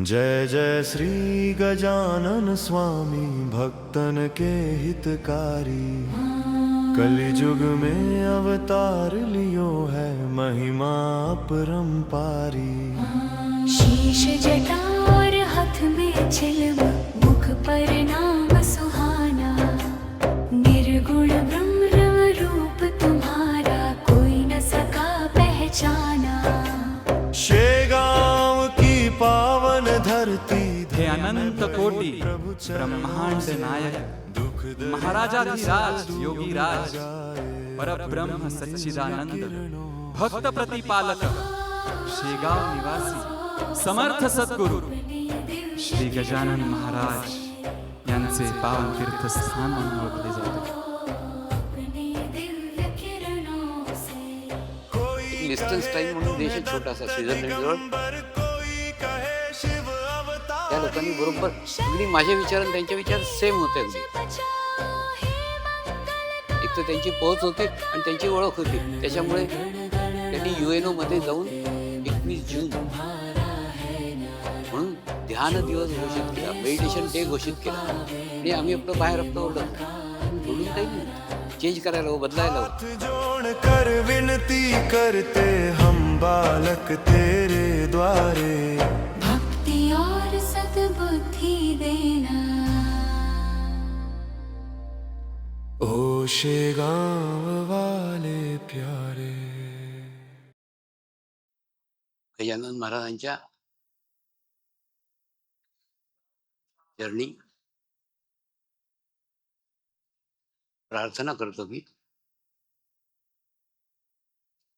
जय जय श्री गजानन स्वामी भक्तन के हितकारी। कलयुग में अवतार लियो है महिमा अपरंपारी। शीश जटा और हाथ में चिलम, मुख पर नाम सुहाना। निर्गुण ब्रह्म रूप तुम्हारा, कोई न सका पहचाना। शेगांव की पावन धरती, हे अनंत कोटि ब्रह्मांड नायक महाराजाधिराज योगी राज परब्रह्म सच्चिदानंद भक्त प्रतिपालक शेगाव निवासी समर्थ सद्गुरु श्री गजानन महाराज यांचे पावन तीर्थस्थान म्हणून ओळखले जाते. डिस्टन्स टाइम म्हणून देश आहे छोटासा स्वित्झर्लंडजवळ. त्या लोकांनी बरोबर अगदी माझे विचार आणि त्यांचे विचार सेम होते. अगदी एक तर त्यांची पोहोच होती आणि त्यांची ओळख होती. त्याच्यामुळे त्यांनी UNO मध्ये जाऊन 21 जून म्हणून ध्यान दिवस घोषित केला, मेडिटेशन डे घोषित केला. आणि आम्ही आपलं बाहेर ओढलं बोलून काही नाही, चेंज करायला हो, बदलायला हो. हाथ जोड़ कर विनती करते हम बालक तेरे द्वारे। भक्ति और सद्बुद्धि देना। ओ शेगांव वाले प्यारे। गजानन महाराजांच्या जर्नी प्रार्थना करतो की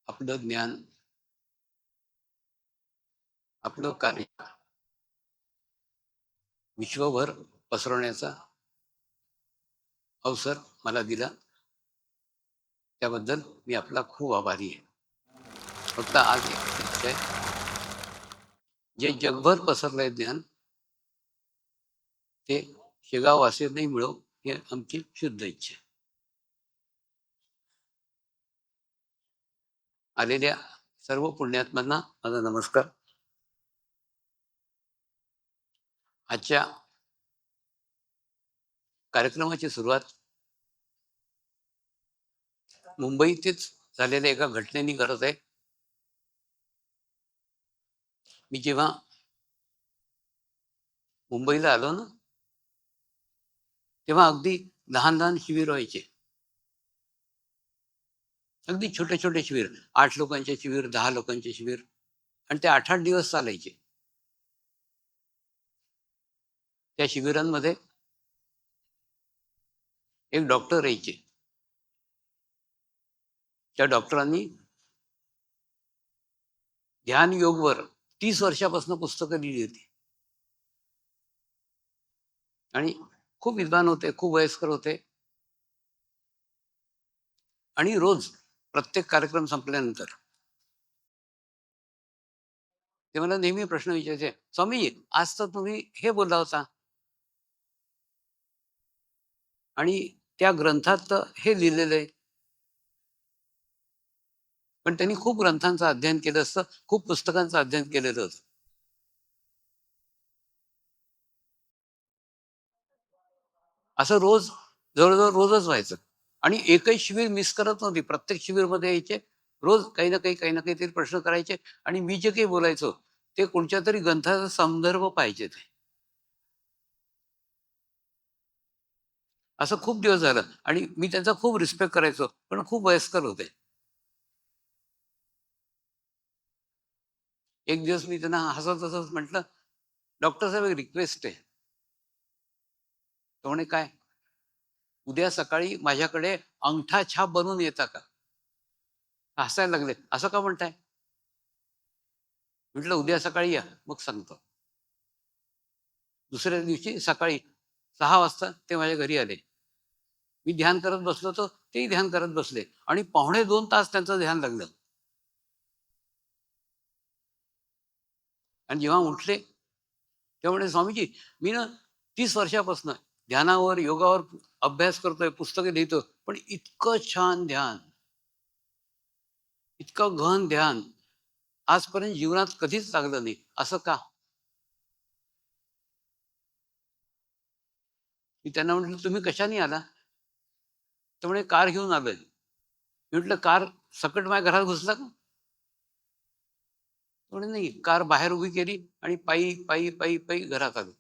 आपलं ज्ञान, आपलं कार्य विश्वभर पसरवण्याचा अवसर मला दिला, त्याबद्दल मी आपला खूप आभारी आहे. फक्त आज एक इच्छा आहे, जे जगभर पसरलंय ज्ञान ते शेगाववासीयांनाही मिळो, ही आमची शुद्ध इच्छा आहे. आलेल्या सर्व पुण्यात्म्यांना माझा नमस्कार. आजच्या कार्यक्रमाची सुरुवात मुंबईतच झालेल्या एका घटनेने करत आहे. मी जेव्हा मुंबईला आलो ना, तेव्हा अगदी लहान लहान शिबिर व्हायचे. अगदी छोटे छोटे शिबिर, 8 लोकांचे शिबिर, 10 लोकांचे शिबिर, आणि ते 8-8 दिवस चालायचे. त्या शिबिरांमध्ये एक डॉक्टर यायचे. त्या डॉक्टरांनी ध्यान योगवर 30 वर्षापासून पुस्तकं लिहिली होती. आणि खूप विद्वान होते, खूप वयस्कर होते. आणि रोज प्रत्येक कार्यक्रम संपल्यानंतर ते मला नेहमी प्रश्न विचारायचे, स्वामी आज तर तुम्ही हे बोलला होता आणि त्या ग्रंथात तर हे लिहिलेलं आहे. पण त्यांनी खूप ग्रंथांचं अध्ययन केलं असतं, खूप पुस्तकांचं अध्ययन केलेलं होतं. असं रोज जवळजवळ रोजच व्हायचं. आणि एकही शिबिर मिस करत नव्हती. प्रत्येक शिबिरमध्ये यायचे, रोज काही ना काही तरी प्रश्न करायचे. आणि मी जे काही बोलायचो ते कोणत्या तरी ग्रंथाचा संदर्भ पाहिजे ते. असं खूप दिवस झालं आणि मी त्यांचा खूप रिस्पेक्ट करायचो, पण खूप वयस्कर होते. एक दिवस मी त्यांना हसत हसत म्हटलं, डॉक्टर साहेब एक रिक्वेस्ट आहे. तो म्हणे काय? उद्या सकाळी माझ्याकडे अंगठा छाप बनवून येता का? हसायला लागले. असं का म्हणताय? म्हटलं उद्या सकाळी या, मग सांगतो. दुसऱ्या दिवशी सकाळी 6 वाजता ते माझ्या घरी आले. मी ध्यान करत बसलो होतो, तेही ध्यान करत बसले. आणि 2.25 तास त्यांचं ध्यान लागलं. आणि जेव्हा उठले तेव्हा म्हणे, स्वामीजी मी ना 30 वर्षापासून ध्यानावर, योगावर अभ्यास करतोय, पुस्तके लिहितो, पण इतकं छान ध्यान, इतकं गहन ध्यान आजपर्यंत जीवनात कधीच लागलं नाही. असं का? मी त्यांना म्हटलं, तुम्ही कशाने आला? तर म्हणे, कार घेऊन आलोय. मी म्हटलं, कार सकट माझ्या घरात घुसला का? म्हणे, नाही, कार बाहेर उभी केली आणि पायी पायी पायी पायी घरात आलो.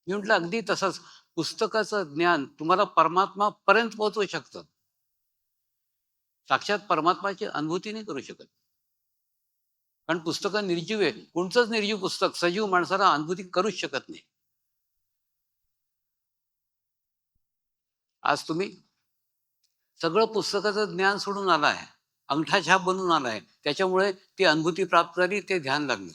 मी म्हटलं, अगदी तसंच पुस्तकाचं ज्ञान तुम्हाला परमात्मा पर्यंत पोहोचवू शकतं. साक्षात परमात्माची अनुभूती नाही करू शकत. कारण पुस्तकं निर्जीव आहे. कोणतंच निर्जीव पुस्तक सजीव माणसाला अनुभूती करूच शकत नाही. आज तुम्ही सगळं पुस्तकाचं ज्ञान सोडून आलाय, अंगठा छाप बनून आलाय, त्याच्यामुळे ती अनुभूती प्राप्त झाली, ते ध्यान लागलं.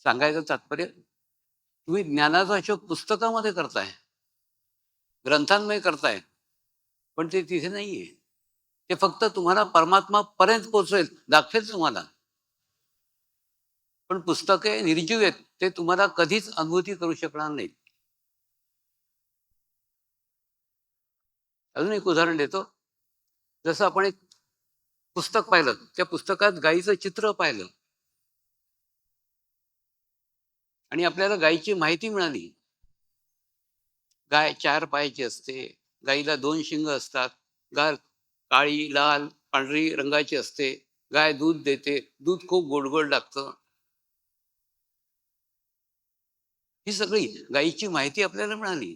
सांगायचं तात्पर्य, तुम्ही ज्ञानाचा शोध पुस्तकामध्ये करताय, ग्रंथांमध्ये करताय, पण ते तिथे नाहीये. ते फक्त तुम्हाला परमात्मा पर्यंत पोहोचवेल, दाखवेल तुम्हाला. पण पुस्तके निर्जीव आहेत, ते तुम्हाला कधीच अनुभूती करू शकणार नाहीत. अजून एक उदाहरण देतो. जसं आपण एक पुस्तक पाहिलं, त्या पुस्तकात गायीचं चित्र पाहिलं आणि आपल्याला गायीची माहिती मिळाली. गाय 4 पायाची असते, गायीला 2 शिंग असतात, गाय काळी, लाल, पांढरी रंगाची असते, गाय दूध देते, दूध खूप गोड गोड लागतं. ही सगळी गायीची माहिती आपल्याला मिळाली.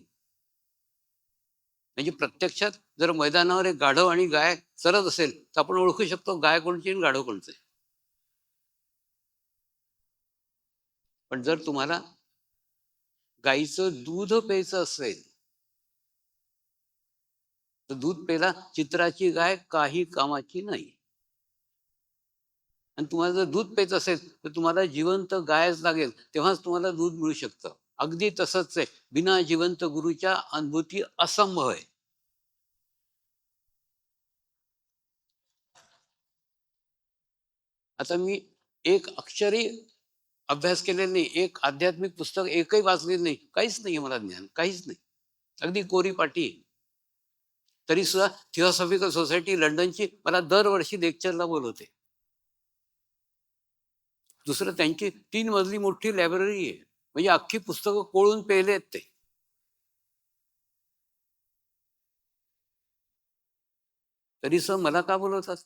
म्हणजे प्रत्यक्षात जर मैदानावर एक गाढव आणि गाय चरत असेल, तर आपण ओळखू शकतो गाय कोणची आणि गाढव कोणचे. पण जर तुम्हाला गायीचं दूध प्यायचं असेल, तर दूध प्यायला चित्राची गाय काही कामाची नाही. आणि तुम्हाला जर दूध प्यायचं असेल, तर तुम्हाला जिवंत गायच लागेल, तेव्हाच तुम्हाला दूध मिळू शकतं. अगदी तसंच आहे, बिना जिवंत गुरुच्या अनुभूती असंभव आहे. आता मी एक अक्षरी अभ्यास केलेला नाही, एक आध्यात्मिक पुस्तक एकही वाचलेलं नाही, काहीच नाही मला ज्ञान, काहीच नाही. अगदी कोरी पाटी आहे. तरी सुद्धा थिओसॉफिकल सोसायटी लंडनची मला दरवर्षी लेक्चरला बोलवते. दुसरं, त्यांची 3 मजली मोठी लायब्ररी आहे, म्हणजे अख्खी पुस्तकं कोळून पेले आहेत ते. तरी सुद्धा मला का बोलवतात?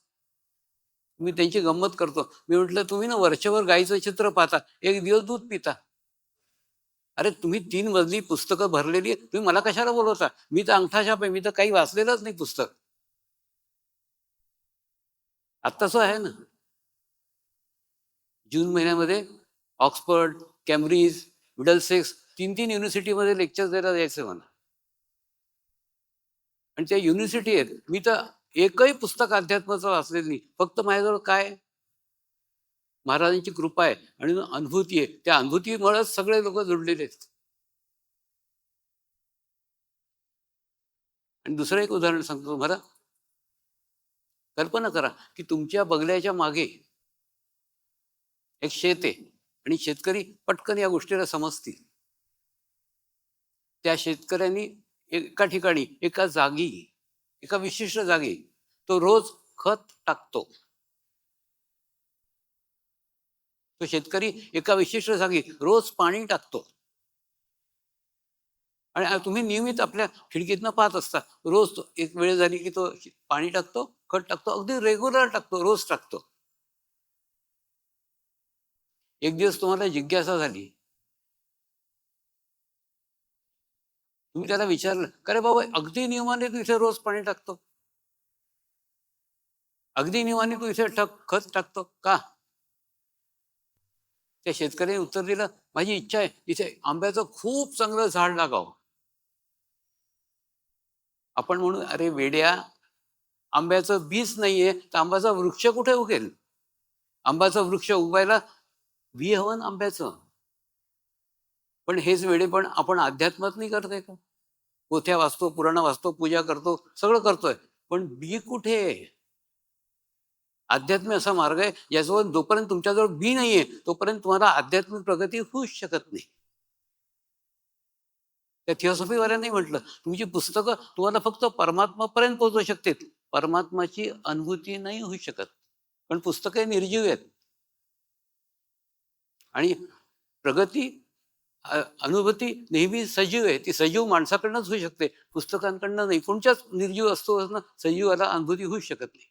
मी त्यांची गंमत करतो. मी म्हटलं, तुम्ही ना वर्षभर गाईचं चित्र पाहता, एक दिवस दूध पिता. अरे, तुम्ही 3 मजली पुस्तकं भरलेली आहेत, तुम्ही मला कशाला बोलवता? मी तर अंगठा छाप आहे, मी तर काही वाचलेलंच नाही पुस्तक. आत्ताच आहे ना, जून महिन्यामध्ये ऑक्सफर्ड, कॅम्ब्रिज, मिडलसेक्स 3-3 युनिव्हर्सिटीमध्ये लेक्चर द्यायला जायचं मला. आणि त्या युनिव्हर्सिटी आहेत, मी तर एकही पुस्तक अध्यात्माचं वाचलेलं नाही. फक्त माझ्याजवळ काय, महाराजांची कृपा आहे आणि अनुभूती आहे. त्या अनुभूतीमुळेच सगळे लोक जोडलेले आहेत. आणि दुसरं एक उदाहरण सांगतो तुम्हाला. कल्पना करा की तुमच्या बंगल्याच्या मागे एक शेत आहे आणि शेतकरी पटकन या गोष्टीला समजतील. त्या शेतकऱ्यांनी एका ठिकाणी, एका जागी, एका विशिष्ट जागी तो रोज खत टाकतो. तो शेतकरी एका विशिष्ट जागी रोज पाणी टाकतो. आणि तुम्ही नियमित आपल्या खिडकीतनं पाहत असता, रोज तो एक वेळ झाली की तो पाणी टाकतो, खत टाकतो, अगदी रेग्युलर टाकतो, रोज टाकतो. एक दिवस तुम्हाला जिज्ञासा झाली, तुम्ही त्याला विचारलं, अरे बाबा, अगदी नियमाने तू इथे रोज पाणी टाकतो, अगदी नियमाने तू इथे खत टाकतो का? त्या शेतकऱ्याने उत्तर दिलं, माझी इच्छा आहे इथे आंब्याचं खूप चांगलं झाड लागावं. आपण म्हणू, अरे वेड्या, आंब्याचं बीज नाहीये तर आंब्याचा वृक्ष कुठे उगेल? आंब्याचा वृक्ष उगवायला बी हवं ना आंब्याचं. पण हेच वेडेपण आपण अध्यात्मात नाही करतोय का? पोथ्या वाचतो, पुराण वाचतो, पूजा करतो, सगळं करतोय, पण बी कुठे? अध्यात्म असा मार्ग आहे ज्याच्यावर जोपर्यंत तुमच्याजवळ बी नाहीये तोपर्यंत तुम्हाला आध्यात्मिक प्रगती होऊच शकत नाही. त्या थिओसॉफीवाल्यांनी म्हटलं, तुमची पुस्तकं तुम्हाला फक्त परमात्मापर्यंत पोहोचवू शकते, परमात्माची अनुभूती नाही होऊ शकत. पण पुस्तके निर्जीव आहेत. आणि प्रगती अनुभूती नेहमी सजीव आहे. ती सजीव माणसाकडनंच होऊ शकते, पुस्तकांकडनं नाही. कोणत्याच निर्जीव वस्तूवरनं सजीवाला अनुभूती होऊच शकत नाही.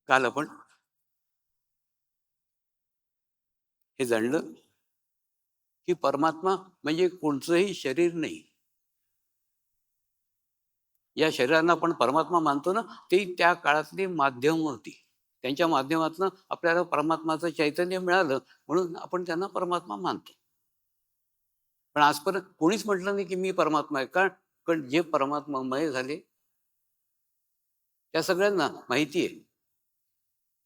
काल आपण हे जाणलं की परमात्मा म्हणजे कोणतंही शरीर नाही. या शरीरांना आपण परमात्मा मानतो ना, ते त्या काळातली माध्यम होती. त्यांच्या माध्यमातून आपल्याला परमात्माचं चैतन्य मिळालं, म्हणून आपण त्यांना परमात्मा मानतो. पण आजपर्यंत कोणीच म्हटलं नाही की मी परमात्मा आहे. कारण जे परमात्मामय झाले त्या सगळ्यांना माहिती आहे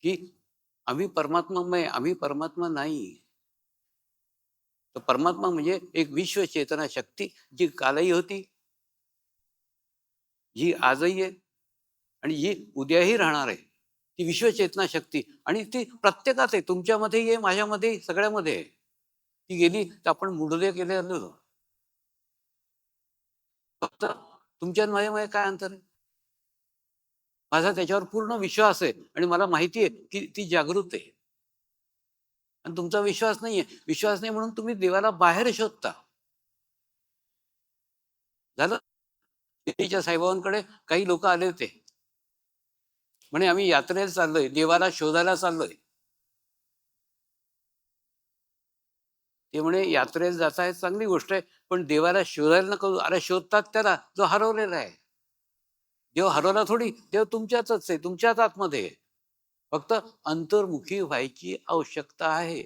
की आम्ही परमात्मामय, आम्ही परमात्मा नाही. तर परमात्मा म्हणजे एक विश्व चेतना शक्ती, जी कालही होती, जी आजही आहे आणि जी उद्याही राहणार आहे. ती विश्वचेतना शक्ती आणि ती प्रत्येकात आहे. तुमच्यामध्येही आहे, माझ्यामध्ये, सगळ्यामध्ये आहे. ती गेली तर आपण मुडदे केले आलो. फक्त तुमच्या आणि माझ्यामध्ये काय अंतर आहे? माझा त्याच्यावर पूर्ण विश्वास आहे आणि मला माहिती आहे की ती जागृत आहे. आणि तुमचा विश्वास नाहीये. विश्वास नाही म्हणून तुम्ही देवाला बाहेर शोधता. झालं. शिर्डीच्या साईबाबांकडे काही लोक आले होते. म्हणे आम्ही यात्रेला चाललोय, देवाला शोधायला चाललोय. ते म्हणे यात्रेला जाताय चांगली गोष्ट आहे, पण देवाला शोधायला नको. अरे शोधतात त्याला जो हरवलेला आहे. देव हरवला थोडी, देव तुमच्यातच आहे, तुमच्याच आतमध्ये आहे. फक्त अंतर्मुखी व्हायची आवश्यकता आहे.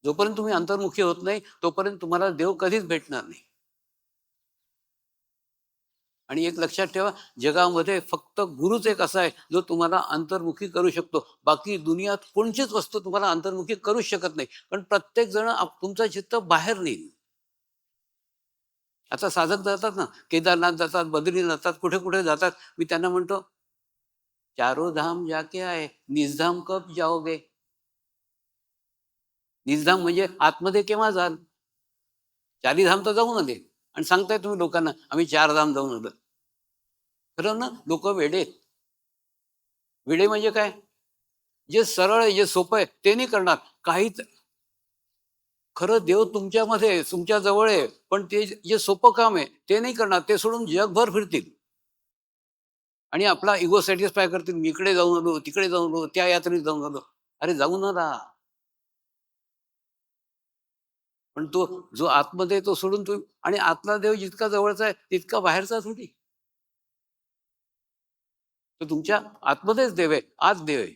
जोपर्यंत तुम्ही अंतर्मुखी होत नाही तोपर्यंत तुम्हाला देव कधीच भेटणार नाही. आणि एक लक्षात ठेवा, जगामध्ये फक्त गुरुच एक असा आहे जो तुम्हाला अंतर्मुखी करू शकतो. बाकी दुनियात कोणतीच वस्तू तुम्हाला अंतर्मुखी करूच शकत नाही. पण प्रत्येक जण तुमचं चित्त बाहेर नेईल. आता साधक जातात ना, केदारनाथ जातात, बद्रीनाथ जातात, कुठे कुठे जातात. मी त्यांना म्हणतो, चारो धाम जाके आए, निजधाम कब जाओगे? निजधाम म्हणजे आतमध्ये केव्हा जाल? चारी धाम तर जाऊन आले आणि सांगताय तुम्ही लोकांना आम्ही 4 धाम जाऊन आलो. खरं ना, लोक वेडे. वेडे म्हणजे काय? जे सरळ आहे, जे सोपं आहे ते नाही करणार. काहीच खरं देव तुमच्यामध्ये आहे, तुमच्या जवळ आहे, पण ते जे सोपं काम आहे ते नाही करणार. ते सोडून जगभर फिरतील आणि आपला इगो सॅटिस्फाय करतील. मी इकडे जाऊन आलो, तिकडे जाऊन आलो, त्या यात्रेत जाऊन आलो. अरे जाऊन आला, पण तो जो आतमध्ये तो सोडून तू. आणि आतला देव जितका जवळचा आहे तितका बाहेरचा थोडी. तो तुमच्या आतमध्येच देव आहे, आज देव आहे.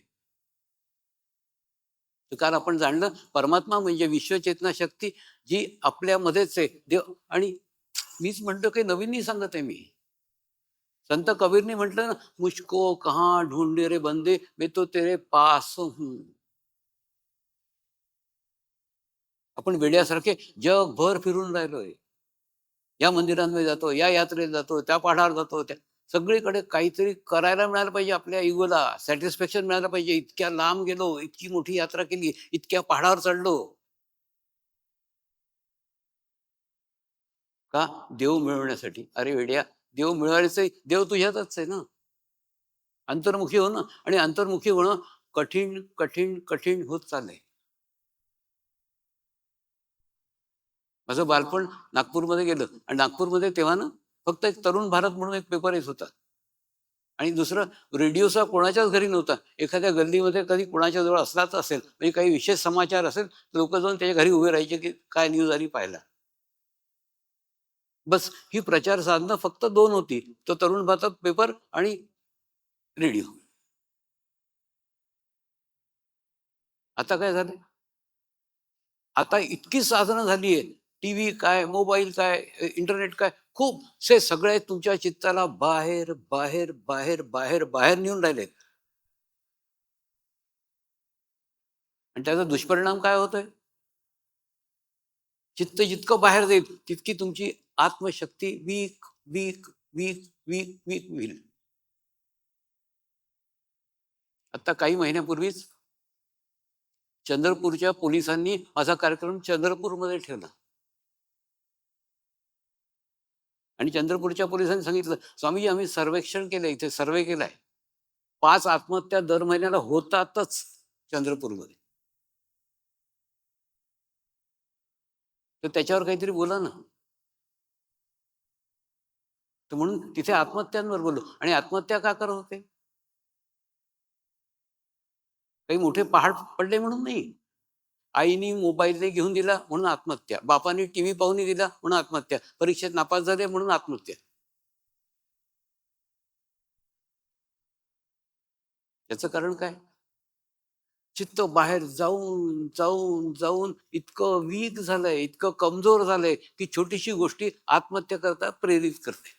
तर काल आपण जाणलं, परमात्मा म्हणजे विश्वचेतना शक्ती जी आपल्यामध्येच आहे देव. आणि मीच म्हणतो काही नवीन नाही सांगत आहे मी. संत कबीरने म्हटलं ना, मुझको कहाँ ढूंढे रे बंदे, मैं तो तेरे पास हूं. आपण वेड्यासारखे जगभर फिरून राहिलोय. या मंदिरांमध्ये जातो, या यात्रेला जातो, त्या पाठावर जातो, त्या सगळीकडे काहीतरी करायला मिळालं पाहिजे. आपल्या इगोला सॅटिस्फॅक्शन मिळालं पाहिजे. इतक्या लांब गेलो, इतकी मोठी यात्रा केली, इतक्या पहाडावर चढलो. का? देव मिळवण्यासाठी. अरे वेड्या, देव मिळवायचंय, देव तुझ्यातच आहे ना. अंतर्मुखी हो ना. आणि अंतर्मुखी होणं कठीण कठीण कठीण होत चाललंय. माझं बालपण नागपूरमध्ये गेलं आणि नागपूरमध्ये तेव्हा ना फक्त एक तरुण भारत म्हणून एक पेपर येत होता. आणि दुसरं, रेडिओचा कोणाच्याच घरी नव्हता. एखाद्या गल्लीमध्ये कधी कोणाच्या जवळ असलाच असेल, म्हणजे काही विशेष समाचार असेल, लोक जाऊन त्याच्या घरी उभे राहायचे की काय न्यूज आली पाहायला. बस ही प्रचार साधनं फक्त 2 होती. तो तरुण भारत पेपर आणि रेडिओ. आता काय झालं? आता इतकी साधनं झाली आहेत. टीव्ही काय, मोबाईल काय, इंटरनेट काय, खूप से सगळे तुमच्या चित्ताला बाहेर बाहेर बाहेर बाहेर बाहेर नेऊन राहिले. आणि त्याचा दुष्परिणाम काय होतोय? चित्त जितकं बाहेर जाईल तितकी तुमची आत्मशक्ती week week week week week होईल. आता काही महिन्यापूर्वीच चंद्रपूरच्या पोलिसांनी माझा कार्यक्रम चंद्रपूरमध्ये ठेवला. आणि चंद्रपूरच्या पोलिसांनी सांगितलं, स्वामीजी आम्ही सर्वेक्षण केलं, इथे सर्वे केलाय. 5 आत्महत्या दर महिन्याला होतातच चंद्रपूरमध्ये. तर त्याच्यावर काहीतरी बोला ना. तर म्हणून तिथे आत्महत्यांवर बोललो. आणि आत्महत्या का करत होते? काही मोठे पहाड पडले म्हणून नाही. आईनी मोबाईल नाही घेऊन दिला म्हणून आत्महत्या, बापाने टीव्ही पाहून नाही दिला म्हणून आत्महत्या, परीक्षेत नापास झाले म्हणून आत्महत्या. याचं कारण काय? चित्त बाहेर जाऊन जाऊन जाऊन इतकं वीक झालंय, इतकं कमजोर झालंय की छोटीशी गोष्टी आत्महत्या करता प्रेरित करते.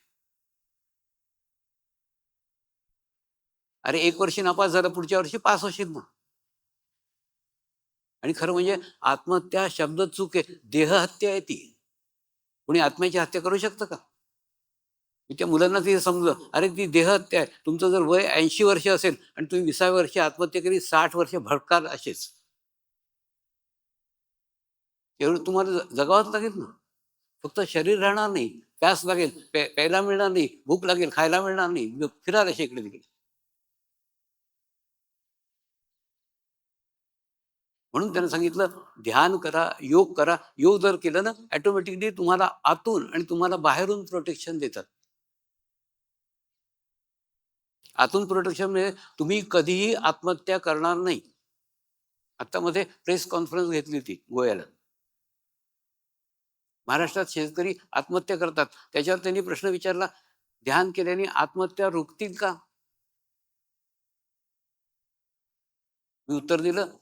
अरे 1 वर्षी नापास झालं, पुढच्या वर्षी पास होशील ना. आणि खरं म्हणजे आत्महत्या शब्द चूक आहे, देहहत्या आहे ती. कोणी आत्म्याची हत्या करू शकतं का? मी त्या मुलांना ते समजलं, अरे ती देहहत्या आहे. तुमचं जर वय 80 वर्ष असेल आणि तुम्ही 20व्या वर्षी आत्महत्या केली, 60 वर्ष भडकाल असेच. एवढं तुम्हाला जगावंच लागेल ना. फक्त शरीर राहणार नाही, प्यास लागेल, प्यायला मिळणार नाही, भूक लागेल, खायला मिळणार नाही, फिराल असे इकडे तिकडे. म्हणून त्यानं सांगितलं, ध्यान करा, योग करा. योग जर केलं ना, ऑटोमॅटिकली तुम्हाला आतून आणि तुम्हाला बाहेरून प्रोटेक्शन देतात. आतून प्रोटेक्शन म्हणजे तुम्ही कधीही आत्महत्या करणार नाही. आता मध्ये प्रेस कॉन्फरन्स घेतली होती गोव्याला. महाराष्ट्रात शेतकरी आत्महत्या करतात, त्याच्यावर त्यांनी प्रश्न विचारला, ध्यान केल्याने आत्महत्या रोखतील का? मी उत्तर दिलं,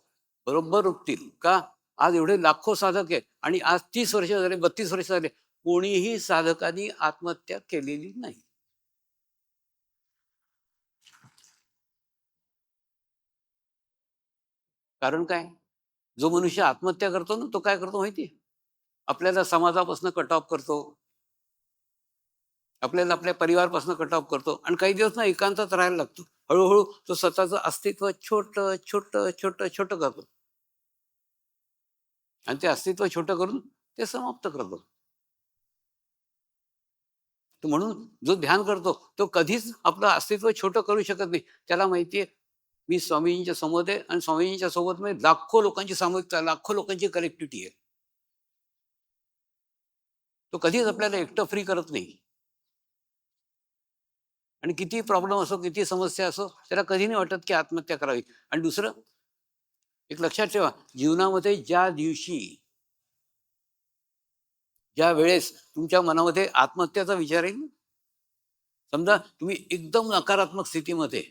बरोबर रोखतील. का? आज एवढे लाखो साधक आहेत आणि आज 30 वर्ष झाले, 32 वर्ष झाले, कोणीही साधकांनी आत्महत्या केलेली नाही. कारण काय? जो मनुष्य आत्महत्या करतो ना, तो काय करतो माहिती आहे? आपल्याला समाजापासून कट ऑफ करतो, आपल्याला आपल्या परिवारापासून कट ऑफ करतो आणि काही दिवस ना एकांतात राहायला लागतो. हळूहळू तो स्वतःचं अस्तित्व छोटं छोटं छोटं छोटं करतो आणि ते अस्तित्व छोटं करून ते समाप्त करतो. तर म्हणून जो ध्यान करतो तो कधीच आपलं अस्तित्व छोटं करू शकत नाही. त्याला माहितीये, मी स्वामीजींच्या समोर आहे आणि स्वामीजींच्या सोबत मी लाखो लोकांची सामूहिकता, लाखो लोकांची कनेक्टिव्हिटी आहे. तो कधीच आपल्याला एकटं फ्री करत नाही. आणि किती प्रॉब्लेम असो, किती समस्या असो, त्याला कधी नाही वाटत की आत्महत्या करावी. आणि दुसरं एक लक्षात ठेवा, जीवनामध्ये ज्या दिवशी, ज्या वेळेस तुमच्या मनामध्ये आत्महत्याचा विचार येईल, समजा तुम्ही एकदम नकारात्मक स्थितीमध्ये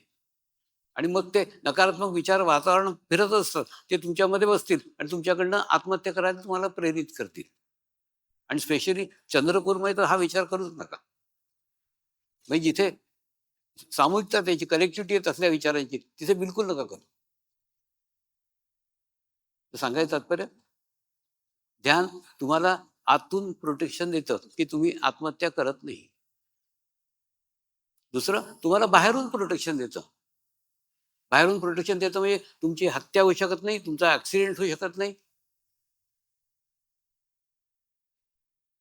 आणि मग ते नकारात्मक विचार वातावरण फिरत असतात, ते तुमच्यामध्ये बसतील आणि तुमच्याकडनं आत्महत्या करायला तुम्हाला प्रेरित करतील. आणि स्पेशली चंद्रपूरमध्ये तर हा विचार करूच नका. म्हणजे जिथे सामूहिकता, त्याची कनेक्टिव्हिटी येत असल्या विचारांची, तिथे बिलकुल नका करू. सांगायचं तात्पर्य, ध्यान तुम्हाला आतून प्रोटेक्शन देतं की तुम्ही आत्महत्या करत नाही. दुसरं, तुम्हाला बाहेरून प्रोटेक्शन देतं. बाहेरून प्रोटेक्शन देतं म्हणजे तुमची हत्या होऊ शकत नाही, तुमचा ऍक्सिडेंट होऊ शकत नाही.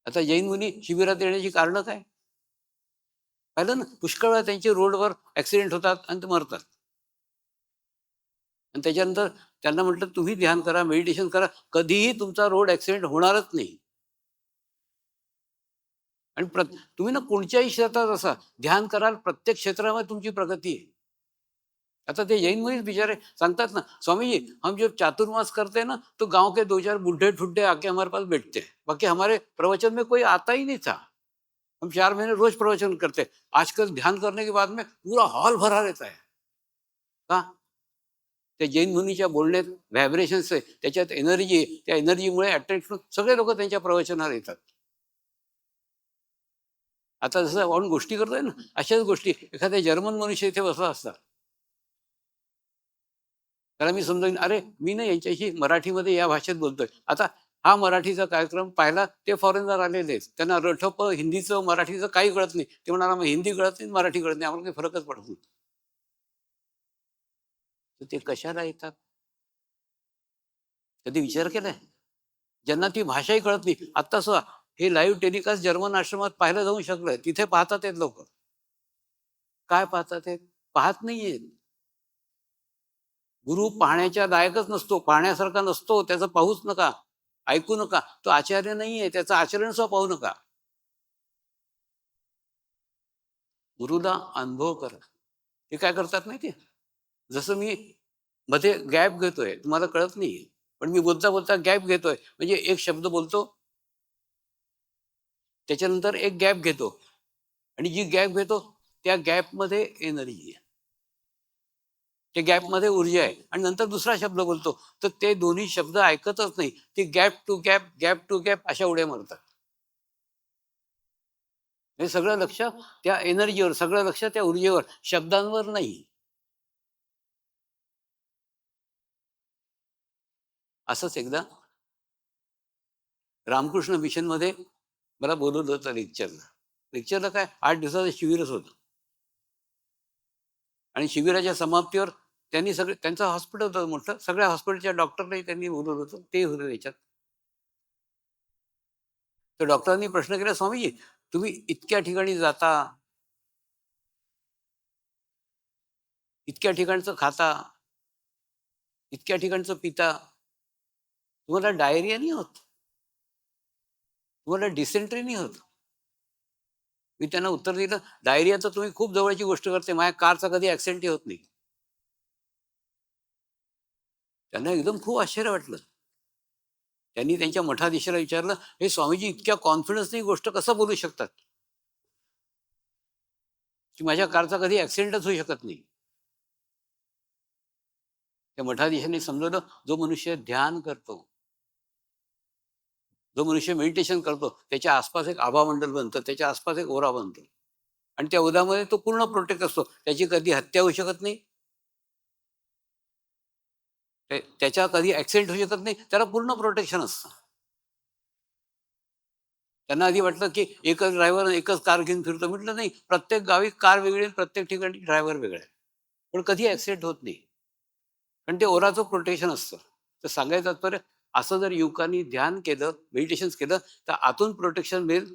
आता जैन मुनी शिबिरात येण्याची कारणं काय? पाहिलं ना, पुष्कळ वेळा त्यांचे रोडवर ऍक्सिडेंट होतात आणि ते मरतात. आणि त्याच्यानंतर त्यांना म्हटलं, तुम्ही ध्यान करा, मेडिटेशन करा, कधीही तुमचा रोड ऍक्सिडेंट होणारच नाही. आणि तुम्ही ना कोणत्याही क्षेत्रात असा ध्यान कराल, प्रत्येक क्षेत्रामध्ये तुमची प्रगती आहे. आता ते जैन मुनीच बिचारे सांगतात ना, स्वामीजी हम जो चातुर्मास करते ना, तो गांव के 2-4 बुढ़े ठुड्डे आके हमारे पास बैठते हैं, बाकी हमारे प्रवचन में कोई आता ही नहीं था. हम 4 महीने रोज प्रवचन करते, आजकल ध्यान करने के बाद में पूरा हॉल भरा रहता है. का? त्या जैन मुनीच्या बोलण्यात व्हायब्रेशन्स आहे, त्याच्यात एनर्जी आहे, त्या एनर्जीमुळे अट्रॅक्ट होऊन सगळे लोक त्यांच्या प्रवचनाला येतात. आता जसं आपण गोष्टी करतोय ना, अशाच गोष्टी एखाद्या जर्मन मनुष्य इथे बसला असता, त्याला मी समजावीन, अरे मी ना यांच्याशी मराठीमध्ये या भाषेत बोलतोय. आता हा मराठीचा कार्यक्रम पाहिला, ते फॉरेनर आलेले आहेत, त्यांना रठप हिंदीचं मराठीचं काही कळत नाही. ते म्हणाला, मग हिंदी कळत नाही, मराठी कळत नाही, आम्हाला काही फरकच पडत नाही. तर ते कशाला येतात? कधी विचार केलाय? ज्यांना ती भाषाही कळत नाही. आता सुद्धा हे लाईव्ह टेलिकास्ट जर्मन आश्रमात पाहायला जाऊ शकलंय, तिथे पाहतात आहेत लोक. काय पाहतात आहेत? पाहत नाहीये, गुरु पाहण्याच्या लायकच नसतो, पाहण्यासारखा नसतो, त्याचं पाहूच नका, ऐकू नका. तो आचार्य नाहीये, त्याचं आचरण सुद्धा पाहू नका. गुरुला अनुभव करा. ते काय करतात माहितीये, जसं मी मध्ये गॅप घेतोय, तुम्हाला कळत नाहीये, पण मी बोलता बोलता गॅप घेतोय, म्हणजे एक शब्द बोलतो, त्याच्यानंतर एक गॅप घेतो, आणि जी गॅप घेतो त्या गॅपमध्ये एनर्जी आहे, त्या गॅपमध्ये ऊर्जा आहे, आणि नंतर दुसरा शब्द बोलतो, तर ते दोन्ही शब्द ऐकतच नाही, ते gap to gap, gap to gap अशा उड्या मारतात. हे सगळं लक्ष त्या एनर्जीवर, सगळं लक्ष त्या ऊर्जेवर, शब्दांवर नाही. असंच एकदा रामकृष्ण मिशन मध्ये मला बोलवलं होतं लेक्चरला काय 8 दिवसाचं शिबिरच होतं, आणि शिबिराच्या समाप्तीवर त्यांनी सगळे, त्यांचं हॉस्पिटल होतं मोठं, सगळ्या हॉस्पिटलच्या डॉक्टरलाही त्यांनी बोलवलं होतं, ते होते त्याच्यात. तर डॉक्टरांनी प्रश्न केला, स्वामीजी तुम्ही इतक्या ठिकाणी जाता, इतक्या ठिकाणचं खाता, इतक्या ठिकाणचं पिता, तुम्हाला डायरिया नाही होत, तुम्हाला डिसेंट्री नाही होत? मी त्यांना उत्तर दिलं, डायरिया तर तुम्ही खूप जवळची गोष्ट करते, माझ्या कारचा कधी ऍक्सिडेंटही होत नाही. त्यांना एकदम खूप आश्चर्य वाटलं. त्यांनी त्यांच्या मठाधीशाला विचारलं, हे स्वामीजी इतक्या कॉन्फिडन्सने गोष्ट कसं बोलू शकतात की माझ्या कारचा कधी ऍक्सिडेंटच होऊ शकत नाही? त्या मठाधीशाने समजवलं, जो मनुष्य ध्यान करतो, जो मनुष्य मेडिटेशन करतो, त्याच्या आसपास एक आभामंडल बनतं, त्याच्या आसपास एक ओरा बनतो, आणि त्या ओरामध्ये तो पूर्ण प्रोटेक्ट असतो, त्याची कधी हत्या होऊ शकत नाही, त्याच्या कधी ऍक्सिडेंट होऊ शकत नाही, त्याला पूर्ण प्रोटेक्शन असतं. त्यांना आधी वाटलं की एकच ड्रायव्हर एकच कार घेऊन फिरतो, म्हटलं नाही, प्रत्येक गावी कार वेगळी, प्रत्येक ठिकाणी ड्रायव्हर वेगळे, पण कधी ऍक्सिडेंट होत नाही, कारण ते ओराचं प्रोटेक्शन असतं. तर सांगायचं तात्पर्य, असं जर युवकांनी ध्यान केलं, मेडिटेशन केलं, तर आतून प्रोटेक्शन मिळेल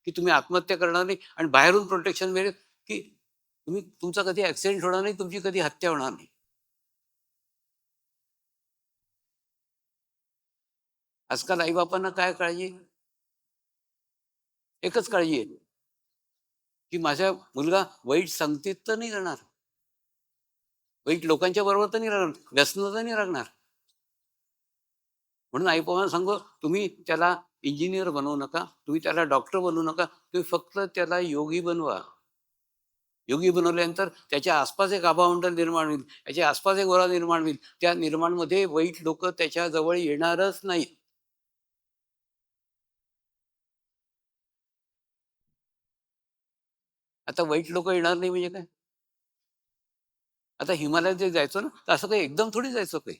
की तुम्ही आत्महत्या करणार नाही, आणि बाहेरून प्रोटेक्शन मिळेल की तुमचा कधी ऍक्सिडेंट होणार नाही, तुमची कधी हत्या होणार नाही. आजकाल आईबापांना काय काळजी? एकच काळजी आहे की माझा मुलगा वाईट संगतीत तर नाही राहणार, वाईट लोकांच्या बरोबर तर नाही राहणार, व्यसनात तर नाही राहणार. म्हणून आईबाबांना सांगू, तुम्ही त्याला इंजिनियर बनवू नका, तुम्ही त्याला डॉक्टर बनवू नका, तुम्ही फक्त त्याला योगी बनवा. योगी बनवल्यानंतर त्याच्या आसपास एक आभामंडल निर्माण होईल, त्याच्या आसपास एक ओरा निर्माण होईल, त्या निर्माणमध्ये वाईट लोक त्याच्या जवळ येणारच नाहीत. आता वाईट लोक येणार नाही म्हणजे काय? आता हिमालयात जे जायचो ना, तर असं काही एकदम थोडी जायचो, काही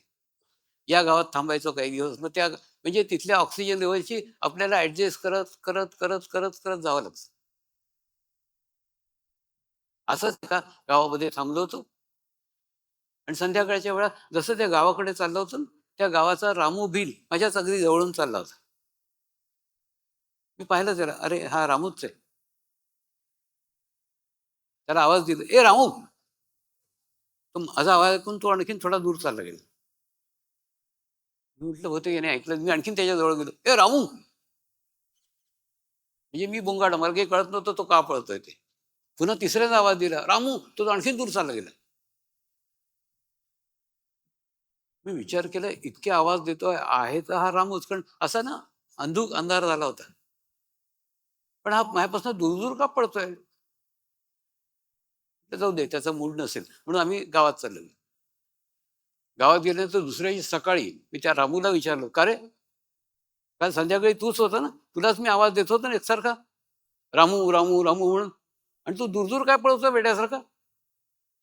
या गावात थांबायचो काही दिवस, मग त्या म्हणजे तिथल्या ऑक्सिजन लेवलची आपल्याला ऍडजस्ट करत करत करत करत करत जावं लागतं. असंच एका गावामध्ये थांबलो होतो, आणि संध्याकाळच्या वेळा जसं त्या गावाकडे चाललो होतो ना, त्या गावाचा रामू भिल माझ्याच अगदी जवळून चालला होता. मी पाहिलं त्याला, अरे हा रामूच आहे. त्याला आवाज दिला, ए रामू. तो माझा आवाज ऐकून तो आणखीन थोडा दूर चालला गेला. मी म्हटलं होतं की नाही ऐकलं, मी आणखीन त्याच्या जवळ गेलो, ए रामू. म्हणजे मी बोंगाड, मला काही कळत नव्हतं तो का पळतोय ते. पुन्हा तिसऱ्यांदा आवाज दिला, रामू. तो आणखीन दूर चालला गेला. मी विचार केला, इतके आवाज देतोय, आहे तर हा रामूच, कारण असा ना अंधार झाला होता, पण हा माझ्यापासून दूर दूर का पडतोय? जाऊ दे, त्याचा मूड नसेल, म्हणून आम्ही गावात चाललो. गावात गेल्यानंतर दुसऱ्या दिवशी सकाळी मी त्या रामूला विचारलं, का रे, काल संध्याकाळी तूच होता ना, तुलाच मी आवाज देत होतो ना एकसारखा, रामू रामू रामू म्हणून, आणि तू दूर दूर काय पळवतो बेड्यासारखा?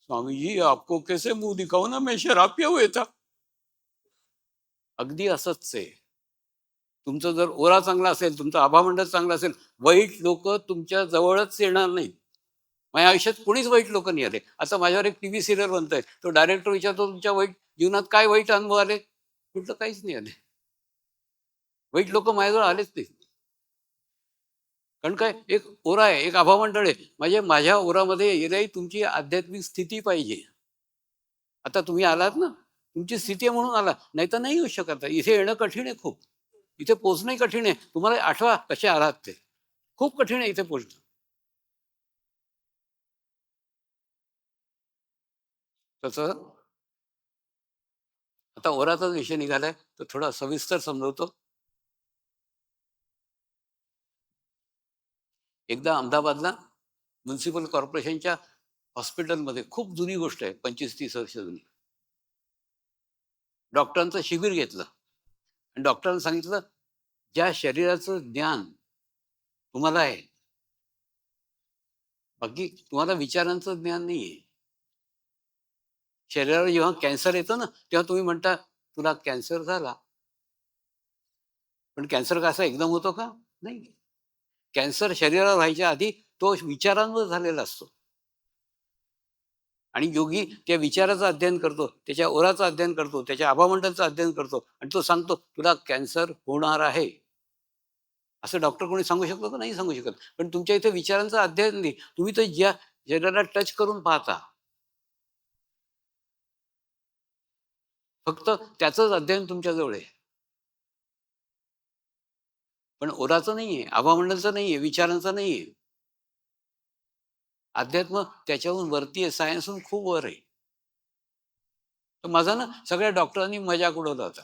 स्वामीजी आपको कैसे मुंह दिखाऊ ना, मैं शराब पिया हुआ था. अगदी असंच आहे. तुमचं जर ओरा चांगला असेल, तुमचं आभामंडळ चांगलं असेल, वाईट लोक तुमच्या जवळच येणार नाहीत. माझ्या आयुष्यात कोणीच वाईट लोक नाही आले. आता माझ्यावर एक टीव्ही सिरियल बनतोय, तो डायरेक्टर विचारतो, तुमच्या वाईट जीवनात काय वाईट अनुभव आले? म्हटलं काहीच नाही आले, वाईट लोक माझ्याजवळ आलेच नाही. कारण काय, एक ओरा आहे, एक आभामंडळ आहे, म्हणजे माझ्या ओरामध्ये येणारी तुमची आध्यात्मिक स्थिती पाहिजे. आता तुम्ही आलात ना, तुमची स्थिती आहे म्हणून आला, नाही तर नाही येऊ शकत. इथे येणं कठीण आहे खूप. इथे पोहोचणंही कठीण आहे. तुम्हाला आठवा कसे आलात ते. खूप कठीण आहे इथे पोहोचणं. तसं आता ओराचाच विषय निघालाय, तर थोडा सविस्तर समजवतो. एकदा अहमदाबादला म्युन्सिपल कॉर्पोरेशनच्या हॉस्पिटलमध्ये खूप जुनी गोष्ट आहे, 25-30 वर्ष जुनी. डॉक्टरांचं शिबिर घेतलं आणि डॉक्टरांनी सांगितलं, ज्या शरीराचं ज्ञान तुम्हाला आहे, बाकी तुम्हाला विचारांचं ज्ञान नाहीये. शरीरावर जेव्हा कॅन्सर येतं ना, तेव्हा तुम्ही म्हणता तुला कॅन्सर झाला. पण कॅन्सर कसा एकदम होतो का? नाही. कॅन्सर शरीरावर व्हायच्या आधी तो विचारांवर झालेला असतो. आणि योगी त्या विचाराचं अध्ययन करतो, त्याच्या ओराचं अध्ययन करतो, त्याच्या आभामंडलचं अध्ययन करतो आणि तो सांगतो तुला कॅन्सर होणार आहे. असं डॉक्टर कोणी सांगू शकतो का? नाही सांगू शकत. पण तुमच्या इथे विचारांचं अध्ययन नाही. तुम्ही तर ज्या शरीराला टच करून पाहता, फक्त त्याचंच अध्ययन तुमच्याजवळ आहे. पण ओराचं नाहीये, आभामंडलचं नाहीये, विचारांचं नाहीये. अध्यात्म त्याच्याहून वरती आहे, सायन्सहून खूप वर आहे. तर माझा ना सगळ्या डॉक्टरांनी मजाक उडवला होता.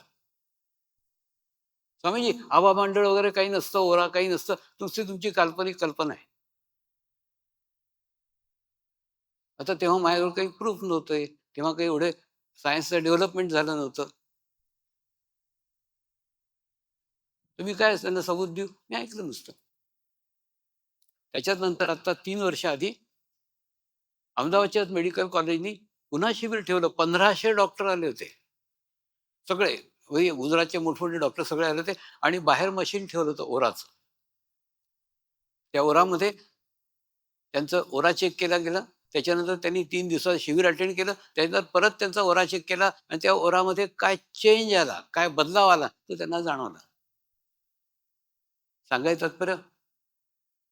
स्वामीजी, आभामंडळ वगैरे काही नसतं, ओरा काही नसतं, नुसती तुमची काल्पनिक कल्पना आहे. आता तेव्हा माझ्याजवळ काही प्रूफ नव्हते, तेव्हा काही एवढे सायन्सचं डेव्हलपमेंट झालं नव्हतं. तुम्ही काय त्यांना सबूत देऊ? मी ऐकलं नुसतं. त्याच्यात नंतर आता 3 वर्ष आधी अहमदाबादच्या मेडिकल कॉलेजनी पुन्हा शिबिर ठेवलं. 1500 डॉक्टर आले होते. सगळे गुजरातचे मोठमोठे डॉक्टर सगळे आले होते आणि बाहेर मशीन ठेवलं होतं ओराचं. त्या ओरामध्ये त्यांचं ओरा चेक केला गेला. त्याच्यानंतर त्यांनी 3 दिवसाचं शिबिर अटेंड केलं. त्यानंतर परत त्यांचा ओरा चेक केला आणि त्या ओरामध्ये काय चेंज आला, काय बदलाव आला, तो त्यांना जाणवला. सांगायचं तात्पर्य,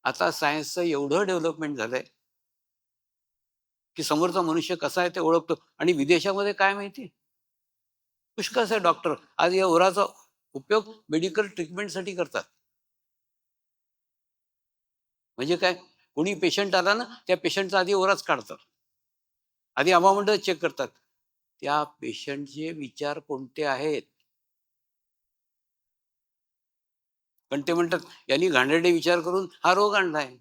आता सायन्सचं एवढं डेव्हलपमेंट झालंय की समोरचा मनुष्य कसा आहे ते ओळखतो. आणि विदेशामध्ये काय माहिती, पुष्कळसे डॉक्टर आज या ओराचा उपयोग मेडिकल ट्रीटमेंटसाठी करतात. म्हणजे काय, कोणी पेशंट आला ना, त्या पेशंटचा आधी ओराच काढतात, आधी आभामंडळ चेक करतात, त्या पेशंटचे विचार कोणते आहेत. पण ते म्हणतात यांनी घाणेरडे विचार करून हा रोग आणलाय.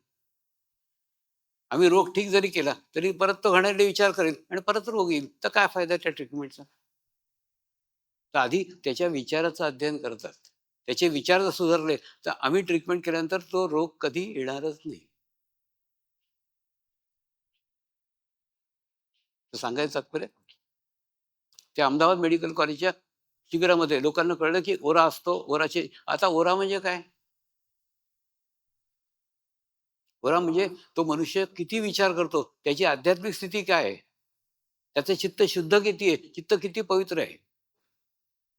आम्ही रोग ठीक जरी केला तरी परत तो घाणेरडे विचार करेल आणि परत रोग येईल, तर काय फायदा त्या ट्रीटमेंटचा. तर आधी त्याच्या विचाराचं अध्ययन करतात. त्याचे विचार जर सुधारले तर आम्ही ट्रीटमेंट केल्यानंतर तो रोग कधी येणारच नाही. तर सांगायचं तात्पर्य, त्या अहमदाबाद मेडिकल कॉलेजच्या शिबिरामध्ये लोकांना कळलं की ओरा असतो. ओराचे आता ओरा म्हणजे काय? ओरा म्हणजे तो मनुष्य किती विचार करतो, त्याची आध्यात्मिक स्थिती काय आहे, त्याचं चित्त शुद्ध किती आहे, चित्त किती पवित्र आहे.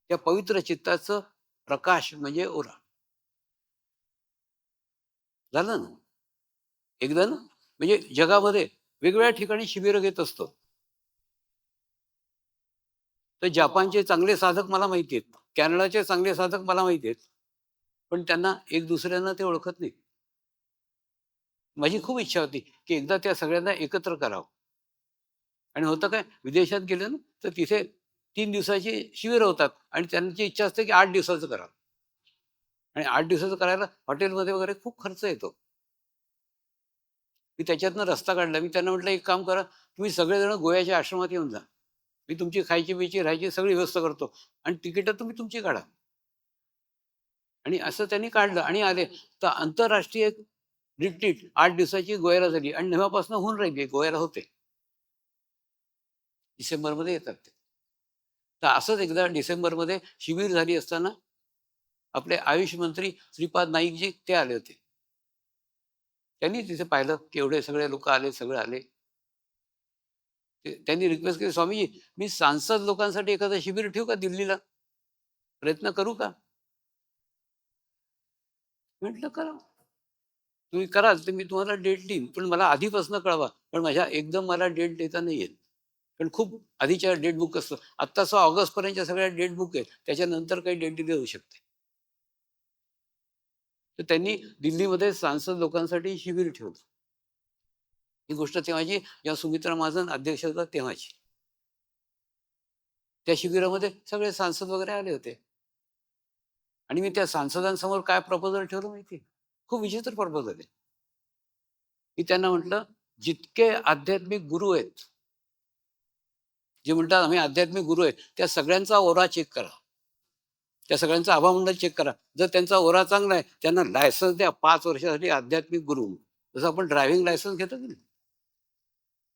त्या पवित्र चित्ताचं प्रकाश म्हणजे ओरा. झालं ना. एकदा ना, म्हणजे जगामध्ये वेगवेगळ्या ठिकाणी शिबिरं घेत असतो. तर जपानचे चांगले साधक मला माहिती आहेत, कॅनडाचे चांगले साधक मला माहिती आहेत, पण त्यांना एक दुसऱ्यांना ते ओळखत नाही. माझी खूप इच्छा होती की एकदा त्या सगळ्यांना एकत्र करावं. आणि होतं काय, विदेशात गेले ना तर तिथे 3 दिवसाची शिबिरं होतात आणि त्यांची इच्छा असते की 8 दिवसाचं करावं. आणि 8 दिवसाचं करायला हॉटेलमध्ये वगैरे खूप खर्च येतो. मी त्याच्यातनं रस्ता काढला. मी त्यांना म्हटलं, एक काम करा, तुम्ही सगळेजण गोव्याच्या आश्रमात येऊन जा. मी तुमची खायची पियची राहायची सगळी व्यवस्था करतो आणि तिकीटं तुम्ही तुमची काढा. आणि असं त्यांनी काढलं आणि आले. तर आंतरराष्ट्रीय रिट्रीट 8 दिवसाची गोव्याला झाली आणि तेव्हापासून होऊन राहिली. गोव्याला होते, डिसेंबरमध्ये येतात ते. तर असंच एकदा डिसेंबरमध्ये शिबिर झाली असताना आपले आयुष मंत्री श्रीपाद नाईकजी ते आले होते. त्यांनी तिथे पाहिलं की एवढे सगळे लोक आले, सगळे आले. त्यांनी रिक्वेस्ट केली, स्वामीजी मी सांसद लोकांसाठी एखादं शिबिर ठेवू का दिल्लीला, प्रयत्न करू का? म्हटलं करा, तुम्ही कराल तर मी तुम्हाला डेट देईन, पण मला आधीपासून कळवा, पण माझ्या एकदम मला डेट देता नाही येत. कारण खूप आधीच्या डेट बुक असतं. आत्ताचं ऑगस्टपर्यंतच्या सगळ्या डेट बुक आहेत. त्याच्यानंतर काही डेट दिली जाऊ शकते. तर त्यांनी दिल्लीमध्ये सांसद लोकांसाठी शिबिर ठेवलं. ही गोष्ट तेव्हाची जेव्हा सुमित्रा महाजन अध्यक्ष होता तेव्हाची. त्या शिबिरामध्ये सगळे सांसद वगैरे आले होते. आणि मी त्या सांसदांसमोर काय प्रपोजल ठेवलं माहिती? खूप विचित्र प्रपोजल आहे. मी त्यांना म्हटलं, जितके आध्यात्मिक गुरु आहेत, जे म्हणतात आम्ही आध्यात्मिक गुरु आहेत, त्या सगळ्यांचा ओरा चेक करा. त्या सगळ्यांचा आभामंडळ चेक करा. जर त्यांचा ओरा चांगला आहे, त्यांना लायसन्स द्या 5 वर्षासाठी आध्यात्मिक गुरु. जसं आपण ड्रायव्हिंग लायसन्स घेतो की नाही,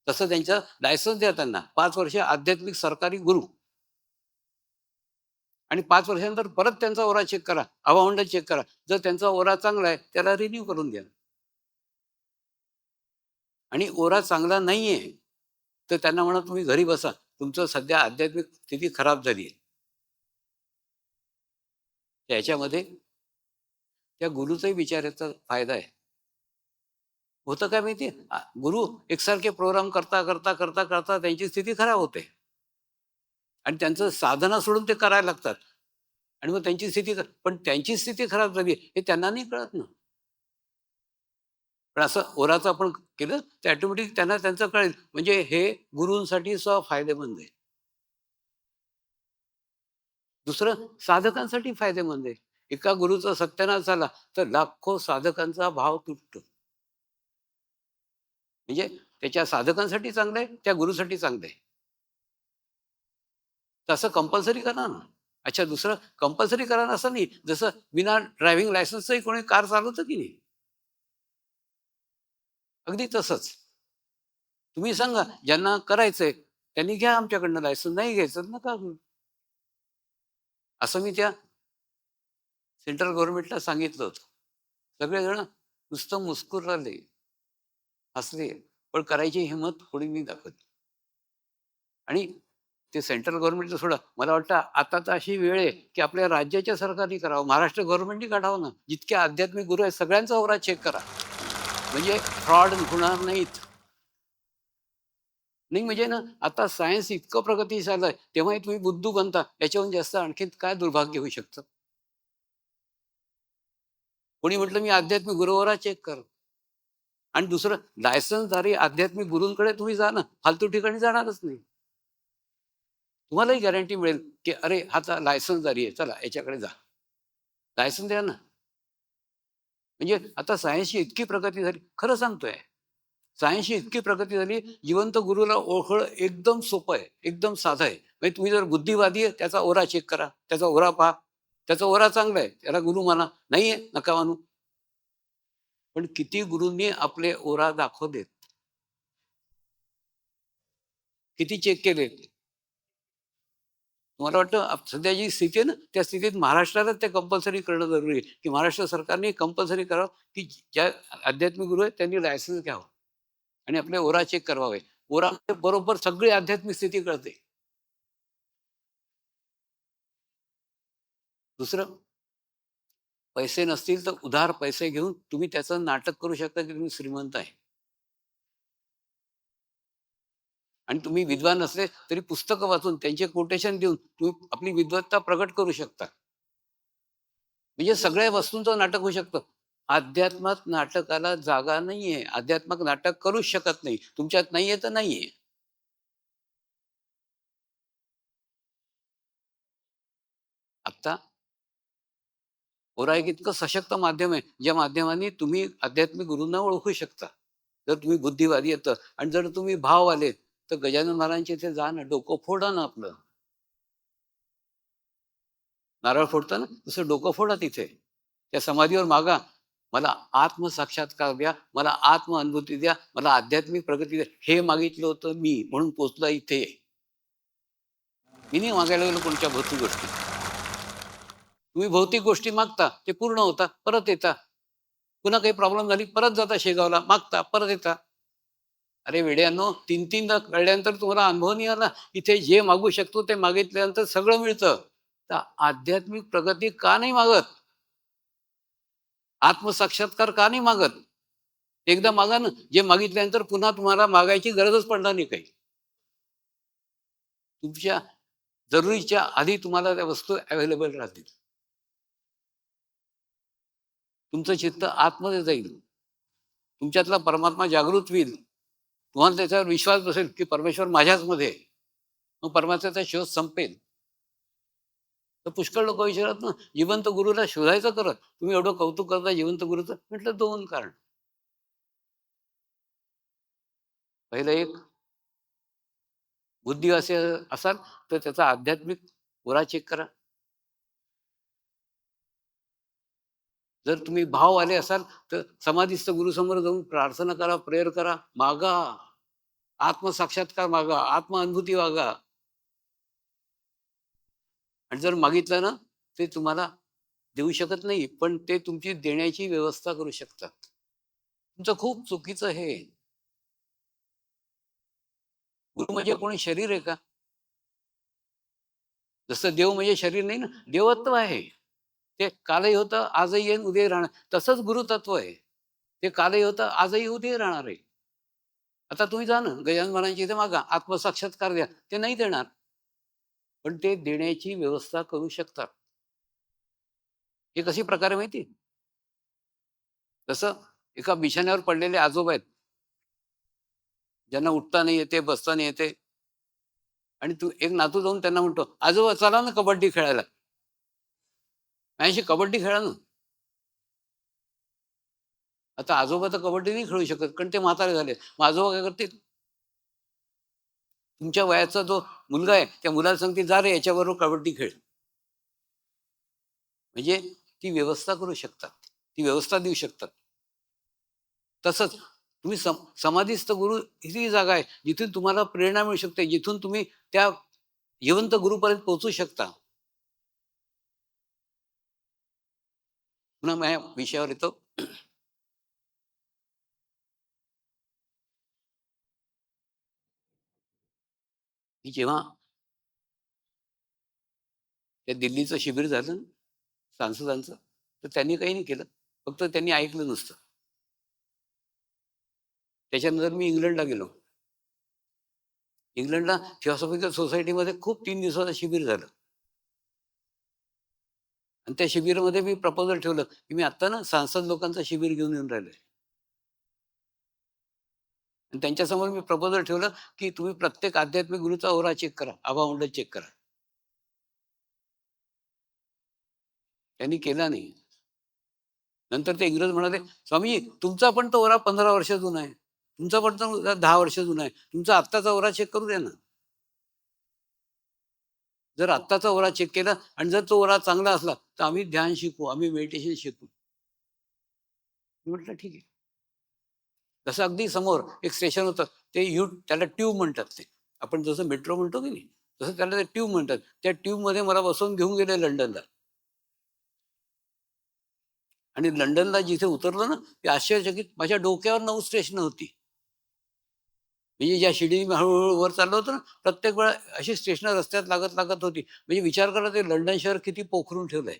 तसं त्यांचं लायसन्स द्या त्यांना 5 वर्ष आध्यात्मिक सरकारी गुरु. आणि 5 वर्षानंतर परत त्यांचा ओरा चेक करा, आभामंडळ चेक करा. जर त्यांचा ओरा चांगला आहे, त्याला रिन्यू करून द्या. आणि ओरा चांगला नाहीये, तर त्यांना म्हणा तुम्ही घरी बसा. तुमचं सध्या आध्यात्मिक स्थिती खराब झाली आहे. त्याच्यामध्ये त्या गुरुचाही विचाराचा फायदा आहे. होतं काय माहिती, गुरु एकसारखे प्रोग्राम करता करता करता करता त्यांची स्थिती खराब होते. आणि त्यांचं साधना सोडून ते करायला लागतात. आणि मग त्यांची स्थिती पण त्यांची स्थिती खराब झाली हे त्यांना नाही कळत ना. पण असं ओराचं आपण केलं तर ऑटोमॅटिक त्यांना त्यांचं कळेल. म्हणजे हे गुरूंसाठी सुद्धा फायदेमंद आहे. दुसरं साधकांसाठी फायदेमंद आहे. एका गुरुचा सत्यानाश झाला तर लाखो साधकांचा भाव तुटतो. म्हणजे त्याच्या साधकांसाठी चांगलं आहे, त्या गुरुसाठी चांगलं आहे. तसं कंपल्सरी करा ना. अच्छा, दुसरं कंपल्सरी करा ना असं नाही. जसं विना ड्रायव्हिंग लायसन्सचंही कोणी कार चालवतं की नाही, अगदी तसंच. तुम्ही सांगा ज्यांना करायचंय त्यांनी घ्या आमच्याकडनं लायसन्स, नाही घ्यायचं नका घेऊ. असं मी त्या सेंट्रल गव्हर्नमेंटला सांगितलं होतं. सगळेजण नुसतं मुस्कुराले, हसले, पण करायची हिंमत कोणी नाही दाखवली. आणि ते सेंट्रल गव्हर्नमेंटचं सोडा, मला वाटतं आता तर अशी वेळ आहे की आपल्या राज्याच्या सरकारने करावं, महाराष्ट्र गव्हर्नमेंटने काढावं ना. जितके आध्यात्मिक गुरु आहेत सगळ्यांचा ओरा चेक करा. म्हणजे फ्रॉड होणार नाहीत. नाही म्हणजे ना, आता सायन्स इतकं प्रगती झालंय, तेव्हाही तुम्ही बुद्धू बनता. याच्याहून जास्त आणखीन काय दुर्भाग्य होऊ शकतं? कोणी म्हटलं मी आध्यात्मिक गुरुवरा चेक कर. आणि दुसरं, लायसन्सधारी आध्यात्मिक गुरूंकडे तुम्ही जा ना, फालतू ठिकाणी जाणारच नाही. तुम्हालाही गॅरंटी मिळेल की अरे हा लायसन्सधारी आहे, चला याच्याकडे जा, लायसन्स द्या ना. म्हणजे आता सायन्सची इतकी प्रगती झाली, खरं सांगतोय, सायन्सची इतकी प्रगती झाली, जिवंत गुरुला ओळखणं एकदम सोपं आहे, एकदम साधं आहे. म्हणजे तुम्ही जर बुद्धिवादी आहे, त्याचा ओरा चेक करा, त्याचा ओरा पहा. त्याचा ओरा चांगला आहे, त्याला गुरु माना. नाहीये, नका मानू. पण किती गुरूंनी आपले ओरा दाखवलेत, किती चेक केले. मला वाटतं सध्या जी स्थिती आहे ना, त्या स्थितीत महाराष्ट्रालाच ते कंपल्सरी करणं जरुरी आहे, की महाराष्ट्र सरकारने कंपल्सरी करावं की ज्या आध्यात्मिक गुरु आहेत त्यांनी लायसन्स घ्यावं आणि आपले ओरा चेक करवावे. ओरा बरोबर सगळी आध्यात्मिक स्थिती कळते. दुसरं, पैसे नसतील तर उधार पैसे घेऊन तुम्ही त्याचं नाटक करू शकता की तुम्ही श्रीमंत आहे. आणि तुम्ही विद्वान नसले तरी पुस्तकं वाचून त्यांचे कोटेशन देऊन तुम्ही आपली विद्वत्ता प्रगट करू शकता. म्हणजे सगळ्या वस्तूंचं नाटक होऊ शकतं. अध्यात्मात नाटकाला जागा नाहीये. अध्यात्मात नाटक करूच शकत नाही. तुमच्यात नाहीये तर नाहीये. आता ओरा एक इतकं सशक्त माध्यम आहे, ज्या माध्यमाने तुम्ही आध्यात्मिक गुरूंना ओळखू शकता. जर तुम्ही बुद्धिवादी येत आणि जर तुम्ही भाव आले तर गजानन महाराजांच्या इथे जा ना, डोकं फोडा ना आपलं. नारळ फोडता ना, तसं डोकं फोडा तिथे. त्या समाधीवर मागा, मला आत्मसाक्षात्कार द्या, मला आत्म अनुभूती द्या, मला आध्यात्मिक प्रगती द्या. हे मागितलं होतं मी, म्हणून पोचला इथे. मी नाही मागायला गेलो कोणत्या भौतिक गोष्टी. तुम्ही भौतिक गोष्टी मागता, ते पूर्ण होता, परत येता. पुन्हा काही प्रॉब्लेम झाली, परत जाता शेगावला, मागता, परत येता. अरे वेड्यानो, 3-3दा कळल्यानंतर तुम्हाला अनुभव नाही आला. इथे जे मागू शकतो ते मागितल्यानंतर सगळं मिळतं. तर आध्यात्मिक प्रगती का नाही मागत? आत्मसाक्षात्कार का नाही मागत? एकदा मागा ना. जे मागितल्यानंतर पुन्हा तुम्हाला मागायची गरजच पडणार नाही काही. तुमच्या जरुरीच्या आधी तुम्हाला त्या वस्तू अवेलेबल राहतील. तुमचं चित्त आतमध्ये जाईल. तुमच्यातला परमात्मा जागृत होईल. तुम्हाला त्याच्यावर विश्वास बसेल की परमेश्वर माझ्याच मध्ये आहे. मग परमात्म्याचा शोध संपेल. तर पुष्कळ लोक विचारत ना, जिवंत गुरुला शोधायचं करत, तुम्ही एवढं कौतुक करता जिवंत गुरुचं. म्हटलं 2 कारण. पहिलं एक, बुद्धिवासी असाल तर त्याचा आध्यात्मिक ओरा चेक करा. जर तुम्ही भाव आले असाल तर समाधीस्थ गुरुसमोर जाऊन प्रार्थना करा, प्रेयर करा, मागा, आत्मसाक्षात्कार मागा, आत्मअनुभूती मागा. आणि जर मागितलं ना, ते तुम्हाला देऊ शकत नाही, पण ते तुमची देण्याची व्यवस्था करू शकतात. तुमचं खूप चुकीचं हे. गुरु म्हणजे कोणी शरीर आहे का? जसं देव म्हणजे शरीर नाही ना, देवत्व आहे. ते कालही होतं, आजही येईन, उद्याही राहणार. तसंच गुरुतत्व आहे. ते कालही होतं, आजही उद्याही राहणार आहे. आता तुम्ही जा ना गजानन महाराजांच्या इथे मागा, आत्मसाक्षात्कार द्या. ते नाही देणार, पण ते देण्याची व्यवस्था करू शकतात. हे कशी प्रकारे माहिती? तसं एका बिछाण्यावर पडलेले आजोबा आहेत, ज्यांना उठता नाही येते, बसता नाही येते. आणि तू एक नातू जाऊन त्यांना म्हणतो, आजोबा चला ना कबड्डी खेळायला. माझ्याशी कबड्डी खेळा ना. आता आजोबा तर कबड्डी नाही खेळू शकत, कारण ते म्हातारे झाले. मग आजोबा काय करतील? तुमच्या वयाचा जो मुलगा आहे, त्या मुलाला सांगते, जा रे याच्याबरोबर कबड्डी खेळ. म्हणजे ती व्यवस्था करू शकतात, ती व्यवस्था देऊ शकतात. तसंच तुम्ही समाधीस्थ गुरु ही जागा आहे जिथून तुम्हाला प्रेरणा मिळू शकते, जिथून तुम्ही त्या जिवंत गुरुपर्यंत पोहोचू शकता. पुन्हा माझ्या विषयावर येतो. की जेव्हा त्या दिल्लीचं शिबिर झालं ना, सांसदांचं, तर त्यांनी काही नाही केलं, फक्त त्यांनी ऐकलं नुसतं. त्याच्यानंतर मी इंग्लंडला गेलो. इंग्लंडला थिओसॉफिकल सोसायटीमध्ये खूप 3 दिवसाचं शिबिर झालं. आणि त्या शिबिरामध्ये मी प्रपोजल ठेवलं की मी आत्ता ना सांसद लोकांचं शिबिर घेऊन येऊन राहिलोय. आणि त्यांच्यासमोर मी प्रपोजल ठेवलं की तुम्ही प्रत्येक आध्यात्मिक गुरुचा ओरा चेक करा, आभामंडल चेक करा. त्यांनी केला नाही. नंतर ते इंग्रज म्हणाले, स्वामी तुमचा पण तो ओरा 15 वर्ष जुना आहे, तुमचा पण तो 10 वर्ष जुना आहे, तुमचा आत्ताचा ओरा चेक करू द्या ना. जर आत्ताचा ओरा चेक केला आणि जर तो ओरा चांगला असला तर आम्ही ध्यान शिकू, आम्ही मेडिटेशन शिकू. मी म्हटलं ठीक आहे. तसं अगदी समोर एक स्टेशन होतं, ते त्याला ट्यूब म्हणतात. ते आपण जसं मेट्रो म्हणतो की नाही, तसं त्याला ते ट्यूब म्हणतात. त्या ट्यूबमध्ये मला बसवून घेऊन गेले लंडनला. आणि लंडनला जिथे उतरलो ना, ते आश्चर्यचकित, माझ्या डोक्यावर 9 स्टेशन होती. म्हणजे ज्या शिडी हळूहळू वर चाललो होतो ना, प्रत्येक वेळा अशी स्टेशन रस्त्यात लागत लागत होती. म्हणजे विचार करा, ते लंडन शहर किती पोखरून ठेवलंय.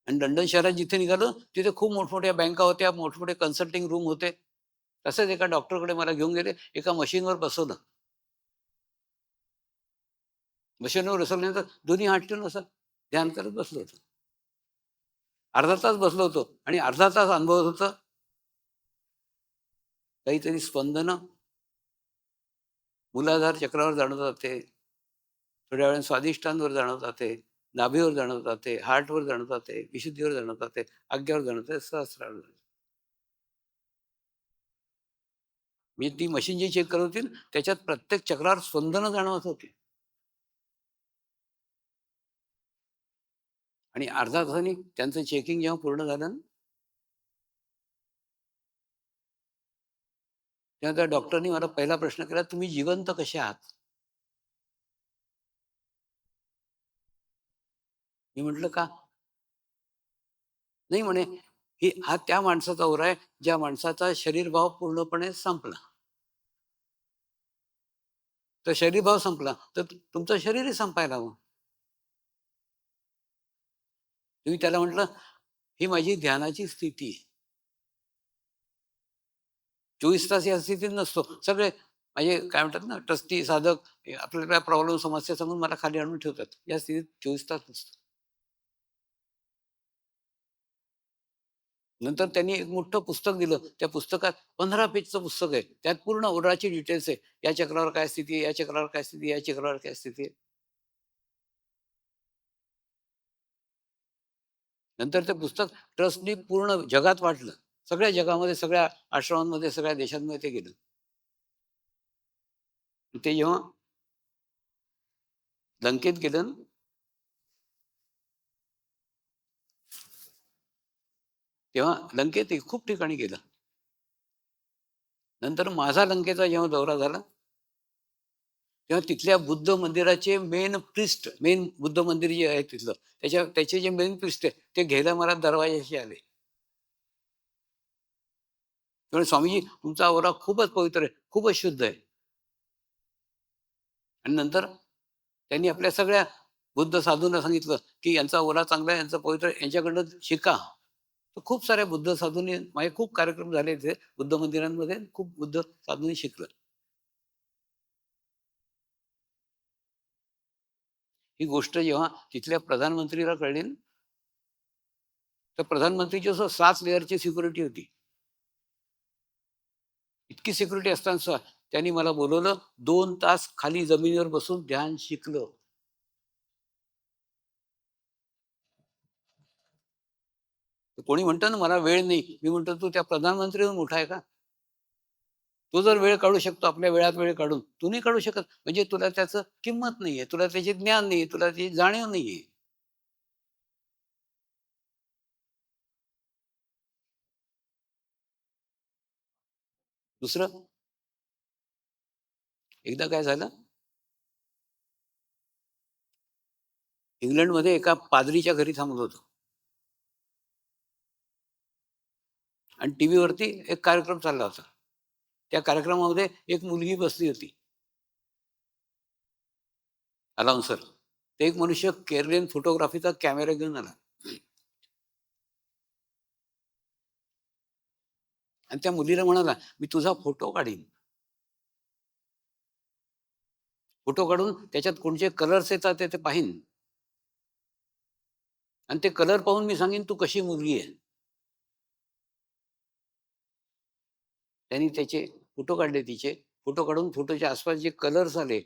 आणि लंडन शहरात जिथे निघालो तिथे खूप मोठमोठ्या बँका होत्या, मोठमोठे कन्सल्टिंग रूम होते. तसंच एका डॉक्टरकडे मला घेऊन गेले, एका मशीनवर बसवलं. मशीनवर बसवल्यानंतर दोन्ही हात ठेवून असं ध्यान करत बसलो होतो. अर्धा तास बसलो होतो आणि अर्धा तास अनुभवत होतं काहीतरी स्पंदनं मूलाधार चक्रावर जाणवत जाते, थोड्या वेळाने स्वादिष्टांवर जाणवत जाते, नाभीवर जाणवत जाते, हार्टवर जाणवत जाते, विशुद्धीवर जाणवत जाते, आज्ञावर जाणवत जाते, सहस्रावर जाणवत. मी ती मशीन जी चेक करत होती ना, त्याच्यात प्रत्येक चक्रावर स्पंदनं जाणवत होती. आणि अर्धा तासाने त्यांचं चेकिंग जेव्हा पूर्ण झालं ना, तेव्हा त्या डॉक्टरनी मला पहिला प्रश्न केला, तुम्ही जिवंत कसे आहात? मी म्हटलं का? नाही म्हणे, हा त्या माणसाचा ओरा आहे ज्या माणसाचा शरीरभाव पूर्णपणे संपला. तर शरीरभाव संपला तर तुमचं शरीरही संपायला हवं. तुम्ही त्याला म्हटलं, ही माझी ध्यानाची स्थिती आहे. 24 तास या स्थितीत नसतो. सगळे म्हणजे काय म्हणतात ना, ट्रस्टी, साधक आपल्याला काय प्रॉब्लेम, समस्या सांगून मला खाली आणून ठेवतात. या स्थितीत 24 तास नसतो. नंतर त्यांनी एक मोठं पुस्तक दिलं. त्या पुस्तकात 15 पेजचं पुस्तक आहे. त्यात पूर्ण ओराची डिटेल्स आहे. या चक्रावर काय स्थिती आहे, या चक्रावर काय स्थिती आहे, या चक्रावर काय स्थिती आहे. नंतर ते पुस्तक ट्रस्टनी पूर्ण जगात वाटलं. सगळ्या जगामध्ये, सगळ्या आश्रमांमध्ये, सगळ्या देशांमध्ये ते गेलं. ते जेव्हा लंकेत गेलं ना, तेव्हा लंकेत खूप ठिकाणी गेलं. नंतर माझा लंकेचा जेव्हा दौरा झाला, तेव्हा तिथल्या बुद्ध मंदिराचे मेन बुद्ध मंदिर जे आहे तिथलं, त्याचे जे मेन प्रिस्ट आहे, ते घ्यायला मला दरवाजाशी आले. त्यामुळे स्वामीजी, तुमचा ओरा खूपच पवित्र आहे, खूपच शुद्ध आहे. आणि नंतर त्यांनी आपल्या सगळ्या बुद्ध साधूंना सांगितलं की यांचा ओरा चांगला आहे, यांचा पवित्र आहे, यांच्याकडनं शिका. तर खूप साऱ्या बुद्ध साधूंनी, माझे खूप कार्यक्रम झाले तिथे बुद्ध मंदिरांमध्ये, खूप बुद्ध साधूंनी शिकलं. ही गोष्ट जेव्हा तिथल्या प्रधानमंत्रीला कळली ना, तर प्रधानमंत्रीची असं 7 लेअरची सिक्युरिटी होती. इतकी सिक्युरिटी असताना सुद्धा त्यांनी मला बोलवलं. 2 तास खाली जमिनीवर बसून ध्यान शिकलं. कोणी म्हणतं ना मला वेळ नाही, मी म्हणतो तू त्या प्रधानमंत्रीहून मोठा आहे का? तो जर वेळ काढू शकतो, आपल्या वेळात वेळ काढून, तू नाही काढू शकत. म्हणजे तुला त्याचं किंमत नाहीये, तुला त्याचे ज्ञान नाहीये, तुला त्याची जाणीव नाहीये. दुसरं, एकदा काय झालं, इंग्लंडमध्ये एका पादरीच्या घरी थांबलो होतो. आणि टीव्हीवरती एक कार्यक्रम चालला होता. त्या कार्यक्रमामध्ये एक मुलगी बसली होती, अनाउन्सर. ते एक मनुष्य केरलियन फोटोग्राफीचा कॅमेरा घेऊन आला आणि त्या मुलीला म्हणाला, मी तुझा फोटो काढीन. फोटो काढून त्याच्यात कोणते कलर्स येतात ते पाहीन, आणि ते कलर पाहून मी सांगेन तू कशी मुलगी आहे. त्यांनी त्याचे फोटो काढले, तिचे फोटो काढून फोटोच्या आसपास जे कलर्स आले,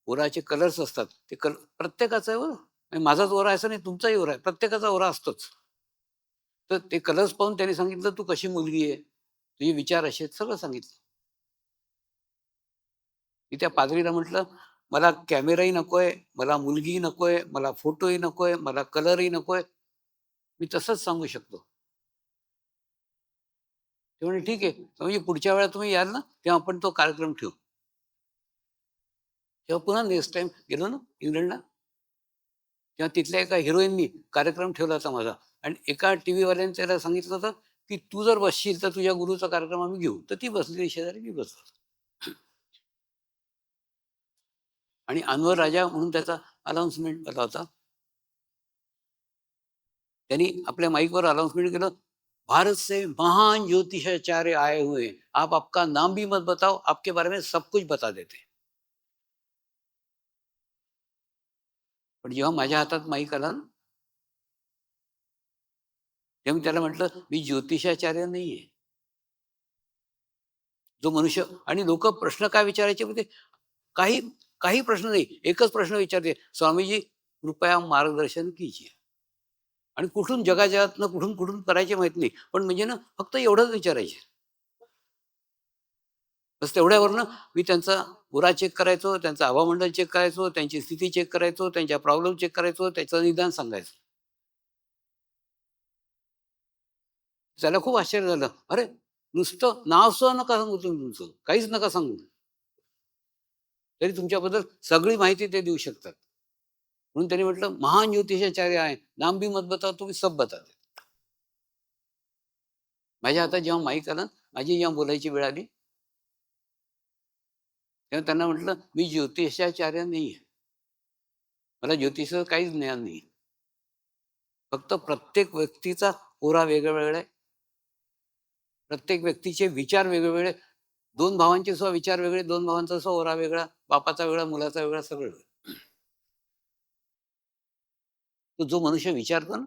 ओराचे कलर्स असतात, ते प्रत्येकाचा आहे बरं. आणि माझाच ओरा असं नाही, तुमचाही ओरा आहे, प्रत्येकाचा ओरा असतोच. तर ते कलर्स पाहून त्यांनी सांगितलं तू कशी मुलगी आहे, तुझे विचार असे आहेत, सगळं सांगितलं. मी त्या पादरीला म्हटलं, मला कॅमेराही नकोय, मला मुलगीही नकोय, मला फोटोही नकोय, मला कलरही नकोय, मी तसंच सांगू शकतो. ते म्हणे ठीक आहे, म्हणजे पुढच्या वेळा तुम्ही याल ना, तेव्हा आपण तो कार्यक्रम ठेवू. तेव्हा पुन्हा नेक्स्ट टाइम गेलो ना इंग्लंडला, तेव्हा तिथल्या एका हिरोईननी कार्यक्रम ठेवला होता माझा. आणि एका टीव्हीवाल्याने त्याला सांगितलं होतं की तू जर बसशील तर तुझ्या गुरुचा कार्यक्रम आम्ही घेऊ. तर ती बसलेली शेजारी, मी बसलो. आणि अनवर राजा म्हणून त्याचा अनाउन्समेंट केला होता. त्यांनी आपल्या माईकवर अनाउन्समेंट केलं, भारत से महान ज्योतिषाचार्य आए हुए, आप आपका नाम भी मत बताओ, आपके बारे में सब कुछ बता देते. पण जेव्हा माझ्या हातात माईक आला ना, तेव्हा मी त्याला म्हटलं, मी ज्योतिषाचार्य नाहीये. जो मनुष्य, आणि लोक प्रश्न काय विचारायचे म्हणजे काही काही प्रश्न नाही, एकच प्रश्न विचारते, स्वामीजी कृपया मार्गदर्शन कीजिए. आणि कुठून जगाजगातनं कुठून कुठून करायचे माहित नाही, पण म्हणजे ना फक्त एवढंच विचारायचे. बस तेवढ्यावरनं मी त्यांचा उरा चेक करायचो, त्यांचं हवामंडल चेक करायचो, त्यांची स्थिती चेक करायचो, त्यांच्या प्रॉब्लेम चेक करायचो, त्याचं निदान सांगायचं. त्याला खूप आश्चर्य झालं, अरे नुसतं नाव सुद्धा नका सांगू तुम्ही, तुमचं काहीच नका सांगू, तरी तुमच्याबद्दल सगळी माहिती ते देऊ शकतात. म्हणून त्यांनी म्हटलं, महान ज्योतिषाचार्य आहे, नाम भी मत बताओ, तुम्ही सब बता दे. माझ्या हातात जेव्हा माईक आला, माझी जेव्हा बोलायची वेळ आली, तेव्हा त्यांना म्हटलं, मी ज्योतिषाचार्य नाहीये, मला ज्योतिषाचं काहीच ज्ञान नाही. फक्त प्रत्येक व्यक्तीचा ओरा वेगळा वेगळा आहे, प्रत्येक व्यक्तीचे विचार वेगवेगळे. दोन भावांचे सुद्धा विचार वेगळे, दोन भावांचा सुद्धा ओरा वेगळा, बापाचा वेगळा, मुलाचा वेगळा, सगळं वेगळं. तो जो मनुष्य विचारतो ना,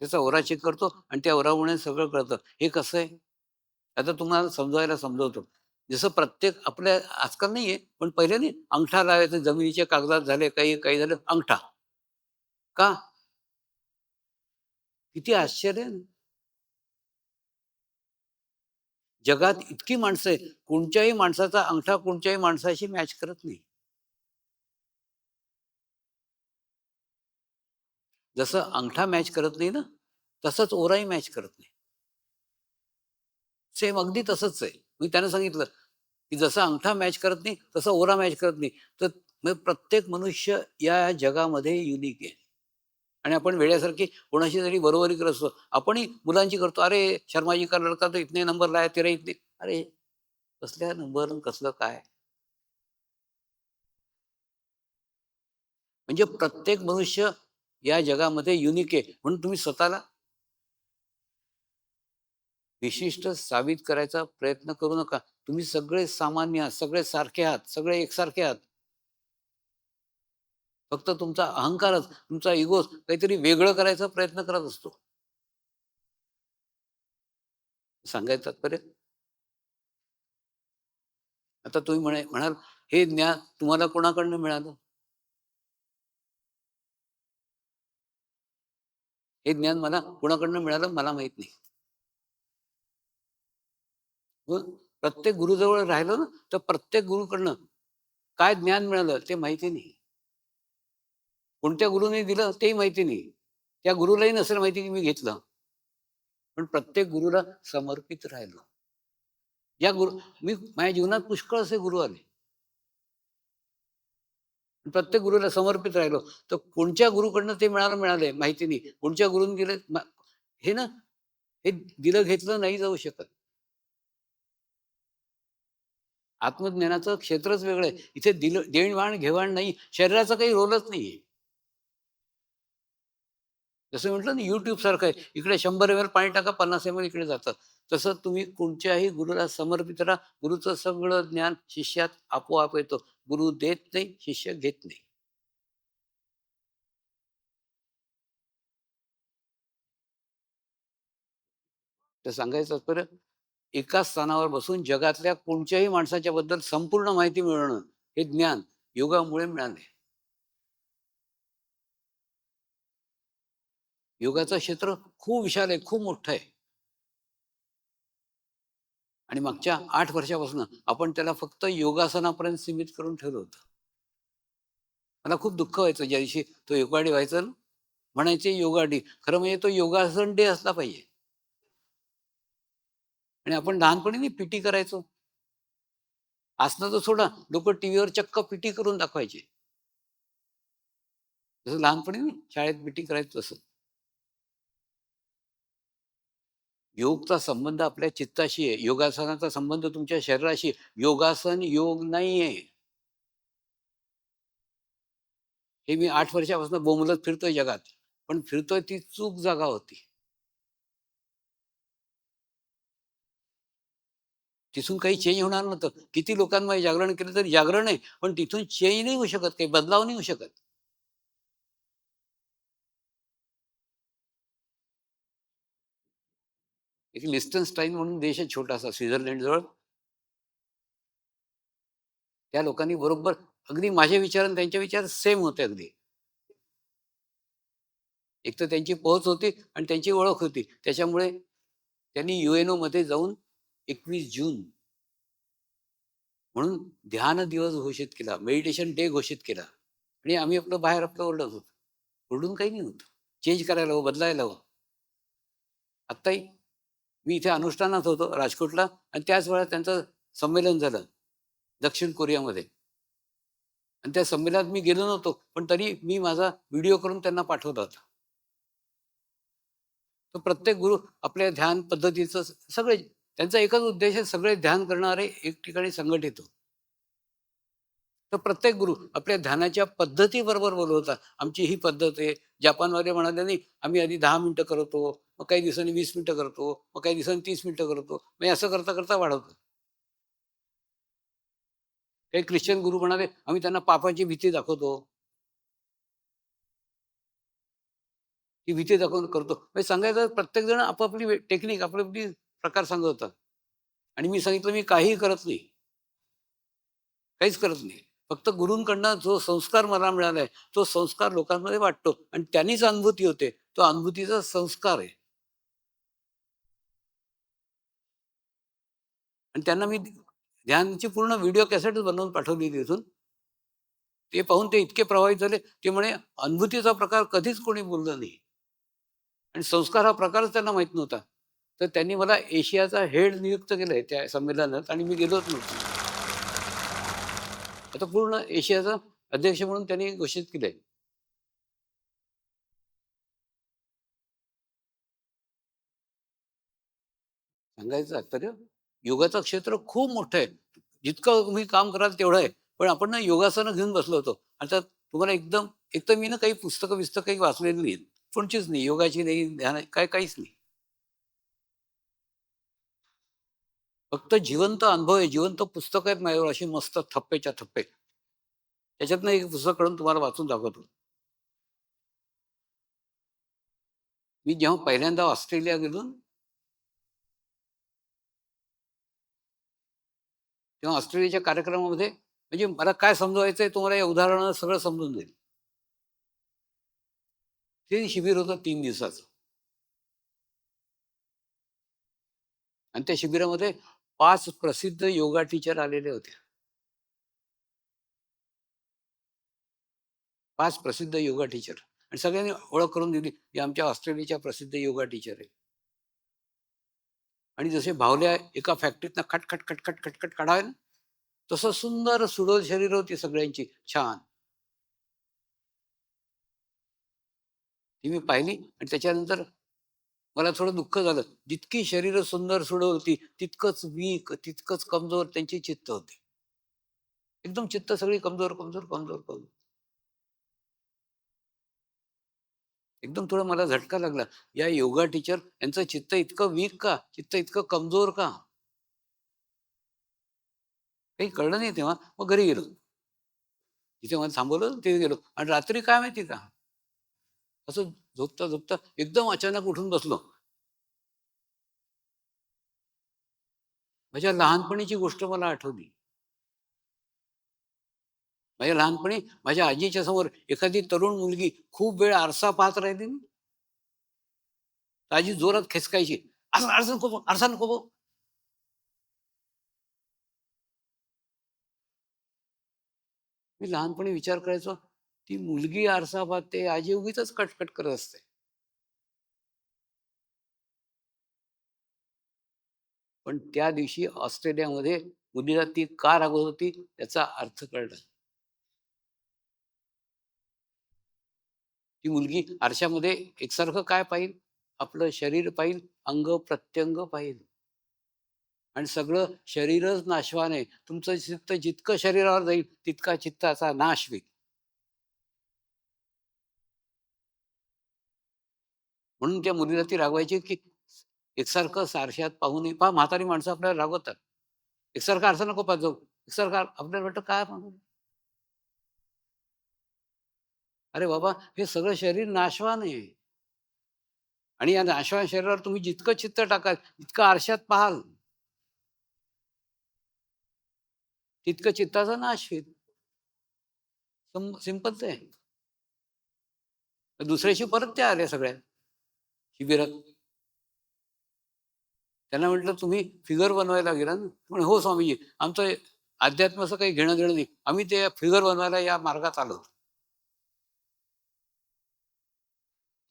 त्याचा ओरा चेक करतो आणि त्या ओरामुळे सगळं कळतं. हे कसं आहे? आता तुम्हाला समजायला समजवतो. जसं प्रत्येक आपल्या आजकाल नाहीये, पण पहिले नाही अंगठा लावायचा जमिनीच्या कागदात झाले, काही काही झालं अंगठा. का? किती आश्चर्य आहे ना? जगात इतकी माणसं आहेत, कोणत्याही माणसाचा अंगठा कोणत्याही माणसाशी मॅच करत नाही. जसं अंगठा मॅच करत नाही ना, तसंच ओराही मॅच करत नाही. सेम अगदी तसंच आहे. मी त्यांना सांगितलं, की जसा अंगठा मॅच करत नाही, तसा ओरा मॅच करत नाही. तर मग प्रत्येक मनुष्य या जगामध्ये युनिक आहे. आणि आपण वेड्यासारखी कोणाशी तरी बरोबरी करत असतो. आपणही मुलांची करतो, "अरे शर्माजी का लडका तो इतने नंबर लाया, तेरा इतने." अरे कसल्या नंबर कसलं काय? म्हणजे प्रत्येक मनुष्य या जगामध्ये युनिक आहे. म्हणून तुम्ही स्वतःला विशिष्ट साबित करायचा प्रयत्न करू नका. तुम्ही सगळे सामान्य आहात, सगळे सारखे आहात, सगळे एकसारखे आहात. फक्त तुमचा अहंकारच, तुमचा इगोच काहीतरी वेगळं करायचा प्रयत्न करत असतो. सांगायचं तात्पर्य, आता तुम्ही म्हणाल, "हे ज्ञान तुम्हाला कोणाकडनं मिळालं? हे ज्ञान मला कोणाकडनं मिळालं मला माहीत नाही." मग प्रत्येक गुरुजवळ राहिलो ना, तर प्रत्येक गुरुकडनं काय ज्ञान मिळालं ते माहिती नाही. कोणत्या गुरुने दिलं तेही माहिती नाही. त्या गुरुलाही नसेल माहिती की मी घेतलं. पण प्रत्येक गुरुला समर्पित राहिलो. या गुरु मी माझ्या जीवनात पुष्कळ असे गुरु आले. प्रत्येक गुरुला समर्पित राहिलो. तर कोणत्या गुरुकडनं ते मिळालंय माहिती नाही. कोणत्या गुरूने दिलं हे ना, हे दिलं घेतलं नाही जाऊ शकत. आत्मज्ञानाचं क्षेत्रच वेगळं आहे. इथे देण-वाण, घेवाण नाही. शरीराचा काही रोलच नाहीये. जसं म्हटलं ना, YouTube सारखं आहे. इकडे 100 ml पाणी टाका, 50 ml इकडे जातं. तसं तुम्ही कोणत्याही गुरुला समर्पित राहा. गुरुचं सगळं ज्ञान शिष्यात आपोआप येतं. गुरु देत नाही, शिष्य घेत नाही. तर सांगायचं तात्पर्य, एकाच स्थानावर बसून जगातल्या कोणत्याही माणसाच्या बद्दल संपूर्ण माहिती मिळवणं, हे ज्ञान योगामुळे मिळाले. योगाचं क्षेत्र खूप विशाल आहे, खूप मोठं आहे. आणि मागच्या 8 वर्षापासून आपण त्याला फक्त योगासनापर्यंत सीमित करून ठेवलं होतं. मला खूप दुःख व्हायचं ज्या दिवशी तो योगा डे व्हायचा ना, म्हणायचे योगा डे. खरं म्हणजे तो योगासन डे असला पाहिजे. आणि आपण लहानपणी नाही पीटी करायचो. आसनं तर सोडा, लोकं टीव्हीवर चक्क पीटी करून दाखवायचे. जसं लहानपणी नाही शाळेत पीटी करायचो तसं. योगचा संबंध आपल्या चित्ताशी आहे. योगासनाचा संबंध तुमच्या शरीराशी आहे. योगासन योग नाहीये. हे मी 8 वर्षापासून बोंबलत फिरतोय जगात. पण फिरतोय ती चूक जागा होती. तिथून काही चेंज होणार नव्हतं. किती लोकांमध्ये जागरण केलं तरी जागरण आहे, पण तिथून चेंज नाही होऊ शकत, काही बदलाव नाही होऊ शकत. एक लिस्टनस्टाईन म्हणून देश आहे छोटासा स्वित्झर्लंडजवळ. त्या लोकांनी बरोबर अगदी माझे विचार आणि त्यांचे विचार सेम होते अगदी. एक तर त्यांची पोहोच होती आणि त्यांची ओळख होती. त्याच्यामुळे त्यांनी UNOमध्ये जाऊन 21 जून म्हणून ध्यान दिवस घोषित केला, मेडिटेशन डे घोषित केला. आणि आम्ही बाहेर ओरडत होतो. ओरडून काही नाही होत. चेंज करायला हवं, बदलायला हवं. आत्ताही मी इथे अनुष्ठानात होतो राजकोटला आणि त्याच वेळेला त्यांचं संमेलन झालं दक्षिण कोरियामध्ये. आणि त्या संमेलनात मी गेलो नव्हतो, पण तरी मी माझा व्हिडिओ करून त्यांना पाठवला होता. तर प्रत्येक गुरु आपल्या ध्यान पद्धतीचं सगळे त्यांचा एकच उद्देश आहे, सगळे ध्यान करणारे एक ठिकाणी संघटित हो. तर प्रत्येक गुरु आपल्या ध्यानाच्या पद्धतीबरोबर बोलवतात. आमची ही पद्धत आहे. जपानवाले म्हणाले, नाही आम्ही आधी 10 मिनिटं करतो, मग काही दिवसांनी 20 मिनिटं करतो, मग काही दिवसांनी 30 मिनिटं करतो. मग असं करता करता वाढवतो. काही ख्रिश्चन गुरु म्हणाले, आम्ही त्यांना पापाची भीती दाखवतो. ती भीती दाखवून करतो. म्हणजे सांगायचं प्रत्येक जण आपापली टेक्निक, आपापली प्रकार सांगत होता. आणि मी सांगितलं, मी काहीही करत नाही. काहीच करत नाही. फक्त गुरूंकडनं जो संस्कार मला मिळालाय, तो संस्कार लोकांमध्ये वाटतो आणि त्यांनीच अनुभूती होते. तो अनुभूतीचा संस्कार आहे. आणि त्यांना मी ध्यानची पूर्ण व्हिडिओ कॅसेटच बनवून पाठवली तिथून. ते पाहून ते इतके प्रभावित झाले. ते म्हणे, अनुभूतीचा प्रकार कधीच कोणी बोललं नाही. आणि संस्कार हा प्रकारच त्यांना माहीत नव्हता. तर त्यांनी मला एशियाचा हेड नियुक्त केलंय त्या संमेलनात आणि मी गेलोच नव्हतो. आता पूर्ण एशियाचा अध्यक्ष म्हणून त्यांनी घोषित केलंय. सांगायचं तात्पर्य, योगाचं क्षेत्र खूप मोठं आहे. जितकं तुम्ही काम कराल तेवढं आहे. पण आपण ना योगासनं घेऊन बसलो होतो. आता तुम्हाला एकदम एक तर मी ना काही पुस्तकं काही वाचलेली नाहीत. कोणचीच नाही. योगाची नाही, ध्यान काहीच नाही. फक्त जिवंत अनुभव आहे, जिवंत पुस्तकं आहेत माझ्याजवळ अशी मस्त थप्पेच्या थप्पे. त्याच्यातनं एक पुस्तक काढून तुम्हाला वाचून दाखवतो. मी जेव्हा पहिल्यांदा ऑस्ट्रेलिया गेलो, तेव्हा ऑस्ट्रेलियाच्या कार्यक्रमामध्ये म्हणजे मला काय समजवायचंय तुम्हाला या उदाहरणानं सगळं समजून जाईल. ते शिबिर होतं 3 दिवसाचं. आणि त्या शिबिरामध्ये 5 प्रसिद्ध योगा टीचर आलेले होते. 5 प्रसिद्ध योगा टीचर. आणि सगळ्यांनी ओळख करून दिली, की आमच्या ऑस्ट्रेलियाच्या प्रसिद्ध योगा टीचर आहे. आणि जसे बाहुल्या एका फॅक्टरीतनं खटखट खटखट खटखट काढावे ना, तसं सुंदर सुडोल शरीर होती सगळ्यांची छान. ती मी पाहिली आणि त्याच्यानंतर मला थोडं दुःख झालं. जितकी शरीर सुंदर सुडोल होती, तितकंच वीक, तितकंच कमजोर त्यांची चित्त होती. एकदम चित्त सगळी कमजोर, कमजोर, कमजोर, कमजोर. एकदम थोडा मला झटका लागला. या योगा टीचर यांचं चित्त इतकं वीक का? चित्त इतकं कमजोर का? काही कळलं नाही तेव्हा. मग घरी गेलो. तिथे मला थांबवलं, तिथे गेलो आणि रात्री काय माहिती का? असं झोपता झोपता एकदम अचानक उठून बसलो. माझ्या लहानपणीची गोष्ट मला आठवली. माझ्या लहानपणी माझ्या आजीच्या समोर एखादी तरुण मुलगी खूप वेळ आरसा पाहत राहिली ना, तर आजी जोरात खेचकायची. "असं आरसा नको बघ, आरसा नको बघ." मी लहानपणी विचार करायचो, ती मुलगी आरसा पाहते, आजी उगीचच कटकट करत असते. पण त्या दिवशी ऑस्ट्रेलियामध्ये मुलीला ती का रागवत होती त्याचा अर्थ कळला. ती मुलगी आरशामध्ये एकसारखं काय पाहिल? आपलं शरीर पाहिल, अंग प्रत्यंग पाहिल. आणि सगळं शरीरच नाशवान आहे. तुमचं चित्त जितकं शरीरावर जाईल, तितका चित्ताचा नाश होईल. म्हणून त्या मुलीला ती रागवायची, की एकसारखं आरशात पाहूनही पहा म्हातारी माणसं आपल्याला रागवतात. एकसारखा आरसा नको पाहत जाऊ. एकसारखा आपल्याला वाटतं काय पाहू? अरे बाबा, हे सगळं शरीर नाशवान आहे. आणि या नाशवान शरीरावर तुम्ही जितकं चित्त टाकाल, तितकं आरशात पाहाल, तितकं चित्ताचा नाश होईल. सिंपलच आहे. दुसऱ्या दिवशी परत त्या आल्या सगळ्या शिबिरात. त्यांना म्हटलं, तुम्ही फिगर बनवायला गेला ना? म्हणे, हो स्वामीजी, आमचं अध्यात्माचं काही घेणं देणं नाही. आम्ही ते फिगर बनवायला या मार्गात आलो.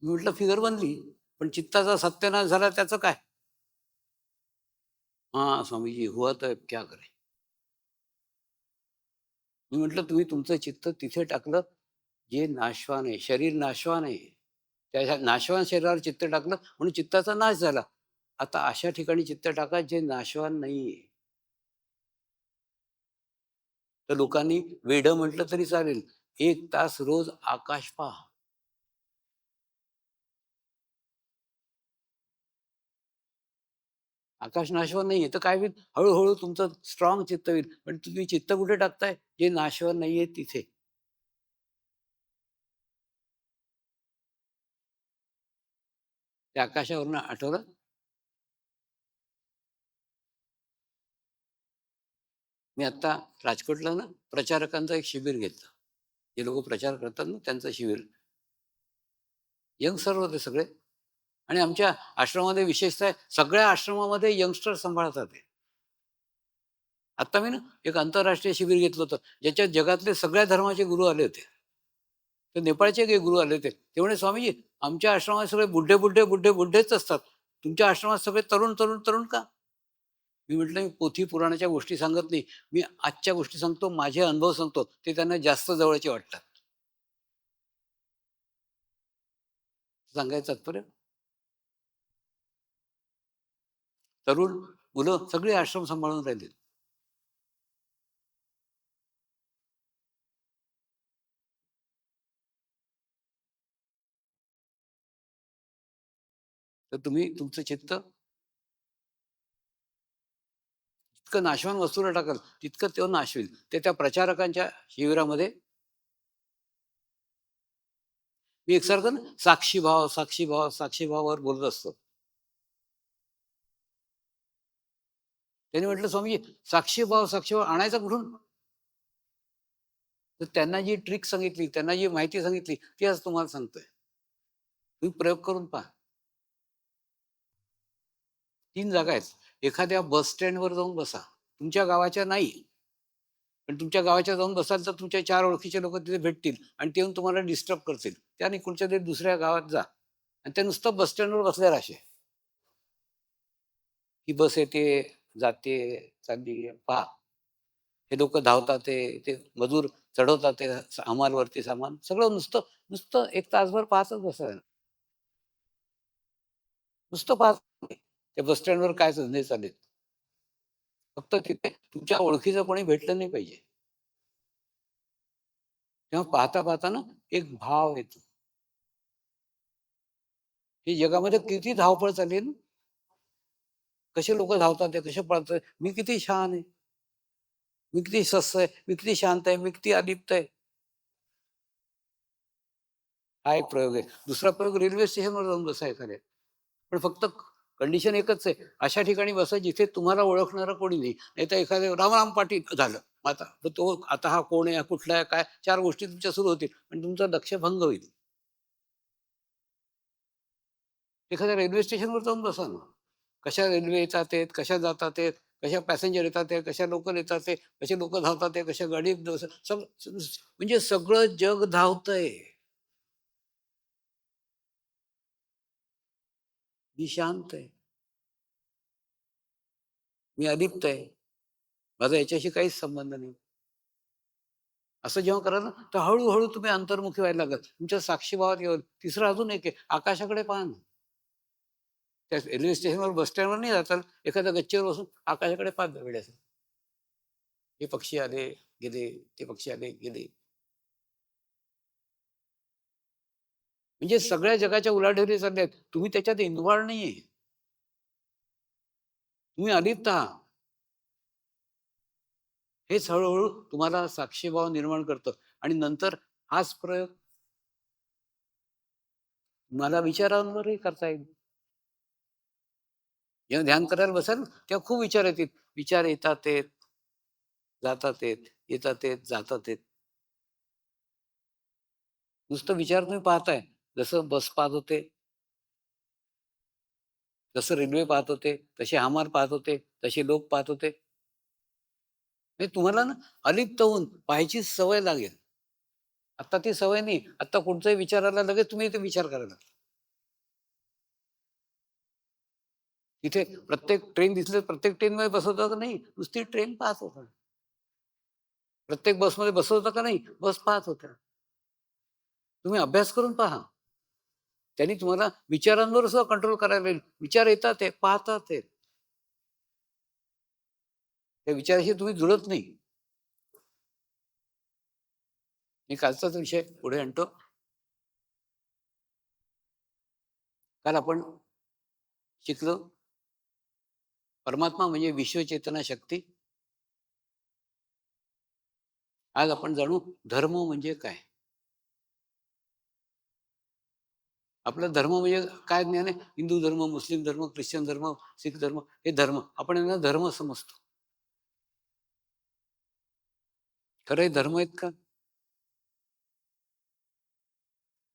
मी म्हटलं, फिगर बनली, पण चित्ताचा सत्यानाश झाला त्याचं काय? हा स्वामीजी, हुआ तो अब क्या करे. मी म्हटलं, तुम्ही तुमचं चित्त तिथे टाकलं जे नाशवान आहे. शरीर नाशवान आहे. त्या नाशवान शरीरावर चित्त टाकलं म्हणून चित्ताचा नाश झाला. आता अशा ठिकाणी चित्त टाका जे नाशवान नाहीये. तर लोकांनी वेडं म्हटलं तरी चालेल, 1 तास रोज आकाश पहा. आकाश नाशवर नाहीये तर काय होईल? हळू तुमचं स्ट्रॉंग चित्त होईल. पण तुम्ही चित्त कुठे टाकताय? जे नाशवर नाहीये तिथे. त्या आकाशावरनं आठवलं? मी आत्ता राजकोटला ना प्रचारकांचं एक शिबिर घेतलं. जे लोक प्रचार करतात ना त्यांचं शिबिर. यंगस्टर होते सगळे आणि आमच्या आश्रमामध्ये विशेषतः सगळ्या आश्रमामध्ये यंगस्टर सांभाळतात ते. आता मी ना एक आंतरराष्ट्रीय शिबिर घेतलं होतं, ज्याच्यात जगातले सगळ्या धर्माचे गुरु आले होते. तर नेपाळचे काही गुरु आले होते. ते म्हणे, "स्वामीजी, आमच्या आश्रमात सगळे बुड्ढेच असतात. तुमच्या आश्रमात सगळे तरुण का?" मी म्हटलं, "मी पोथी पुराणाच्या गोष्टी सांगत नाही. मी आजच्या गोष्टी सांगतो, माझे अनुभव सांगतो. ते त्यांना जास्त जवळचे वाटतात." सांगायचं तात्पर्य, तरुण मुलं सगळे आश्रम सांभाळून राहिले. तर तुम्ही तुमचं चित्त जितकं नाशवान वस्तूला टाकाल, तितकं तो नाश होईल. ते त्या प्रचारकांच्या शिबिरामध्ये मी एकसारखं ना साक्षीभावावर बोलत असतो. त्यांनी म्हटलं, "स्वामीजी, साक्षीभाव आणायचा कुठून?" तर त्यांना जी ट्रिक सांगितली, त्यांना जी माहिती सांगितली, ती आज तुम्हाला सांगतोय. तुम्ही प्रयोग करून पहा. 3 जागा आहेत. एखाद्या बस स्टँडवर जाऊन बसा. तुमच्या गावाच्या नाही. पण तुमच्या गावाच्या जाऊन बसाल तर तुमच्या 4 ओळखीचे लोकं तिथे भेटतील आणि ते येऊन तुम्हाला डिस्टर्ब करतील. त्याने कुठच्यातरी दुसऱ्या गावात जा आणि ते नुसतं बस स्टँडवर बसले राहायचे. ही बस येते, जाते, चालली आहे, पहा. हे लोकं धावतात ते मजूर चढवतात ते सामानवरती सामान. सगळं नुसतं नुसतं 1 तासभर पाहतच बसायचं. नुसतं पाहत त्या बस स्टँडवर काय धंदे चाललेत. फक्त तिथे तुमच्या ओळखीचं कोणी भेटलं नाही पाहिजे. तेव्हा पाहता ना एक भाव येतो. ही जगामध्ये किती धावपळ चालली आहे ना. कसे लोक धावतात आहे, कसे पळतात. मी किती छान आहे, मी किती स्वस्थ आहे, मी किती शांत आहे, मी किती अलिप्त आहे. हा एक प्रयोग आहे. दुसरा प्रयोग रेल्वे स्टेशनवर जाऊन बसा एखाद्या. पण फक्त कंडिशन एकच आहे, अशा ठिकाणी बसा जिथे तुम्हाला ओळखणारं कोणी नाही. नाहीतर एखादे राम पाटील झालं. आता तर तो आता हा कोण आहे, हा कुठला आहे, काय 4 गोष्टी तुमच्या सुरू होतील आणि तुमचं लक्ष भंग होईल. एखाद्या रेल्वे स्टेशनवर जाऊन बसा ना. कशा रेल्वे येतात आहेत, कशा जातात आहेत, कशा पॅसेंजर येतात आहेत, कशा लोकल येतात आहे, कसे लोक धावतात आहे, कशा गाडीत म्हणजे सगळं जग धावतंय. मी शांत आहे, मी अलिप्त आहे, माझा याच्याशी काहीच संबंध नाही. असं जेव्हा कराल ना, तर हळूहळू तुम्ही अंतर्मुखी व्हायला लागल. तुमच्या साक्षीभावात येईल. तिसरं अजून एक आहे, आकाशाकडे पहा ना. त्या रेल्वे स्टेशनवर, बस स्टँडवर नाही जाताल, एखाद्या गच्चीवर बसून आकाशाकडे पाहत जा वेड्याचं. हे पक्षी आले, गेले, ते पक्षी आले, गेले. म्हणजे सगळ्या जगाच्या उलाढाली चालल्या आहेत. तुम्ही त्याच्यात इन्व्हॉल्व नाहीये. तुम्ही अलिप्त आहात. हेच हळूहळू तुम्हाला साक्षीभाव निर्माण करतं आणि नंतर हाच प्रयोग मला विचारांवरही करता येईल. जेव्हा ध्यान करायला बसाल तेव्हा खूप विचार येतील. विचार येतात आहेत, जातात आहेत, येतात आहेत, जातात आहेत. नुसतं विचार तुम्ही पाहताय. जसं बस पाहत होते, जसं रेल्वे पाहत होते, तसे आम्हार पाहत होते, तसे लोक पाहत होते. म्हणजे तुम्हाला ना अलिप्त होऊन पाहायची सवय लागेल. आता ती सवय नाही. आता कोणत्याही विचाराला लगेच तुम्ही इथे विचार करायला. तिथे प्रत्येक ट्रेन दिसले, प्रत्येक ट्रेनमध्ये बसवता का नाही? नुसती ट्रेन पाहत होता. प्रत्येक बसमध्ये बसवता का नाही? बस पाहत होता. तुम्ही अभ्यास करून पहा. त्यांनी तुम्हाला विचारांवर सुद्धा कंट्रोल करायला येईल. विचार येतात ते, पाहतात ते. त्या विचाराशी तुम्ही जुळत नाही. मी कालचाच विषय पुढे आणतो. काल आपण शिकलो परमात्मा म्हणजे विश्वचेतना शक्ती. आज आपण जाणू धर्म म्हणजे काय. आपला धर्म म्हणजे काय ज्ञान आहे? हिंदू धर्म, मुस्लिम धर्म, ख्रिश्चन धर्म, सिख धर्म, हे धर्म. आपण यांना धर्म समजतो. खरं हे धर्म आहेत का?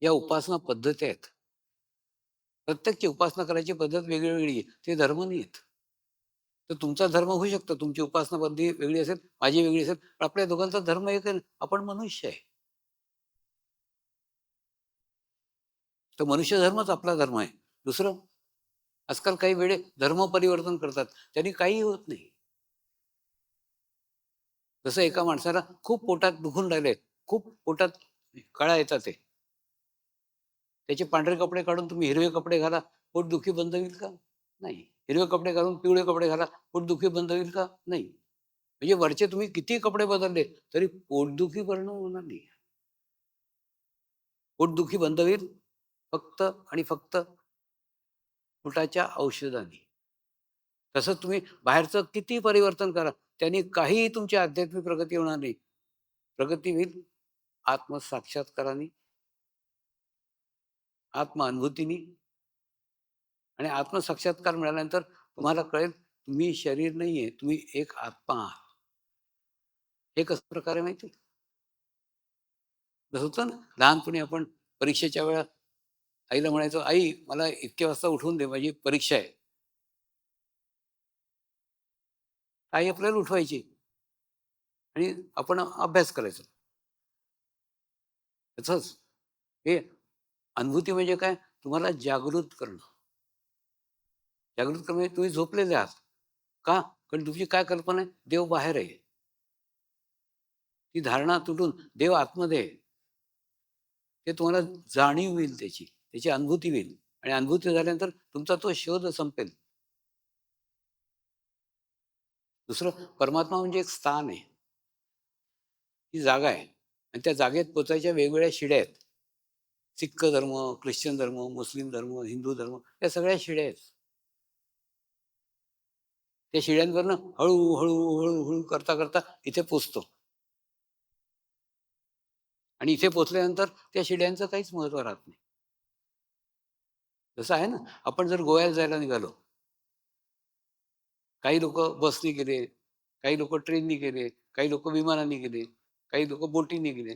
या उपासना पद्धती आहेत. प्रत्येकची उपासना करायची पद्धत वेगळी आहे. ते धर्म नाही आहेत. तर तुमचा धर्म होऊ शकतो, तुमची उपासना पद्धती वेगळी असेल, माझी वेगळी असेल, पण आपल्या दोघांचा धर्म एक आहे. आपण मनुष्य आहे. तर मनुष्य धर्मच आपला धर्म आहे. दुसरं, आजकाल काही वेळे धर्म परिवर्तन करतात, त्यांनी काही होत नाही. जसं एका माणसाला खूप पोटात दुखून राहिले, खूप पोटात कळा येतात ते, त्याचे पांढरे कपडे काढून तुम्ही हिरवे कपडे घाला, पोटदुखी बंद होईल का? नाही. हिरवे कपडे घालून पिवळे कपडे घाला, पोटदुखी बंद होईल का? नाही. म्हणजे वरचे तुम्ही किती कपडे बदलले तरी पोटदुखी बंद होणार नाही. पोटदुखी बंद होईल फक्त आणि फक्त पोटाच्या औषधाने. तसंच तुम्ही बाहेरचं किती परिवर्तन करा, त्यांनी काहीही तुमची आध्यात्मिक प्रगती होणार नाही. प्रगती होईल आत्मसाक्षात्काराने, आत्मानुभूतीने. आणि आत्मसाक्षात्कार मिळाल्यानंतर तुम्हाला कळेल तुम्ही शरीर नाहीये, तुम्ही एक आत्मा आहात. हे कसं प्रकारे माहिती? जसं होतं ना, लहानपणी आपण परीक्षेच्या वेळा आईला म्हणायचो, आई मला इतक्या वाजता उठवून दे, माझी परीक्षा आहे. आई आपल्याला उठवायची आणि आपण अभ्यास करायचो. तसंच हे अनुभूती म्हणजे काय? तुम्हाला जागृत करणं. जागृत करणं म्हणजे तुम्ही झोपलेले आहात का? कारण तुमची काय कल्पना आहे? देव बाहेर आहे. ती धारणा तुटून देव आतमध्ये आहे. ते तुम्हाला जाणीव होईल, त्याची अनुभूती होईल. आणि अनुभूती झाल्यानंतर तुमचा तो शोध संपेल. दुसरं, परमात्मा म्हणजे एक स्थान आहे, ती जागा आहे. आणि त्या जागेत पोचायच्या वेगवेगळ्या शिड्या आहेत. सिख धर्म, ख्रिश्चन धर्म, मुस्लिम धर्म, हिंदू धर्म, या सगळ्या शिड्या आहेत. त्या शिड्यांवरनं हळूहळू हळूहळू करता करता इथे पोचतो. आणि इथे पोचल्यानंतर त्या शिड्यांचं काहीच महत्व राहत नाही. जसं आहे ना, आपण जर गोव्याला जायला निघालो, काही लोक बसने गेले, काही लोक ट्रेननी गेले, काही लोक विमानाने गेले, काही लोक बोटीने गेले.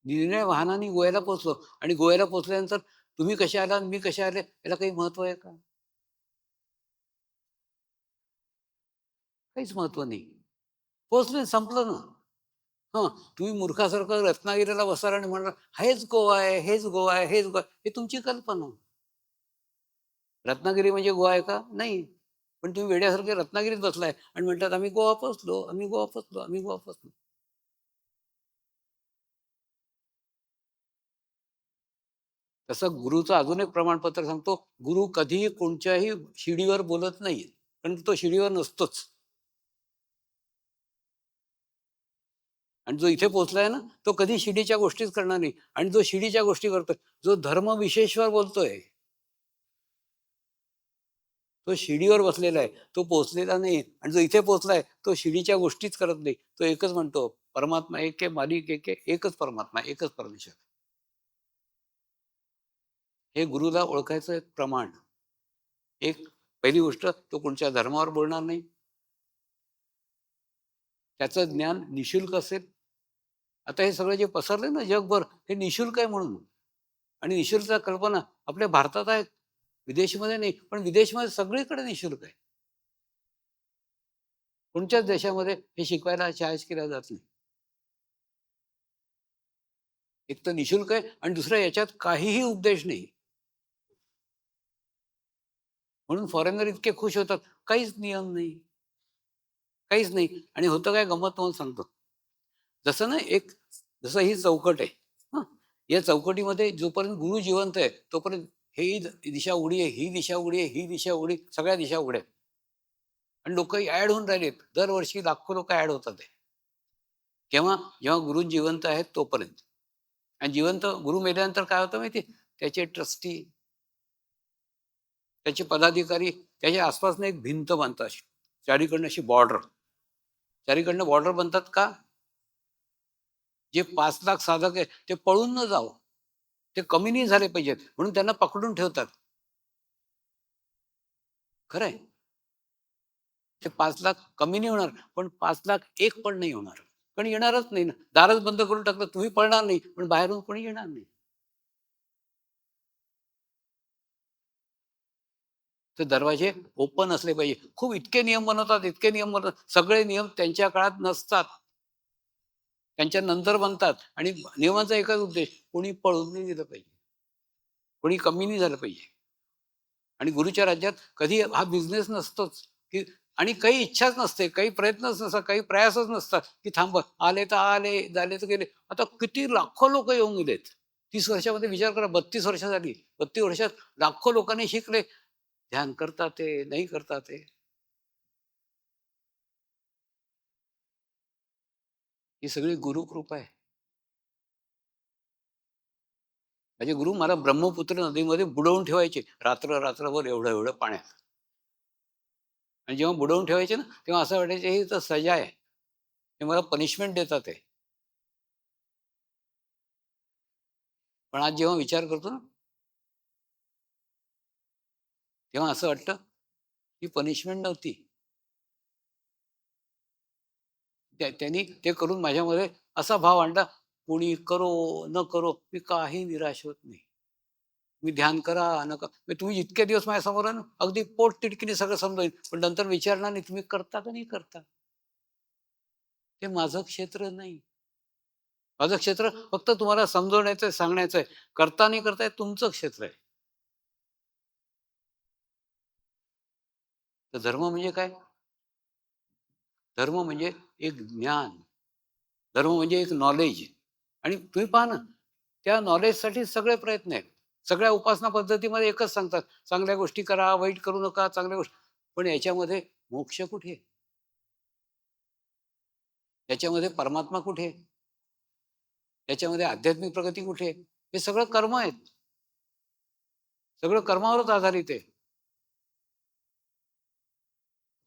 निरनिराळ्या वाहनाने गोव्याला पोहोचलो आणि गोव्याला पोहोचल्यानंतर तुम्ही कसे आला मी कसे आले याला काही महत्व आहे का? काहीच महत्व नाही. पोहोचले, संपलं ना. हं, तुम्ही मूर्खासारखं रत्नागिरीला बसाल आणि म्हणाल हेच गोवा आहे, हेच गोवा आहे, हेच गोवा आहे. हे तुमची कल्पना. रत्नागिरी म्हणजे गोवा आहे का? नाही. पण तुम्ही वेड्यासारखे रत्नागिरीत बसलाय आणि म्हणतात आम्ही गोवा पोहोचलो, आम्ही गोवा पोहोचलो, आम्ही गोवा पोहोचलो. तसं गुरुचं अजून एक प्रमाणपत्र सांगतो, गुरु कधीही कोणत्याही शिडीवर बोलत नाही, कारण तो शिडीवर नसतोच. आणि जो इथे पोहोचलाय ना, तो कधी शिडीच्या गोष्टीच करणार नाही. आणि जो शिडीच्या गोष्टी करतोय, जो धर्म विशेषवर बोलतोय, तो शिडीवर बसलेला आहे, तो पोहोचलेला नाही. आणि जो इथे पोहोचलाय तो शिडीच्या गोष्टीच करत नाही. तो एकच म्हणतो, परमात्मा एक आहे, मालिक एक आहे, एकच परमात्मा, एकच परमेश्वर. हे गुरुला ओळखायचं एक प्रमाण. एक पहिली गोष्ट, तो कोणत्या धर्मावर बोलणार नाही. त्याचं ज्ञान निशुल्क असेल. आता हे सगळं जे पसरलंय ना जगभर, हे निशुल्क आहे म्हणून. आणि निशुल्क कल्पना आपल्या भारतात आहे, विदेशमध्ये नाही. पण विदेशमध्ये सगळीकडे निशुल्क आहे. कोणत्याच देशामध्ये हे शिकवायला चार्ज केला जात नाही. एक तर निशुल्क आहे आणि दुसरं याच्यात काहीही उपदेश नाही. म्हणून फॉरेनर इतके खुश होतात. काहीच नियम नाही, काहीच नाही. आणि होतं काय, गंमत म्हणून सांगतो. जसं ना जसं ही चौकट आहे, हं, या चौकटीमध्ये जोपर्यंत गुरु जिवंत आहे तोपर्यंत ही दिशा उडी आहे, ही दिशा उडी आहे, ही दिशा उडी, सगळ्या दिशा उघड्या आहेत. आणि लोक ऍड होऊन राहिलेत. दरवर्षी लाखो लोक ऍड होतात आहे. केव्हा? जेव्हा गुरु जिवंत आहेत तोपर्यंत. आणि जिवंत गुरु मेल्यानंतर काय होतं माहिती आहे? त्याचे ट्रस्टी, त्याचे पदाधिकारी त्याच्या आसपासनं एक भिंत बांधतात अशी. चारीकडनं अशी बॉर्डर. चारीकडनं बॉर्डर बनतात का? जे 5 लाख साधक आहे ते पळून न जावं. ते कमी नाही झाले पाहिजेत म्हणून त्यांना पकडून ठेवतात. खरंय. ते 5 लाख कमी नाही होणार, पण 5 लाख पण नाही होणार. पण येणारच नाही ना. दारच बंद करून टाकलं, तुम्ही पळणार नाही, पण बाहेरून कोणी येणार नाही. तर दरवाजे ओपन असले पाहिजे. खूप इतके नियम बनवतात, इतके नियम बनवतात. सगळे नियम त्यांच्या काळात नसतात. त्यांच्या नंतर बनतात आणि नियमाचा एकच उद्देश, कोणी पळून नाही गेलं पाहिजे. कोणी कमी नाही झालं पाहिजे. आणि गुरुच्या राज्यात कधी हा बिझनेस नसतोच, की आणि काही इच्छाच नसते, काही प्रयत्नच नसतात, काही प्रयासच नसतात, की थांबा, आले तर आले, झाले तर गेले. आता किती लाखो लोक येऊन गेलेत. 30 वर्षामध्ये विचार करा, 32 वर्ष झाली. 32 वर्षात लाखो लोकांनी शिकले. ध्यान करतात ते, नाही करतात ते. ही सगळी गुरुकृपा आहे. माझे गुरु मला ब्रह्मपुत्र नदीमध्ये बुडवून ठेवायचे रात्रभर एवढं एवढं पाण्यात. आणि जेव्हा बुडवून ठेवायचे ना, तेव्हा असं वाटायचं ही तर सजा आहे. ते मला पनिशमेंट देतात आहे. पण आज जेव्हा विचार करतो ना, तेव्हा असं वाटतं ही पनिशमेंट नव्हती. त्यांनी ते करून माझ्यामध्ये असा भाव आणला, कोणी करो न करो मी काही निराश होत नाही. मी ध्यान करा नका, तुम्ही जितके दिवस माझ्यासमोर आहे ना, अगदी पोट तिडकीने सगळं समजावीन, पण नंतर विचारणार नाही तुम्ही करता का नाही करता. ते माझं क्षेत्र नाही. माझं क्षेत्र फक्त तुम्हाला समजवण्याचं सांगण्याचं आहे. करता नाही करताय तुमचं क्षेत्र आहे. तर धर्म म्हणजे काय? धर्म म्हणजे एक ज्ञान. धर्म म्हणजे एक नॉलेज. आणि तुम्ही पहा ना, त्या नॉलेजसाठी सगळे प्रयत्न आहेत. सगळ्या उपासना पद्धतीमध्ये एकच सांगतात, चांगल्या गोष्टी करा, वाईट करू नका, चांगल्या गोष्टी. पण याच्यामध्ये मोक्ष कुठे? याच्यामध्ये परमात्मा कुठे? याच्यामध्ये आध्यात्मिक प्रगती कुठे? हे सगळं कर्म आहेत. सगळं कर्मावरच आधारित आहे.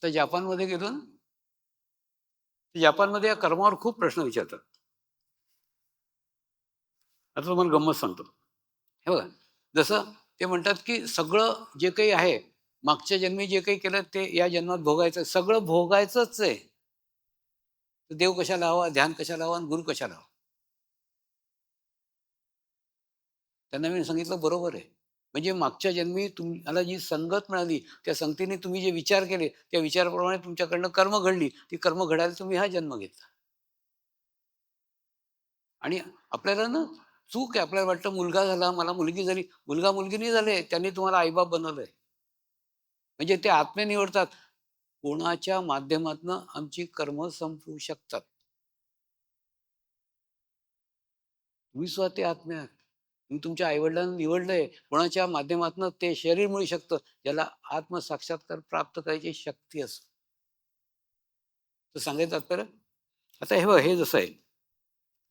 तर जपानमध्ये गेलो ना, जपानमध्ये या कर्मावर खूप प्रश्न विचारतात. आता तुम्हाला गंमत सांगतो. हे बघा, जसं ते म्हणतात, की सगळं जे काही आहे, मागच्या जन्मी जे काही केलं ते या जन्मात भोगायचं. सगळं भोगायचंच आहे. तर देव कशाला हवा, ध्यान कशाला हवा आणि गुरु कशाला हवा? त्यांना मी सांगितलं बरोबर आहे. म्हणजे मागच्या जन्मी तुम्हाला जी संगत मिळाली, त्या संगतीने तुम्ही जे विचार केले, त्या विचाराप्रमाणे तुमच्याकडनं कर्म घडली. ती कर्म घडायला तुम्ही हा जन्म घेतला. आणि आपल्याला ना चूक आहे. आपल्याला वाटतं मुलगा झाला, मला मुलगी झाली. मुलगा मुलगी नाही झाले, त्यांनी तुम्हाला आईबाप बनवलंय. म्हणजे ते आत्मे निवडतात. कोणाच्या माध्यमातनं आमची कर्म संपू शकतात. तुम्ही स्वतः ते आत्मे आहात. तुम्ही तुमच्या आईवडिलांना निवडलंय. कोणाच्या माध्यमातनं ते शरीर मिळू शकतं, ज्याला आत्मसाक्षात्कार प्राप्त करायची शक्ती असते. तर सांगायचं तात्पर्य, आता हे बघ, हे जसं आहे.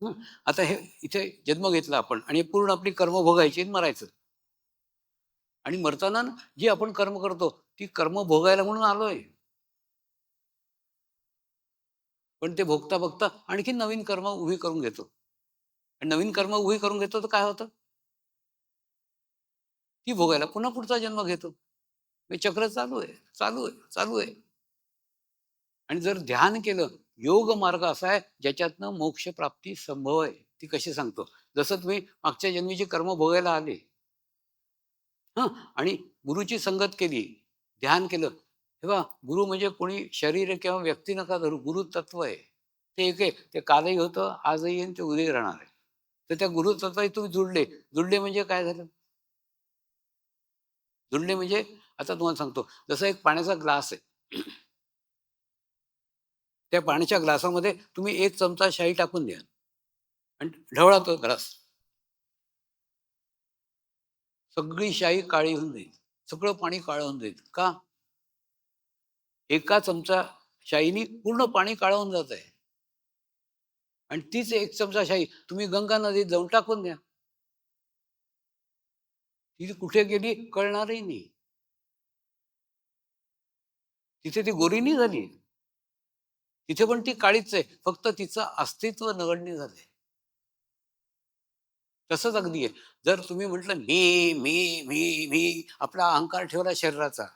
हं, आता हे इथे जन्म घेतला आपण आणि पूर्ण आपली कर्म भोगायची आणि मरायचं. आणि मरताना ना, जी आपण कर्म करतो, ती कर्म भोगायला म्हणून आलोय. पण ते भोगता भोगता आणखी नवीन कर्म उभी करून घेतो. आणि नवीन कर्म उभी करून घेतो तर काय होतं? ती भोगायला पुन्हा पुढचा जन्म घेतो. हे चक्र चालू आहे, चालू आहे, चालू आहे. आणि जर ध्यान केलं, योग मार्ग असा आहे ज्याच्यातनं मोक्ष प्राप्ती संभव आहे. ती कशी सांगतो? जसं तुम्ही मागच्या जन्मीची कर्म भोगायला आले, हं, आणि गुरुची संगत केली, ध्यान केलं. हे पहा, गुरु म्हणजे कोणी शरीर किंवा व्यक्ती नका धरू, गुरु तत्व आहे. ते एक आहे. ते कालही होतं, आजही आहे आणि ते उद्याही राहणार आहे. तर त्या गुरु तत्वाशी तुम्ही जुडले. जुडले म्हणजे काय झालं? जुडले म्हणजे आता तुम्हाला सांगतो, जसं एक पाण्याचा ग्लास आहे. त्या पाण्याच्या ग्लासामध्ये तुम्ही 1 चमचा शाई टाकून द्या आणि ढवळा तो ग्लास. सगळी शाई काळी होऊन जाईल. सगळं पाणी काळं होऊन जाईल. का? एका चमचा शाईनी पूर्ण पाणी काळं होऊन जात आहे. आणि तीच एक चमचा शाई तुम्ही गंगा नदीत जाऊन टाकून द्या, ती कुठे गेली कळणारही नाही. तिथे ती गोरी नाही झाली, तिथे पण ती काळीच आहे, फक्त तिचं अस्तित्व नगण्य झालंय. तसंच अगदी आहे. जर तुम्ही म्हटलं मी आपला अहंकार ठेवला शरीराचा,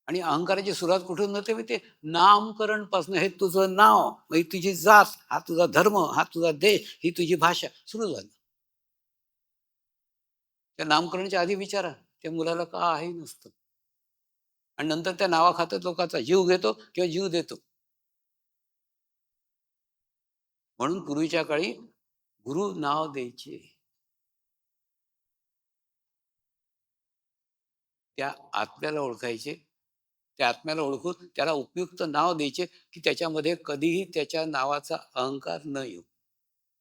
आणि अहंकाराची सुरुवात कुठून होते माहिती आहे? नामकरण पासून. हे तुझं नाव, ही तुझी जात, हा तुझा धर्म, हा तुझा देश, ही तुझी भाषा सुरू झालं. त्या नामकरणाच्या आधी विचारा, त्या मुलाला काही नसतं, आणि नंतर त्या नावाखातर लोकांचा जीव घेतो किंवा जीव देतो. म्हणून पूर्वीच्या काळी गुरु नाव द्यायचे. त्या आत्म्याला ओळखायचे, त्या आत्म्याला ओळखून त्याला उपयुक्त नाव द्यायचे, की त्याच्यामध्ये कधीही त्याच्या नावाचा अहंकार न येऊ.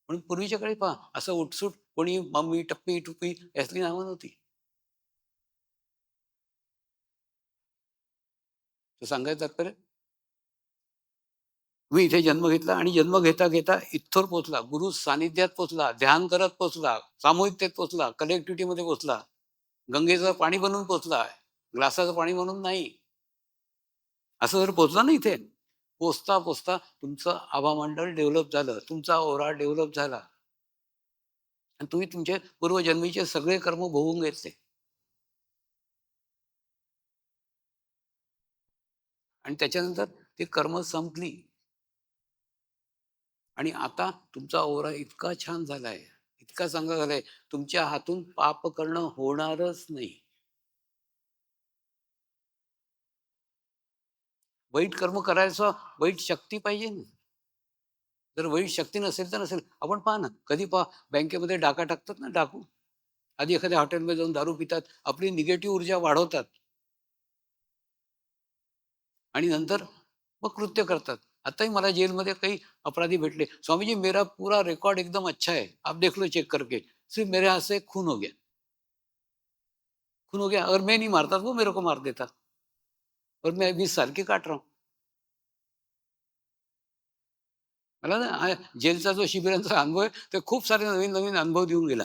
म्हणून पूर्वीच्या काळी पहा, असं उठसूट कोणी मम्मी टप्पी टुप्पी यातली नावं नव्हती. तर सांगायचं तात्पर्य, तुम्ही इथे जन्म घेतला आणि जन्म घेता घेता इथवर पोचला, गुरु सानिध्यात पोचला, ध्यान करत पोचला, सामूहिकतेत पोचला, कलेक्टिव्हिटीमध्ये पोचला, गंगेचं पाणी बनून पोचला, ग्लासाचं पाणी म्हणून नाही. असं जर पोचला ना इथे, पोचता पोचता तुमचं आभामंडळ डेव्हलप झालं, तुमचा ओरा डेव्हलप झाला, आणि तुम्ही तुमचे पूर्वजन्मीचे सगळे कर्म भोगून घेतले, आणि त्याच्यानंतर ते कर्म संपली, आणि आता तुमचा ओरा इतका छान झालाय, इतका चांगला झालाय, तुमच्या हातून पाप करणं होणारच नाही. वाईट कर्म करायचं वाईट शक्ती पाहिजे ना. जर वाईट शक्ती नसेल तर नसेल. आपण पहा ना, कधी पहा बँकेमध्ये डाका टाकतात ना डाकू, आधी एखाद्या हॉटेलमध्ये जाऊन दारू पितात, आपली निगेटिव्ह ऊर्जा वाढवतात, आणि नंतर मग कृत्य करतात. आताही मला जेलमध्ये काही अपराधी भेटले, स्वामीजी मेरा पूरा रिकॉर्ड एकदम अच्छा है, आप देख लो चेक करके, सिर्फ मेरे हाथ से एक खून हो गया, खून हो गया, अगर मैं नहीं मारता तो वो मेरे को मार देता, और मैं 20 साल की काट रहा हूँ. मला ना जेलचा जो शिबिरांचा अनुभव आहे, ते खूप सारे नवीन नवीन अनुभव देऊन गेला.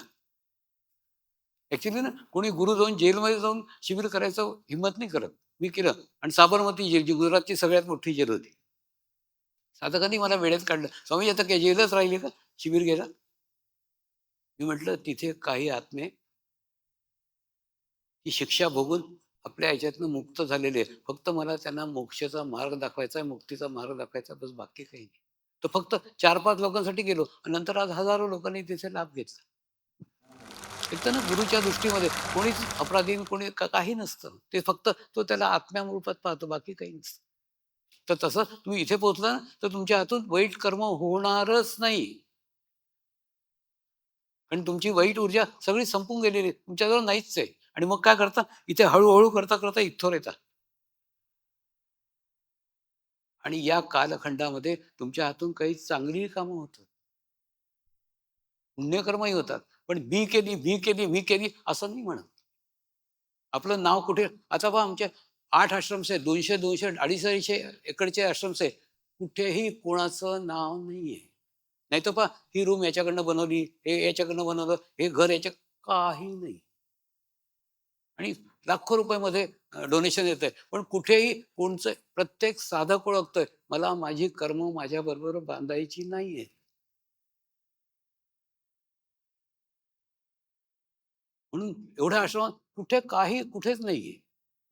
ऍक्च्युली ना, कोणी गुरु जाऊन जेलमध्ये जाऊन शिबिर करायचं हिंमत नाही करत. मी केलं, आणि साबरमती जेल, जी गुजरातची सगळ्यात मोठी जेल होती, साधकांनी मला वेळेत काढलं, स्वामी आता काय जेलच राहिली का शिबिर घ्यायला? मी म्हटलं, तिथे काही आत्मे ही शिक्षा भोगून आपल्या ह्याच्यातनं मुक्त झालेले आहेत, फक्त मला त्यांना मोक्षाचा मार्ग दाखवायचा आहे, मुक्तीचा मार्ग दाखवायचा, बस, बाकी काही नाही. तर फक्त 4-5 लोकांसाठी गेलो, आणि नंतर आज हजारो लोकांनी तिथे लाभ घेतला. एक तर ना, गुरुच्या दृष्टीमध्ये कोणीच अपराधी कोणी काही नसतं, ते फक्त तो त्याला आत्म्यारूपात पाहतो, बाकी काही नसतं. तर तसं तुम्ही इथे पोहोचला ना, तर तुमच्या हातून वाईट कर्म होणारच नाही, कारण तुमची वाईट ऊर्जा सगळी संपून गेलेली आहे, तुमच्याजवळ नाहीच आहे. आणि मग काय करता, इथे हळूहळू करता करता इथवर येता, आणि या कालखंडामध्ये तुमच्या हातून काही चांगली कामं होतात, पुण्यकर्मही होतात, पण मी केली असं नाही म्हणत. आपलं नाव कुठे, आता पहा आमच्या 8 आश्रम्स आहेत, 200 250 एकरचे आश्रम्स आहे, कुठेही कोणाचं नाव नाहीये. नाही तर पहा, ही रूम याच्याकडनं बनवली, हे याच्याकडनं बनवलं, हे घर याच्या, काही नाही, आणि लाखो रुपयामध्ये डोनेशन येत आहे, पण कुठेही कोणचं, प्रत्येक साधक ओळखतोय, मला माझी कर्म माझ्या बरोबर बांधायची नाहीये. म्हणून एवढ्या आश्रमात कुठे काही कुठेच नाहीये.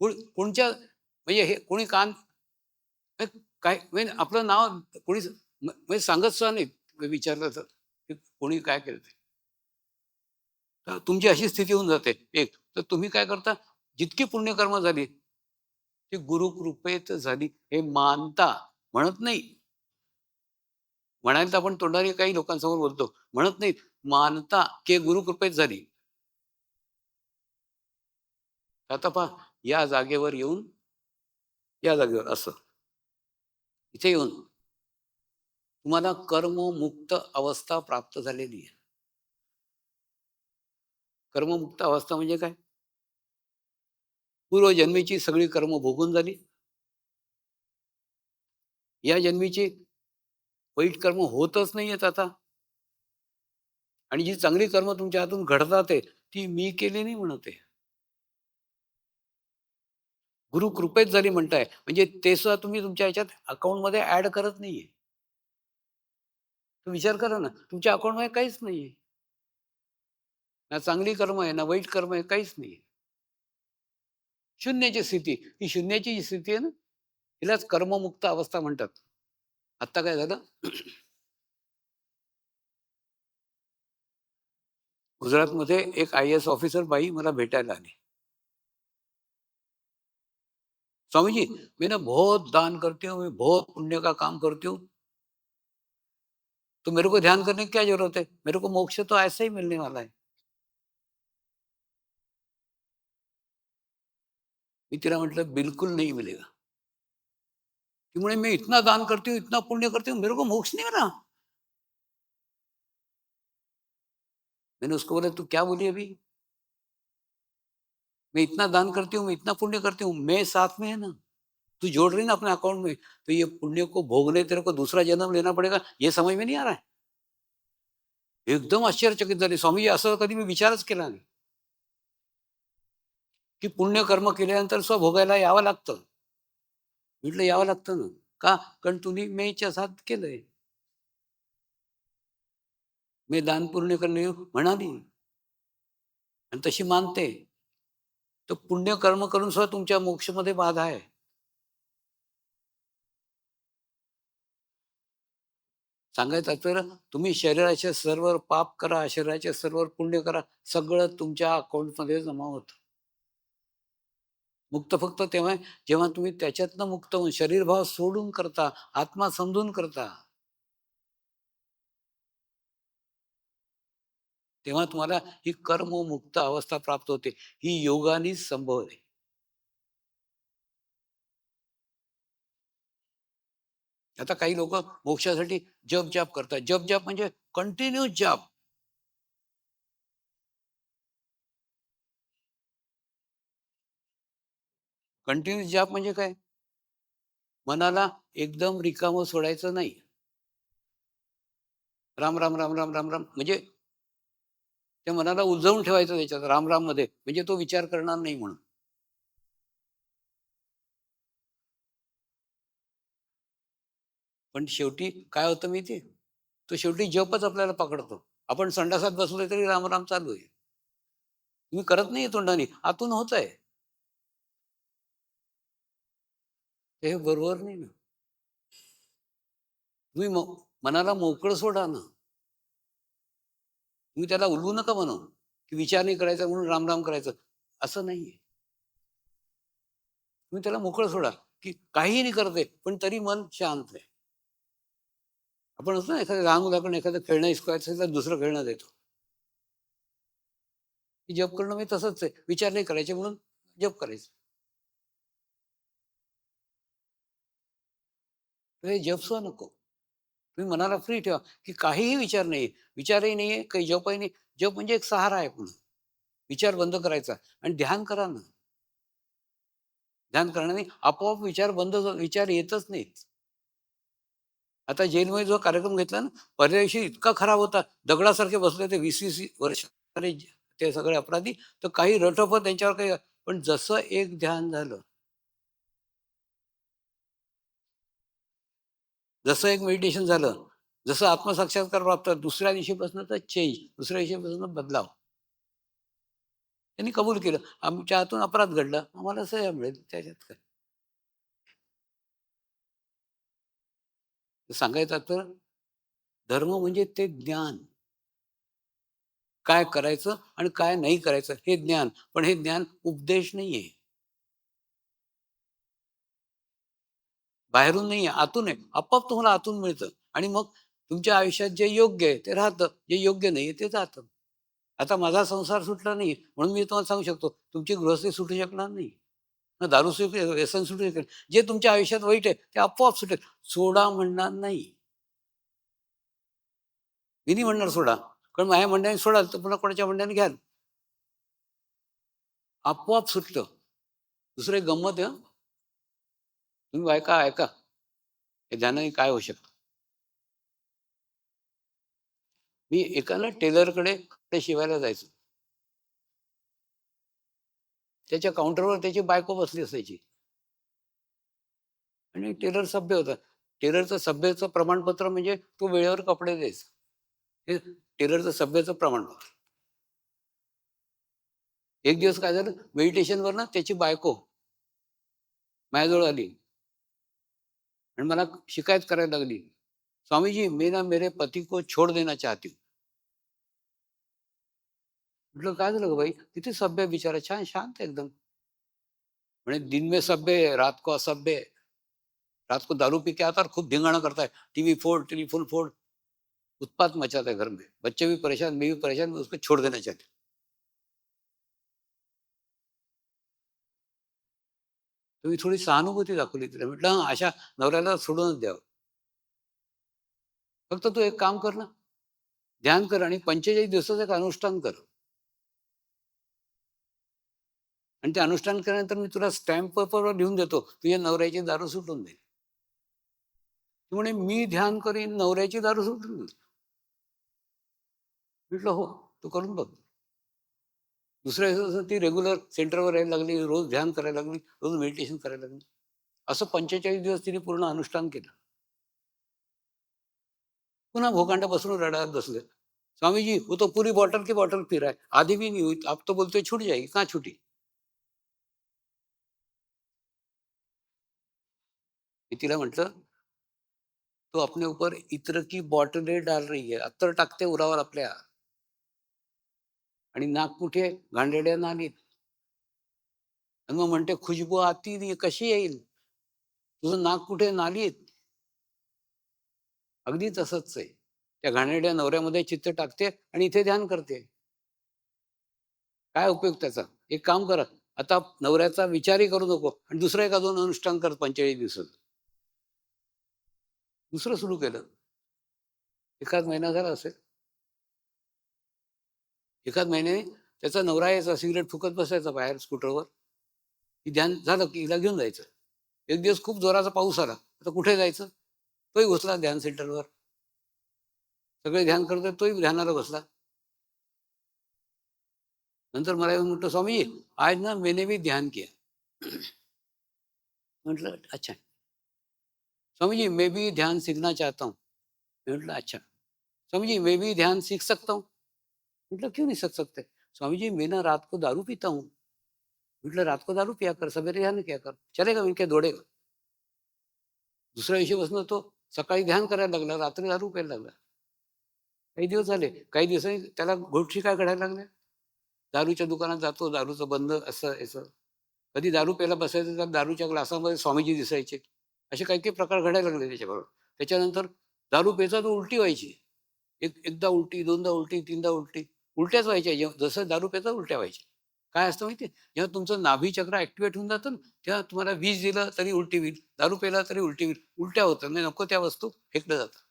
कोणच्या म्हणजे हे कोणी कान, काय म्हणजे आपलं नाव कोणी म्हणजे सांगत सुद्धा नाही, विचारलं तर की कोणी काय केलं ते. तर तुमची अशी स्थिती होऊन जाते. एक तर तुम्ही काय करता, जितकी पुण्यकर्म झाली ती गुरुकृपेत झाली हे मानता, म्हणत नाही. म्हणायला तर आपण तोंडाने काही लोकांसमोर बोलतो, म्हणत नाहीत, मानता की गुरुकृपेत झाली. आता पहा, या जागेवर येऊन, या जागेवर असं इथे येऊन तुम्हाला कर्ममुक्त अवस्था प्राप्त झालेली आहे. कर्ममुक्त अवस्था म्हणजे काय? पूर्वजन्मीची सगळी कर्म भोगून झाली, या जन्मीची वाईट कर्म होतच नाहीयेत आता. आणि जी चांगली कर्म तुमच्या हातून घडतात आहे, ती मी केली नाही म्हणत आहे. गुरु कृपेत झाली म्हणताय. म्हणजे ते सुद्धा तुम्ही तुमच्या ह्याच्यात अकाउंटमध्ये ॲड करत नाहीये. तर विचार करा ना, तुमच्या अकाउंटमध्ये काहीच नाहीये. ना चांगली कर्म आहे, ना वाईट कर्म आहे, काहीच नाहीये. शून्याची स्थिती. ही शून्याची जी स्थिती आहे ना, हिलाच कर्ममुक्त अवस्था म्हणतात. आत्ता काय झालं? गुजरातमध्ये एक IAS ऑफिसर बाई मला भेटायला आली. स्वामी जी, मैं ना बहुत दान करती हूँ, मैं बहुत पुण्य का काम करती हूँ, तो मेरे को ध्यान करने की क्या जरूरत है? मेरे को मोक्ष तो ऐसे ही मिलने वाला है. मी तिला म्हटलं, बिल्कुल नहीं मिलेगा. ती म्हणे, मैं इतना दान करती हूँ, इतना पुण्य करती हूँ, मेरे को मोक्ष नहीं मिला. मैंने उसको बोला, तू क्या बोली अभी? मैं इतना दान करती हूँ, मैं इतना पुण्य करती हूँ, मैं साथ में है ना. तू जोड़ रही ना अपने अकाउंट में, तो ये पुण्य को भोगने तेरे को दूसरा जन्म लेना पड़ेगा, ये समझ में नहीं आ रहा है. एकदम आश्चर्यचकित झाले. स्वामीजी, असं कधी मी विचारच केला नाही, की पुण्य कर्म केल्यानंतर सुद्धा भोगायला यावं लागतं. म्हटलं यावं लागतं ना. का? कारण तुम्ही मेच्या साथ केलंय. मी दान पुण्य करणे म्हणाली आणि तशी मानते. तर पुण्य कर्म करून सुद्धा तुमच्या मोक्षामध्ये बाधा आहे. सांगायचं तात्पर्य, तुम्ही शरीराचे सर्व पाप करा, शरीराचे सर्व पुण्य करा, सगळं तुमच्या अकाउंटमध्ये जमा होतं. मुक्त फक्त तेव्हा जेव्हा तुम्ही त्याच्यातनं मुक्त होऊन शरीरभाव सोडून करता, आत्मा समजून करता. तेव्हा तुम्हाला ही कर्ममुक्त अवस्था प्राप्त होते. ही योगानेच संभवते. आता काही लोक मोक्षासाठी जप करतात. जप म्हणजे कंटिन्यू जप. कंटिन्यू जप म्हणजे काय? मनाला एकदम रिकामं सोडायचं नाही. राम, राम, राम, राम, राम, राम म्हणजे त्या मनाला उलझवून ठेवायचं त्याच्यात राम, राम मध्ये. म्हणजे तो विचार करणार नाही म्हणून. पण शेवटी काय होतं माहिती आहे? तो शेवटी जपच आपल्याला पकडतो. आपण संडासात बसलोय तरी राम, राम चालू आहे. तुम्ही करत नाहीये तोंडाने, आतून होत आहे. हे बरोबर नाही ना. तुम्ही मनाला मोकळं सोडा ना. तुम्ही त्याला उलवू नका म्हणून, की विचार नाही करायचा म्हणून राम राम करायचं, असं नाहीये. तुम्ही त्याला मोकळं सोडा, की काहीही नाही करते पण तरी मन शांत आहे. आपण असं ना, एखाद्या लहान मुलाकडून एखादं खेळणं हिसकावायचं तर दुसरं खेळणं देतो. जप करणं म्हणजे तसंच आहे. विचार नाही करायचे म्हणून जप करायचं. तर हे जप सुद्धा नको. तुम्ही मनाला फ्री ठेवा, की काहीही विचार नाही, विचारही नाहीये, काही जपही नाही. जप म्हणजे एक सहारा आहे म्हणून. विचार बंद करायचा आणि ध्यान करा ना. ध्यान करण्याने आपोआप विचार बंद विचार येतच नाहीत. आता जेलमध्ये जो कार्यक्रम घेतला ना, परदेशी इतका खराब होता. दगडासारखे बसले ते 20-20 वर्ष ते सगळे अपराधी. तर काही रटोपत त्यांच्यावर काही, पण जसं एक ध्यान झालं, जसं एक मेडिटेशन झालं, जसं आत्मसाक्षात्कार प्राप्त, दुसऱ्या दिवशीपासून तर चेंज, दुसऱ्या दिवशीपासून बदलाव. त्यांनी कबूल केलं. आमच्या हातून अपराध घडला, आम्हाला सजा मिळेल, त्याच्यात काय. सांगायचं तर धर्म म्हणजे ते ज्ञान. काय करायचं आणि काय नाही करायचं हे ज्ञान. पण हे ज्ञान उपदेश नाहीये. बाहेरून नाहीये, आतून आहे. आपोआप तुम्हाला आतून मिळतं आणि मग तुमच्या आयुष्यात जे योग्य आहे ते राहतं, जे योग्य नाहीये ते जातं. आता माझा संसार सुटला नाही म्हणून मी तुम्हाला सांगू शकतो, तुमची गृहस्थी सुटू शकणार नाही. ना दारू व्यसन सुटू शकेल. जे तुमच्या आयुष्यात वाईट आहे ते आपोआप सुटेल. सोडा म्हणणार नाही. मी नाही म्हणणार सोडा. कारण माझ्या म्हणण्याने सोडाल तर पुन्हा कोणाच्या म्हणण्याने घ्याल. आपोआप सुटतं. दुसरं एक गंमत आहे हं. तुम्ही ऐका. हे ध्यानाने काय होऊ शकतं. मी एका ना टेलरकडे कपडे शिवायला जायचो. त्याच्या काउंटरवर त्याची बायको बसली असायची आणि टेलर सभ्य होता. टेलरचं सभ्यचं प्रमाणपत्र म्हणजे तो वेळेवर कपडे द्यायचा. हे टेलरचं सभ्यचं प्रमाणपत्र. एक दिवस काय झालं, मेडिटेशनवर ना त्याची बायको माझ्याजवळ आली आणि मला शिकायत करायला लागली. स्वामीजी, मैं ना मेरे पति को छोड़ देना चाहती हूँ. म्हटलं काय झालं ग बाई? किती सभ्य बिचारा, छान शांत आहे एकदम. म्हणे दिन में सभ्य है, रात को असभ्य है. रात को दारू पी के आता और खूब धिंगाणा करता है. टीवी फोड़, टेलीफोन फोड़, उत्पात मचाता है घर में. बच्चे भी परेशान, मैं भी परेशान, मैं उसको छोड़ देना चाहती हूँ. तर मी थोडी सहानुभूती दाखवली तिला. म्हटलं "हं, अशा नवऱ्याला सोडूनच द्यावं. फक्त तू एक काम कर ना, ध्यान कर आणि 45 दिवसाचं एक अनुष्ठान कर. आणि ते अनुष्ठान केल्यानंतर मी तुला स्टॅम्प पेपरवर लिहून देतो, तुझ्या नवऱ्याची दारू सुटून देईल." ती म्हणे, "मी ध्यान करीन, नवऱ्याची दारू सुटून देईल." म्हटलं, "हो, तू करून बघ." दुसऱ्या दिवसापासून ती रेग्युलर सेंटरवर यायला लागली, रोज ध्यान करायला लागली, रोज मेडिटेशन करायला लागली. असं 45 दिवस तिने पूर्ण अनुष्ठान केलं. पुन्हा भोकांडा बसून रडत बसले. "स्वामीजी, वो तो पूरी बॉटल की बॉटल पी रहा है. आधी भी नहीं हुई, अब तो बोलते छूट जाएगी. कहाँ छूटी?" मी तिला म्हटलं, "तो अपने ऊपर इत्र की बॉटलें डाल रही है. अत्तर टाकते उरावर आपल्या. आणि नाक कुठे? घाणेरड्या नालीत. आणि मग म्हणते खुशबू आती नाही, कशी येईल? तुझं नाक कुठे? नालीत." अगदी तसंच आहे. त्या घाणेरड्या नवऱ्यामध्ये चित्त टाकते आणि इथे ध्यान करते. काय उपयोग त्याचा? एक काम कर, आता नवऱ्याचा विचारही करू नको आणि दुसरं एका 2 अनुष्ठान कर 45 दिवसाचं. दुसरं सुरू केलं. एखाद महिना झाला असेल. एखाद महिन्याने त्याचा नवरा यायचा, सिगारेट फुकत बसायचा बाहेर स्कूटरवर. की ध्यान झालं की हिला घेऊन जायचं. एक दिवस खूप जोराचा पाऊस आला. आता कुठे जायचं? तोही घुसला ध्यान सेंटरवर. सगळे ध्यान करतोय, तोही ध्यानाला बसला. नंतर मला येऊन म्हटलं, "स्वामीजी, आज ना मैंने भी ध्यान किया." म्हटलं, "अच्छा." "स्वामीजी, मैं भी ध्यान सीखना चाहता हूँ." मैं म्हटलं, "अच्छा." "स्वामीजी, मैं भी ध्यान सीख सकता हूँ?" म्हटलं, "क्यों नहीं सीख सकते?" "स्वामीजी, मैं ना रात को दारू पीता हूँ." म्हटलं, "रात को दारू पिया कर, सवेरे ध्यान किया कर. चलेगा?" मी काय दौडेगा. दुसऱ्या दिवशीपासून तो सकाळी ध्यान करायला लागला, रात्री दारू प्यायला लागला. काही दिवस झाले. काही दिवसांनी त्याला गोष्टी काय घडायला लागल्या. दारूच्या दुकानात जातो, दारूचं बंद असं याचं. कधी दारू प्यायला बसायचं तर दारूच्या ग्लासामध्ये स्वामीजी दिसायचे. असे काही काही प्रकार घडायला लागले त्याच्याबरोबर. त्याच्यानंतर दारू प्यायचा तो उलटी व्हायची. एकदा उलटी, दोनदा उलटी, तीनदा उलटी. उलट्याच व्हायच्या. जसं दारू प्यायचा उलट्या व्हायच्या. काय असतं माहिती आहे? जेव्हा तुमचं नाभीचक्र ॲक्टिव्हेट होऊन जातं ना, तेव्हा तुम्हाला विष दिलं तरी उलटी होईल, दारू प्यायला तरी उलटी होईल. उलट्या होतात. म्हणजे नको त्या वस्तू फेकल्या जातात.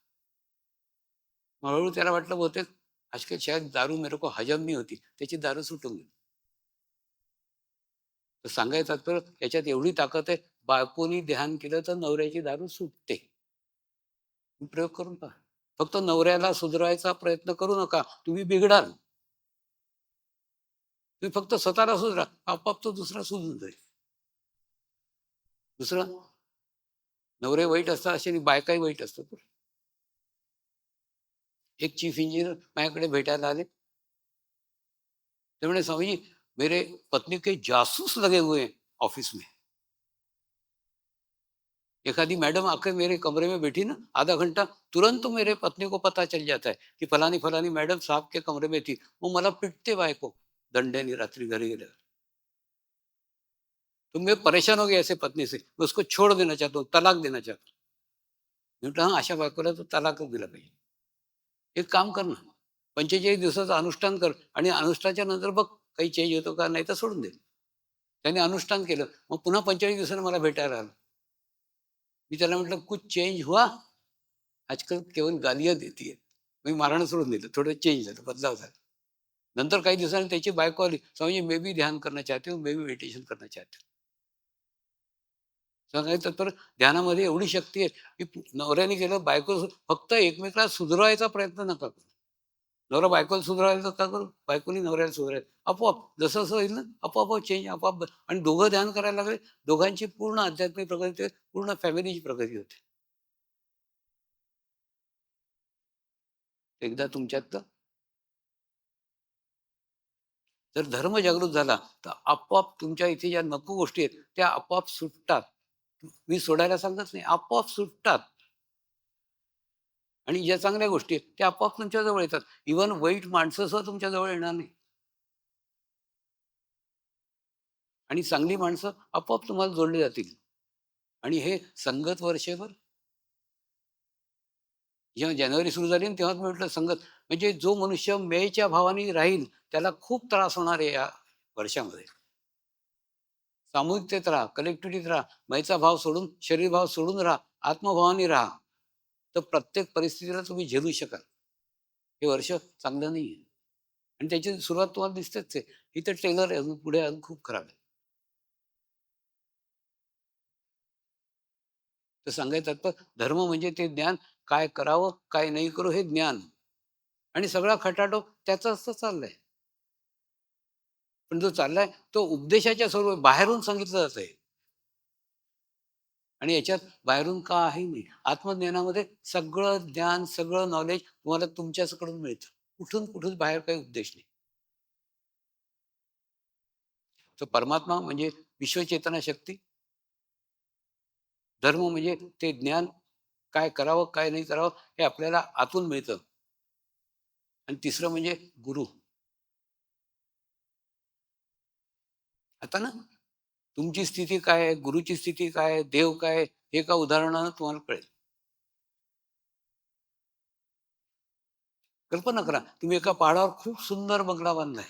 हळू त्याला वाटलं बहुतेक आजकाल शायद दारू मेरे को हजम नहीं होती. त्याची दारू सुटून गेली. तर सांगायचं तर याच्यात एवढी ताकद आहे, बायकोनी ध्यान केलं तर नवऱ्याची दारू सुटते. तुम्ही प्रयोग करून पहा. फक्त नवऱ्याला सुधारायचा प्रयत्न करू नका. तुम्ही बिघडाल. तुम्ही फक्त स्वतःला सुधारा. आपोआप तो दुसरा सुधरून जाईल. दुसरं, नवरे वाईट असतात असे नाही, बायकाही वाईट असतात बरं. एक चीफ इंजिनियर माझ्याकडे भेटायला आले. ते म्हणे, "स्वामीजी, मेरे पत्नी के जासूस लगे हुए हैं ऑफिस में." एखादी मैडम आके मेरे कमरे में बैठी ना, आधा घंटा, तुरंत मेरे पत्नी को पता चल जाता है की फलानी फलानी मैडम साहब के कमरे में थी. मग मला पिटते बायको दंड्याने रात्री घरी गेल्यावर. "तो मैं परेशान हो गया ऐसे पत्नी से, मैं उसको छोड़ देना चाहता हूँ, तलाक देना चाहता हूँ." मी म्हटलं, "हां, अशा बायकोला तो तलाकच दिला पाहिजे." एक काम कर ना, 45 दिवसाचं अनुष्ठान कर आणि अनुष्ठानाच्या नंतर बघ काही चेंज होतो का, नाही तर सोडून दे. त्याने अनुष्ठान केलं. मग पुन्हा 45 दिवसांनी मला भेटायला आला. मी त्याला म्हटलं, "कुछ चेंज हुआ? आजकाल केवळ गालियाँ देती है." मी मारणं सोडून दिलं. थोडं चेंज झालं, बदलाव झाला. नंतर काही दिवसांनी त्याची बायको आली. "स्वामीजी, मैं भी ध्यान करना चाहती हूँ, मैं भी मेडिटेशन करना चाहती हूँ." सांगायचं तर ध्यानामध्ये एवढी शक्ती आहे, की नवऱ्याने केलं, बायको फक्त एकमेकाला सुधरवायचा प्रयत्न नका करू. नवरा बायकोला सुधारायला तर का करू, बायकोनी नवऱ्याला सुधारायला, आपोआप जसं जसं होईल ना आपोआप चेंज आपोआप. आणि दोघं ध्यान करायला लागले, दोघांची पूर्ण आध्यात्मिक प्रगती होते, पूर्ण फॅमिलीची प्रगती होते. एकदा तुमच्यात जर धर्म जागृत झाला, तर आपोआप तुमच्या इथे ज्या नको गोष्टी आहेत त्या आपोआप सुटतात. मी सोडायला सांगत नाही, आपोआप सुटतात. आणि ज्या चांगल्या गोष्टी आहेत त्या आपोआप तुमच्या जवळ येतात. इव्हन वाईट माणसं सुद्धा तुमच्या जवळ येणार नाही. आणि चांगली माणसं आपोआप तुम्हाला जोडली जातील. आणि हे संगत वर्षभर, जेव्हा जानेवारी सुरू झाली ना, तेव्हाच मी म्हटलं संगत म्हणजे जो मनुष्य मेच्या भावाने राहील त्याला खूप त्रास होणार आहे या वर्षामध्ये. सामूहिकतेत राहा, कलेक्टिव्हिटीत राहा, मैचा भाव सोडून, शरीर भाव सोडून राहा, आत्मभावाने राहा. तर प्रत्येक परिस्थितीला तुम्ही झेलू शकाल. हे वर्ष चांगलं नाही आहे. आणि त्याची सुरुवात तुम्हाला दिसतेच आहे. ही तर टेलर आहे, अजून पुढे अजून खूप खराब आहे. तर सांगायचं तात्पर्य, धर्म म्हणजे ते ज्ञान, काय करावं काय नाही करू हे ज्ञान. आणि सगळा खटाटोप त्याचाच तर चाललाय. पण जो चाललाय तो उपदेशाच्या स्वरूपात बाहेरून सांगितलं जात आहे. आणि याच्यात बाहेरून काही नाही. आत्मज्ञानामध्ये सगळं ज्ञान, सगळं नॉलेज तुम्हाला तुमच्याचकडून मिळतं. कुठून कुठून बाहेर काही उपदेश नाही. तो परमात्मा म्हणजे विश्वचेतना शक्ती. धर्म म्हणजे ते ज्ञान, काय करावं काय नाही करावं हे आपल्याला आतून मिळतं. आणि तिसरं म्हणजे गुरु. आता ना तुमची स्थिती काय आहे, गुरुची स्थिती काय आहे, देव काय आहे, हे एका उदाहरणानं तुम्हाला कळेल. कल्पना करा, तुम्ही एका पहाडावर खूप सुंदर बंगला बांधलाय,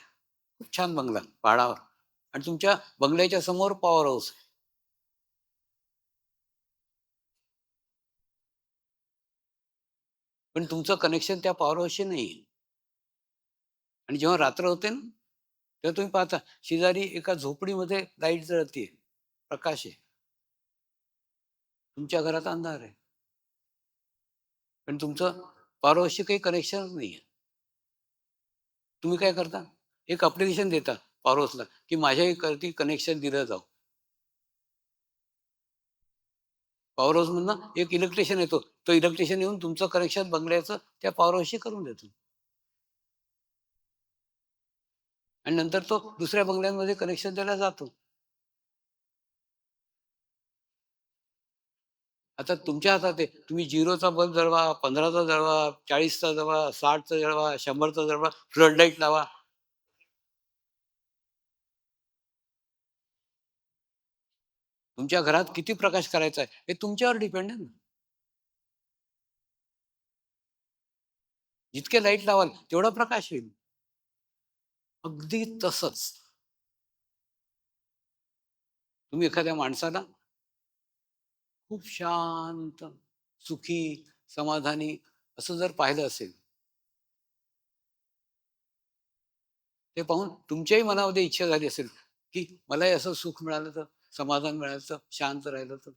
खूप छान बंगला पहाडावर. आणि तुमच्या बंगल्याच्या समोर पॉवर हाऊस आहे. पण तुमचं कनेक्शन त्या पॉवर हाऊसशी नाही. आणि जेव्हा रात्र होते ना, तेव्हा तुम्ही पाहता शेजारी एका झोपडीमध्ये लाईट जळते, प्रकाश आहे. तुमच्या घरात अंधार आहे. पण तुमचं पॉवर हाऊसशी काही कनेक्शनच नाही. तुम्ही काय करता, एक अप्लिकेशन देता पॉवर हाऊसला की माझ्या करती कनेक्शन दिलं जाऊ. पॉवर हाऊस मधनं एक इलेक्ट्रिशियन येतो, तो इलेक्ट्रिशियन येऊन तुमचं कनेक्शन बंगल्याचं त्या पॉवर हाऊसशी करून देतो. आणि नंतर तो दुसऱ्या बंगल्यांमध्ये कनेक्शन द्यायला जातो. आता तुमच्या हातात आहे, तुम्ही 0चा बल्ब जळवा, 15चा जळवा, 40चा जळवा, 60चा जळवा, 100चा जळवा, फ्लड लाईट लावा. तुमच्या घरात किती प्रकाश करायचा आहे हे तुमच्यावर डिपेंड आहे ना. जितके लाईट लावाल तेवढा प्रकाश येईल. अगदी तसंच तुम्ही एखाद्या माणसाला खूप शांत, सुखी, समाधानी असं जर पाहिलं असेल, ते पाहून तुमच्याही मनामध्ये इच्छा झाली असेल की मलाही असं सुख मिळालं तर, समाधान मिळालं तर, शांत राहिलं तर.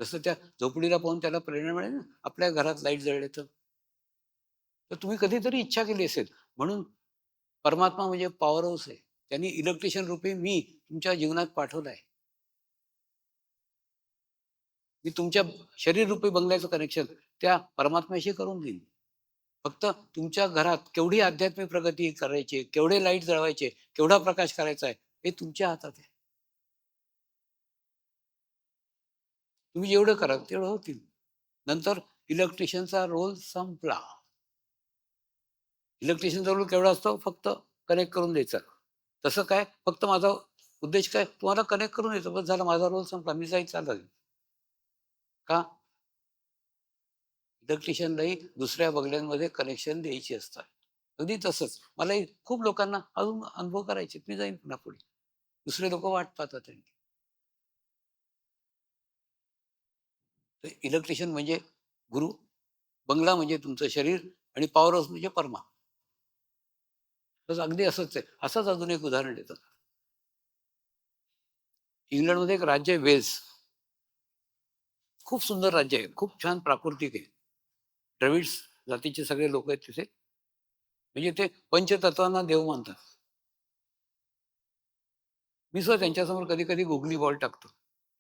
जसं त्या झोपडीला पाहून त्याला प्रेरणा मिळेल ना, आपल्या घरात लाईट जळले तर. तर तुम्ही कधीतरी इच्छा केली असेल. म्हणून परमात्मा म्हणजे पॉवर हाऊस आहे. त्यांनी इलेक्ट्रिशियन रूपी मी तुमच्या जीवनात पाठवलाय. मी तुमच्या शरीर रूपी बंगल्याचं कनेक्शन त्या परमात्म्याशी करून देईन. फक्त तुमच्या घरात केवढी आध्यात्मिक प्रगती करायची, केवढे लाईट जळवायचे, केवढा प्रकाश करायचा आहे, हे तुमच्या हातात आहे. तुम्ही जेवढं कराल तेवढं होतील. नंतर इलेक्ट्रिशियनचा रोल संपला. इलेक्ट्रिशियनचा रोल केवढा असतो, फक्त कनेक्ट करून द्यायचा. तसं काय, फक्त माझा उद्देश काय, तुम्हाला कनेक्ट करून द्यायचं, बस झालं, माझा रोल संपला, मी जाईल चालेल. का? इलेक्ट्रिशियनलाही दुसऱ्या बंगल्यांमध्ये कनेक्शन द्यायची असतात. अगदी तसंच मलाही खूप लोकांना अजून अनुभव करायचे, मी जाईन पुन्हा पुढे. दुसरे लोक वाट पाहतात त्यांनी. तर इलेक्ट्रिशियन म्हणजे गुरु, बंगला म्हणजे तुमचं शरीर, आणि पॉवर हाऊस म्हणजे परमा. तर अगदी असंच आहे. असंच अजून एक उदाहरण देतो. इंग्लंडमध्ये एक राज्य आहे वेल्स. खूप सुंदर राज्य आहे, खूप छान प्राकृतिक आहे. द्रविड्स जातीचे सगळे लोक आहेत तिथे. म्हणजे ते पंचतत्वांना देव मानतात. मी सुद्धा त्यांच्यासमोर कधी कधी गुगली बॉल टाकतो.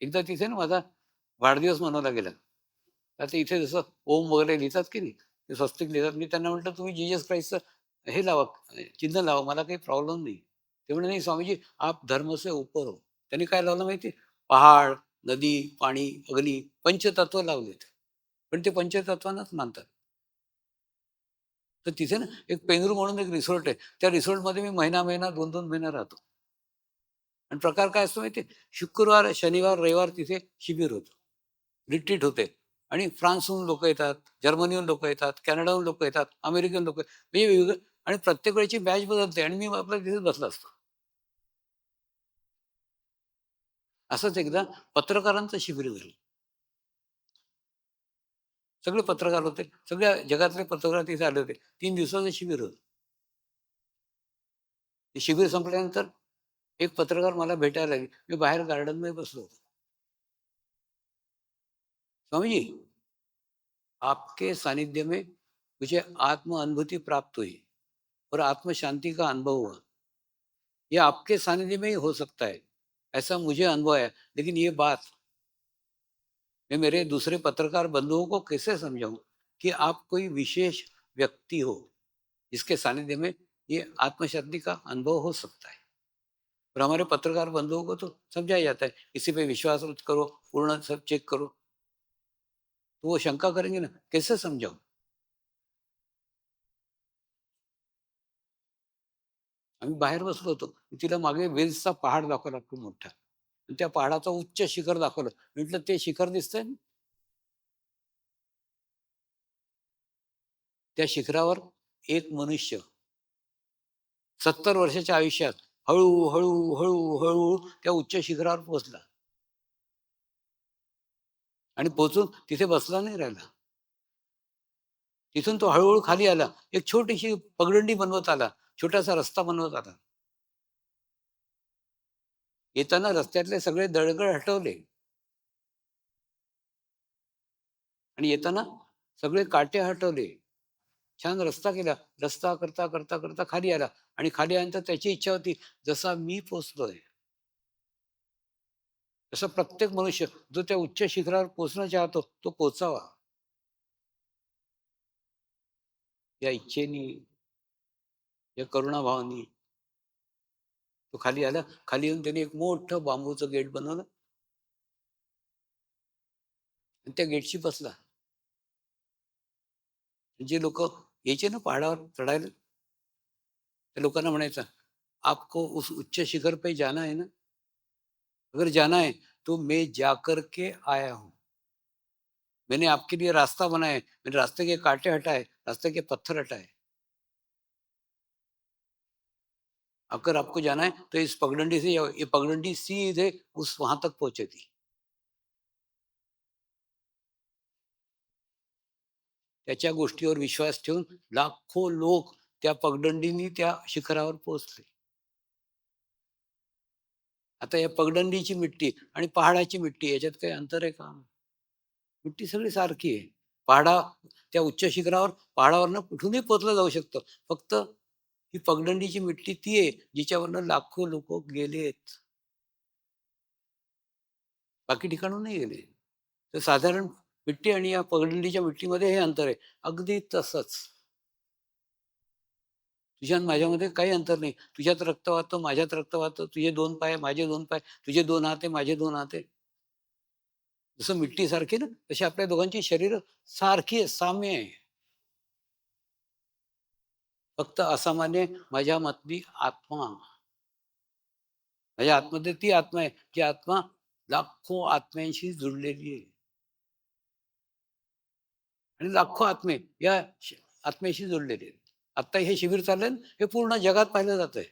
एकदा तिथे ना माझा वाढदिवस मनवला गेला. आता इथे जसं ओम वगैरे लिहितात की नाही, ते स्वस्तिक लिहितात. मी त्यांना म्हटलं, तुम्ही जीसस क्राइस्टचं हे लावा, चिन्ह लावा, मला काही प्रॉब्लेम नाही. ते म्हणे, नाही स्वामीजी, आप धर्म से ऊपर हो. त्यांनी काय लावलं माहिती, पहाड, नदी, पाणी, अग्नी, पंचतत्व लावलेत. पण ते पंचतत्वांनाच मानतात. तर तिथे ना एक पेंगरू म्हणून एक रिसॉर्ट आहे. त्या रिसॉर्टमध्ये मी महिना 2-2 महिना राहतो. आणि प्रकार काय असतो माहिती, शुक्रवार, शनिवार, रविवार तिथे शिबिर होतं, रिट्रीट होते. आणि फ्रान्सहून लोक येतात, जर्मनीहून लोक येतात, कॅनडाहून लोक येतात, अमेरिकन लोक, म्हणजे वेगवेगळं. आणि प्रत्येक वेळेची बॅच बदलते आणि मी आपल्या तिथे बसला असतो. असंच एकदा पत्रकारांचं शिबिर झालं. सगळे पत्रकार होते, सगळ्या जगातले पत्रकार तिथे आले होते. 3 दिवसाचं शिबिर होतं. ते शिबिर संपल्यानंतर एक पत्रकार मला भेटायला आले. मी बाहेर गार्डनमध्ये बसलो होतो. स्वामीजी, आपके सानिध्य में मुझे आत्म अनुभूति प्राप्त हुई और आत्म शांति का अनुभव हुआ। ये आपके सानिध्य में ही हो सकता है, ऐसा मुझे अनुभव है। लेकिन ये बात मैं मेरे दूसरे पत्रकार बंधुओं को कैसे समझाऊं कि आप कोई विशेष व्यक्ति हो जिसके सानिध्य में ये आत्म शांति का अनुभव हो सकता है। और हमारे पत्रकार बंधुओं को तो समझाया जाता है, किसी पे विश्वास मत करो, पूर्ण सब चेक करो। तो वो शंका करेंगे ना, कैसे समझाऊं? आम्ही बाहेर बसलो होतो. तिला मागे वेल्सचा पहाड दाखवला खूप मोठा. आणि त्या पहाडाचं उच्च शिखर दाखवलं. म्हटलं, ते शिखर दिसतंय ना? त्या शिखरावर एक मनुष्य 70 वर्षाच्या आयुष्यात हळू त्या उच्च शिखरावर पोहोचला. आणि पोहोचून तिथे बसला नाही राहिला. तिथून तो हळूहळू खाली आला. एक छोटीशी पगडंडी बनवत आला. छोटासा रस्ता बनवत आला. येताना रस्त्यातले सगळे दळगळ हटवले आणि येताना सगळे काटे हटवले. छान रस्ता केला. रस्ता करता खाली आला. आणि खाली आल्यानंतर त्याची इच्छा होती, जसा मी पोचलोय तसं प्रत्येक मनुष्य जो त्या उच्च शिखरावर पोचणं चाहतो, तो पोचावा. या इच्छेनी, या करुणाभावानी तो खाली आला. खाली येऊन त्याने एक मोठं बांबूचं गेट बनवलं आणि त्या गेटशी बसला. जे लोक यायचे ना पहाडावर चढायला, त्या लोकांना म्हणायचा, आपको उस उच्च शिखर पे जाना है ना? अगर जाना है तो मैं जाकर के आया हूं. मैंने आपके लिए रास्ता बनाया है. मैंने रास्ते के कांटे हटाए, रास्ते के पत्थर हटाए. अगर आपको जाना है तो इस पगडंडी से जाओ. ये पगडंडी सीधे उस वहां तक पहुंचेगी. त्याच्या गोष्टीवर विश्वास ठेवून लाखो लोक त्या पगडंडीनी त्या शिखरावर पोहोचले. आता या पगडंडीची मिट्टी आणि पहाडाची मिट्टी याच्यात काही अंतर आहे का? मिट्टी सगळी सारखी आहे. पहाडा त्या उच्च शिखरावर पहाडावरनं कुठूनही पोचलं जाऊ शकतं. फक्त ही पगडंडीची मिट्टी ती आहे जिच्यावरनं लाखो लोक गेलेत. बाकी ठिकाणून नाही गेले. तर साधारण मिट्टी आणि या पगडंडीच्या मिट्टीमध्ये हे अंतर आहे. अगदी तसंच तुझ्या आणि माझ्यामध्ये काही अंतर नाही. तुझ्यात रक्त वाहतं, माझ्यात रक्त वाहतं. तुझे 2 पाय, माझे 2 पाय. तुझे 2 हात आहे, माझे 2 हात आहे. जसं मिट्टी सारखी ना, तशी आपल्या दोघांची शरीर सारखी आहे, साम्य आहे. फक्त असामान्य माझ्यामधली आत्मा, माझ्या आतमध्ये ती आत्मा आहे जी आत्मा लाखो आत्म्यांशी जुळलेली आहे. आणि लाखो आत्मे या आत्म्याशी जोडलेले आहेत. आता हे शिबिर चाललंय ना, हे पूर्ण जगात पाहिलं जात आहे.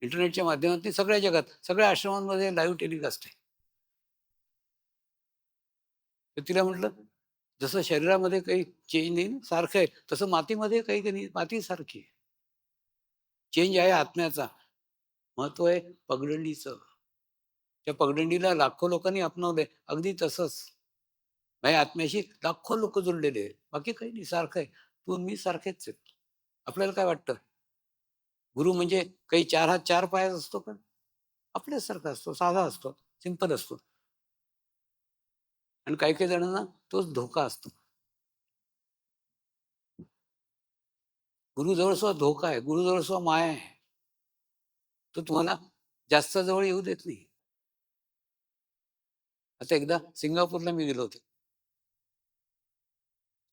इंटरनेटच्या माध्यमातून सगळ्या जगात, सगळ्या आश्रमांमध्ये लाईव्ह टेलिकास्ट आहे. तर तिला म्हटलं, जसं शरीरामध्ये काही चेंज नाही सारखं आहे, तसं मातीमध्ये काही नाही, माती सारखी आहे. चेंज आहे आत्म्याचा, महत्व आहे पगडंडीचं. त्या पगडंडीला लाखो लोकांनी अपनावलंय. अगदी तसंच माझ्या आत्म्याशी लाखो लोक जोडलेले आहेत. बाकी काही नाही, सारखं आहे. तू मी सारखेच आहेत. आपल्याला काय वाटतं? गुरु म्हणजे काही 4 हात 4 पायाचा असतो का? आपल्यासारखा असतो, साधा असतो, सिंपल असतो. आणि काही काही जणांना तोच धोका असतो. गुरुजवळ सुद्धा धोका आहे, गुरुजवळ सुद्धा माया आहे. तो तुम्हाला जास्त जवळ येऊ देत नाही. आता एकदा सिंगापूरला मी गेलो होतो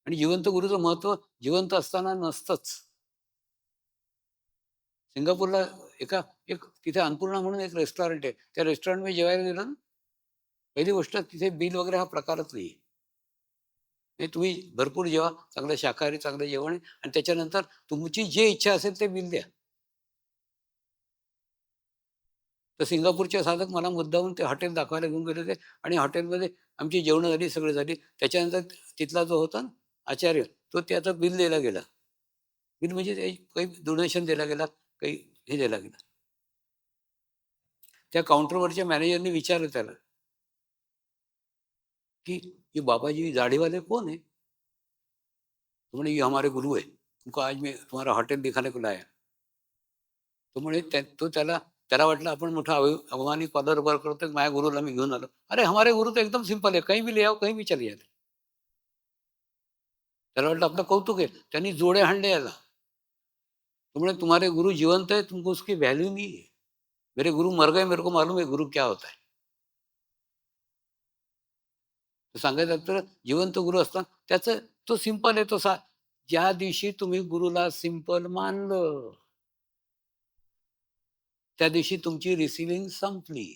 आणि जिवंत गुरुचं महत्त्व जिवंत असताना नसतंच. सिंगापूरला एक तिथे अन्नपूर्णा म्हणून एक रेस्टॉरंट आहे. त्या रेस्टॉरंटमध्ये जेवायला गेलो ना, पहिली गोष्ट तिथे बिल वगैरे हा प्रकारच नाही. हे तुम्ही भरपूर जेवा, चांगलं शाकाहारी चांगलं जेवण आहे आणि त्याच्यानंतर तुमची जे इच्छा असेल ते बिल द्या. तर सिंगापूरचे साधक मला मुद्दामून ते हॉटेल दाखवायला घेऊन गेले होते आणि हॉटेलमध्ये आमची जेवणं झाली, सगळं झाली. त्याच्यानंतर तिथला जो होता ना आचार्य, तो त्याचं बिल द्यायला गेला. बिल म्हणजे ते काही डोनेशन द्यायला गेला, काही हे द्यायला गेला. त्या काउंटरवरच्या मॅनेजरने विचारलं त्याला, की "ये बाबा जी दाढ़ी वाले कौन है?" तो म्हणे, "ये हमारे गुरु है. तुमको आज मैं तुम्हारा हॉटेल दिखाने को लाया." तो म्हणे तो त्याला त्याला वाटलं आपण मोठा अवमानी कॉलर वर करतोय, माझ्या गुरुला मी घेऊन आलो. अरे हमारे गुरु तो एकदम सिंपल है, कहीं भी ले आओ, कहीं भी चले जाते. त्याला वाटलं आपलं कौतुक आहे. त्यांनी जोडे हाणले याला. तो म्हणे, "तुम्हारे गुरु जीवंत है, तुमको उसकी वैल्यू नहीं है. मेरे गुरु मर गए, मेरे को मालूम है गुरु क्या होता है." तर सांगायचं तर जिवंत गुरु असतात त्याचं तो सिंपल आहे ज्या दिवशी तुम्ही गुरुला सिंपल मानलं, त्या दिवशी तुमची रिसिव्हिंग संपली.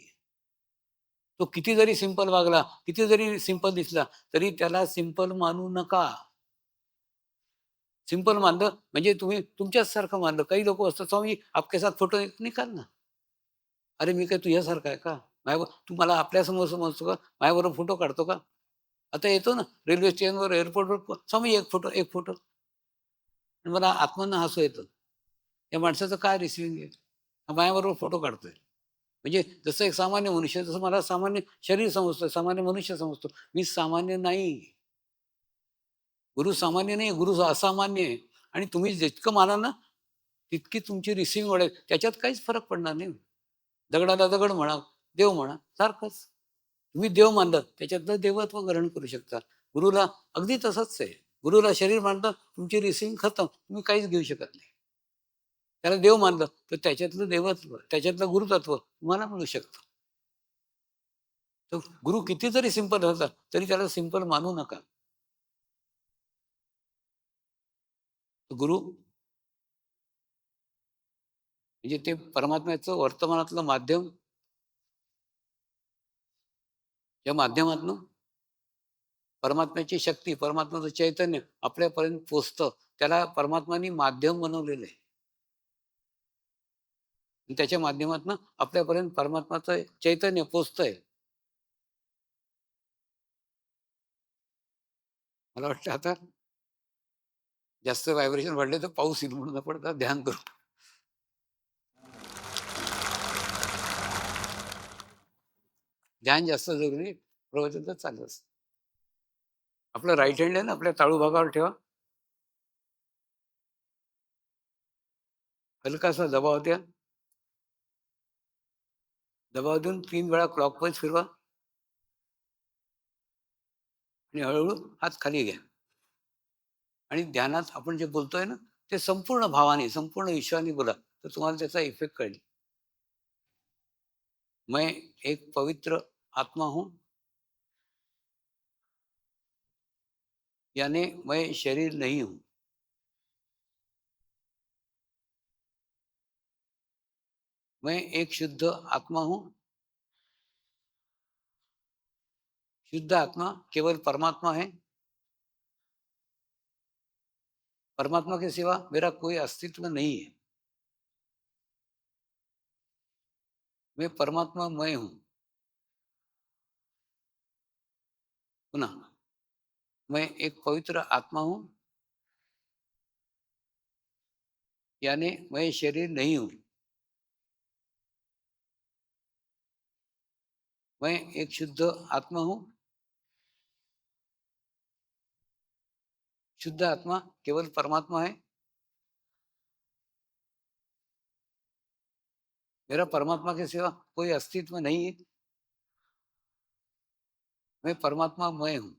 तो किती जरी सिंपल वागला, किती जरी सिंपल दिसला, तरी त्याला सिंपल मानू नका. सिंपल मानलं म्हणजे तुम्ही तुमच्याच सारखं मानलं. काही लोकं असतात, "स्वामी आपके साथ फोटो निकाल ना." अरे मी काय तुझ्यासारखा आहे का? तू मला आपल्यासमोर समजतो का? माझ्याबरोबर फोटो काढतो का? आता येतो ना रेल्वे स्टेशनवर, एअरपोर्टवर, "स्वामी एक फोटो, एक फोटो." आणि मला आत्मानं हसू येतं. या माणसाचं काय रिसिव्हिंग आहे? हा माझ्याबरोबर फोटो काढतोय. म्हणजे जसं एक सामान्य मनुष्य, जसं मला सामान्य शरीर समजतं, सामान्य मनुष्य समजतो. मी सामान्य नाही. गुरु सामान्य नाही, गुरु असामान्य आहे. आणि तुम्ही जितकं मानाल ना, तितकी तुमची रिसिव्हिंग वाढेल. त्याच्यात काहीच फरक पडणार नाही. दगडाला दगड म्हणा, देव म्हणा, सारखंच. तुम्ही देव मानलं, त्याच्यातलं देवत्व ग्रहण करू शकता. गुरुला अगदी तसंच आहे. गुरुला शरीर मानलं, तुमची रिसिव्हिंग खतम. तुम्ही काहीच घेऊ शकत नाही. त्याला देव मानलं, तर त्याच्यातलं देवत्व, त्याच्यातलं गुरुतत्व तुम्हाला मिळू शकतं. तर गुरु किती जरी सिंपल असला, तरी त्याला सिंपल मानू नका. गुरु म्हणजे ते परमात्म्याचं वर्तमानातलं माध्यम, या माध्यमातनं परमात्म्याची शक्ती, परमात्म्याचं चैतन्य आपल्यापर्यंत पोहोचतं. त्याला परमात्म्याने माध्यम बनवलेलं आहे. आणि त्याच्या माध्यमातनं आपल्यापर्यंत परमात्म्याचं चैतन्य पोहोचतंय. मला वाटतं आता जास्त व्हायब्रेशन वाढले तर पाऊस येईल, म्हणून आपण आता ध्यान करू. ध्यान जास्त जरुरी, प्रवचन तर चालू असतं. आपलं राईट हँड आहे ना, आपल्या ताळू भागावर ठेवा. हलकासा दबाव द्या. दबाव देऊन 3 वेळा क्लॉकवाईज फिरवा आणि हळूहळू हात खाली घ्या. आणि ध्यानात आपण जे बोलतोय ना, ते संपूर्ण भावाने, संपूर्ण विश्वाने बोला, तर तुम्हाला त्याचा इफेक्ट कळेल. मैं एक पवित्र आत्मा हूं, यानी मैं शरीर नहीं हूं. मैं एक शुद्ध आत्मा हूं. शुद्ध आत्मा केवल परमात्मा है. परमात्मा के सिवा मेरा कोई अस्तित्व नहीं है. मैं परमात्मा मैं हूं. पुन्हा, मैं एक पवित्र आत्मा हूं, यानी मैं शरीर नहीं हूं. मैं एक शुद्ध आत्मा हूं. शुद्ध आत्मा केवल परमात्मा है. मेरा परमात्मा के सिवा कोई अस्तित्व नहीं है। मैं परमात्मा मैं हूं।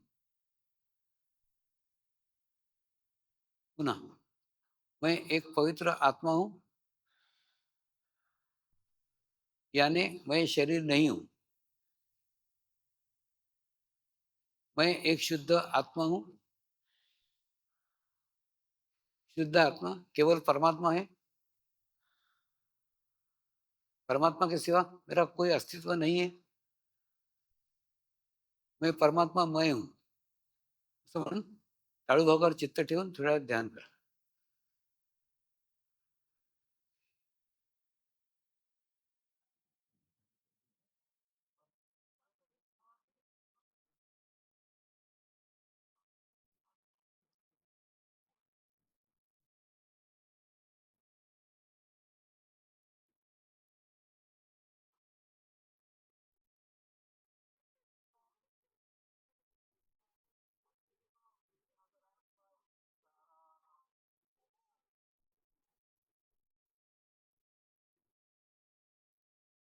पुनः, मैं एक पवित्र आत्मा हूं, यानी मैं शरीर नहीं हूं। मैं एक शुद्ध आत्मा हूं। शुद्ध आत्मा केवल परमात्मा है। परमात्मा के सिवा मेरा कोई अस्तित्व नहीं है। मैं परमात्मा मैं हूं, असं म्हणून टाळूभागावर चित्त ठेवून थोड्या वेळ ध्यान करा.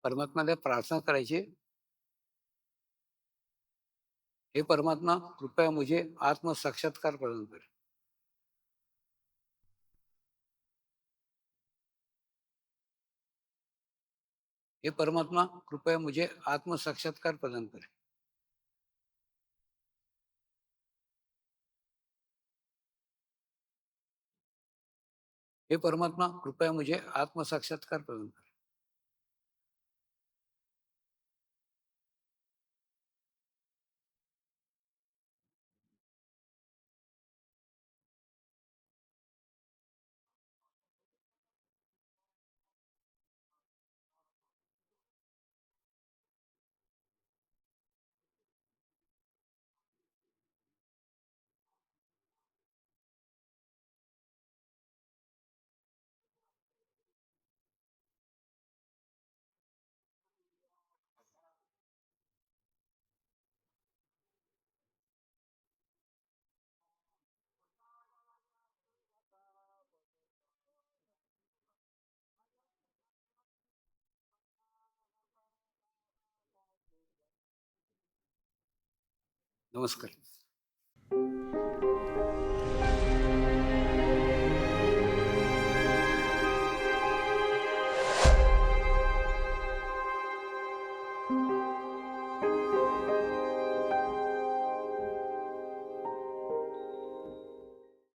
परमात्म्याला प्रार्थना करायची, हे परमात्मा कृपया मुझे आत्म साक्षात्कार प्रदान कर. हे परमात्मा कृपया मुझे आत्म साक्षात्कार प्रदान कर. हे परमात्मा कृपया मुझे आत्म साक्षात्कार प्रदान कर. नमस्कार.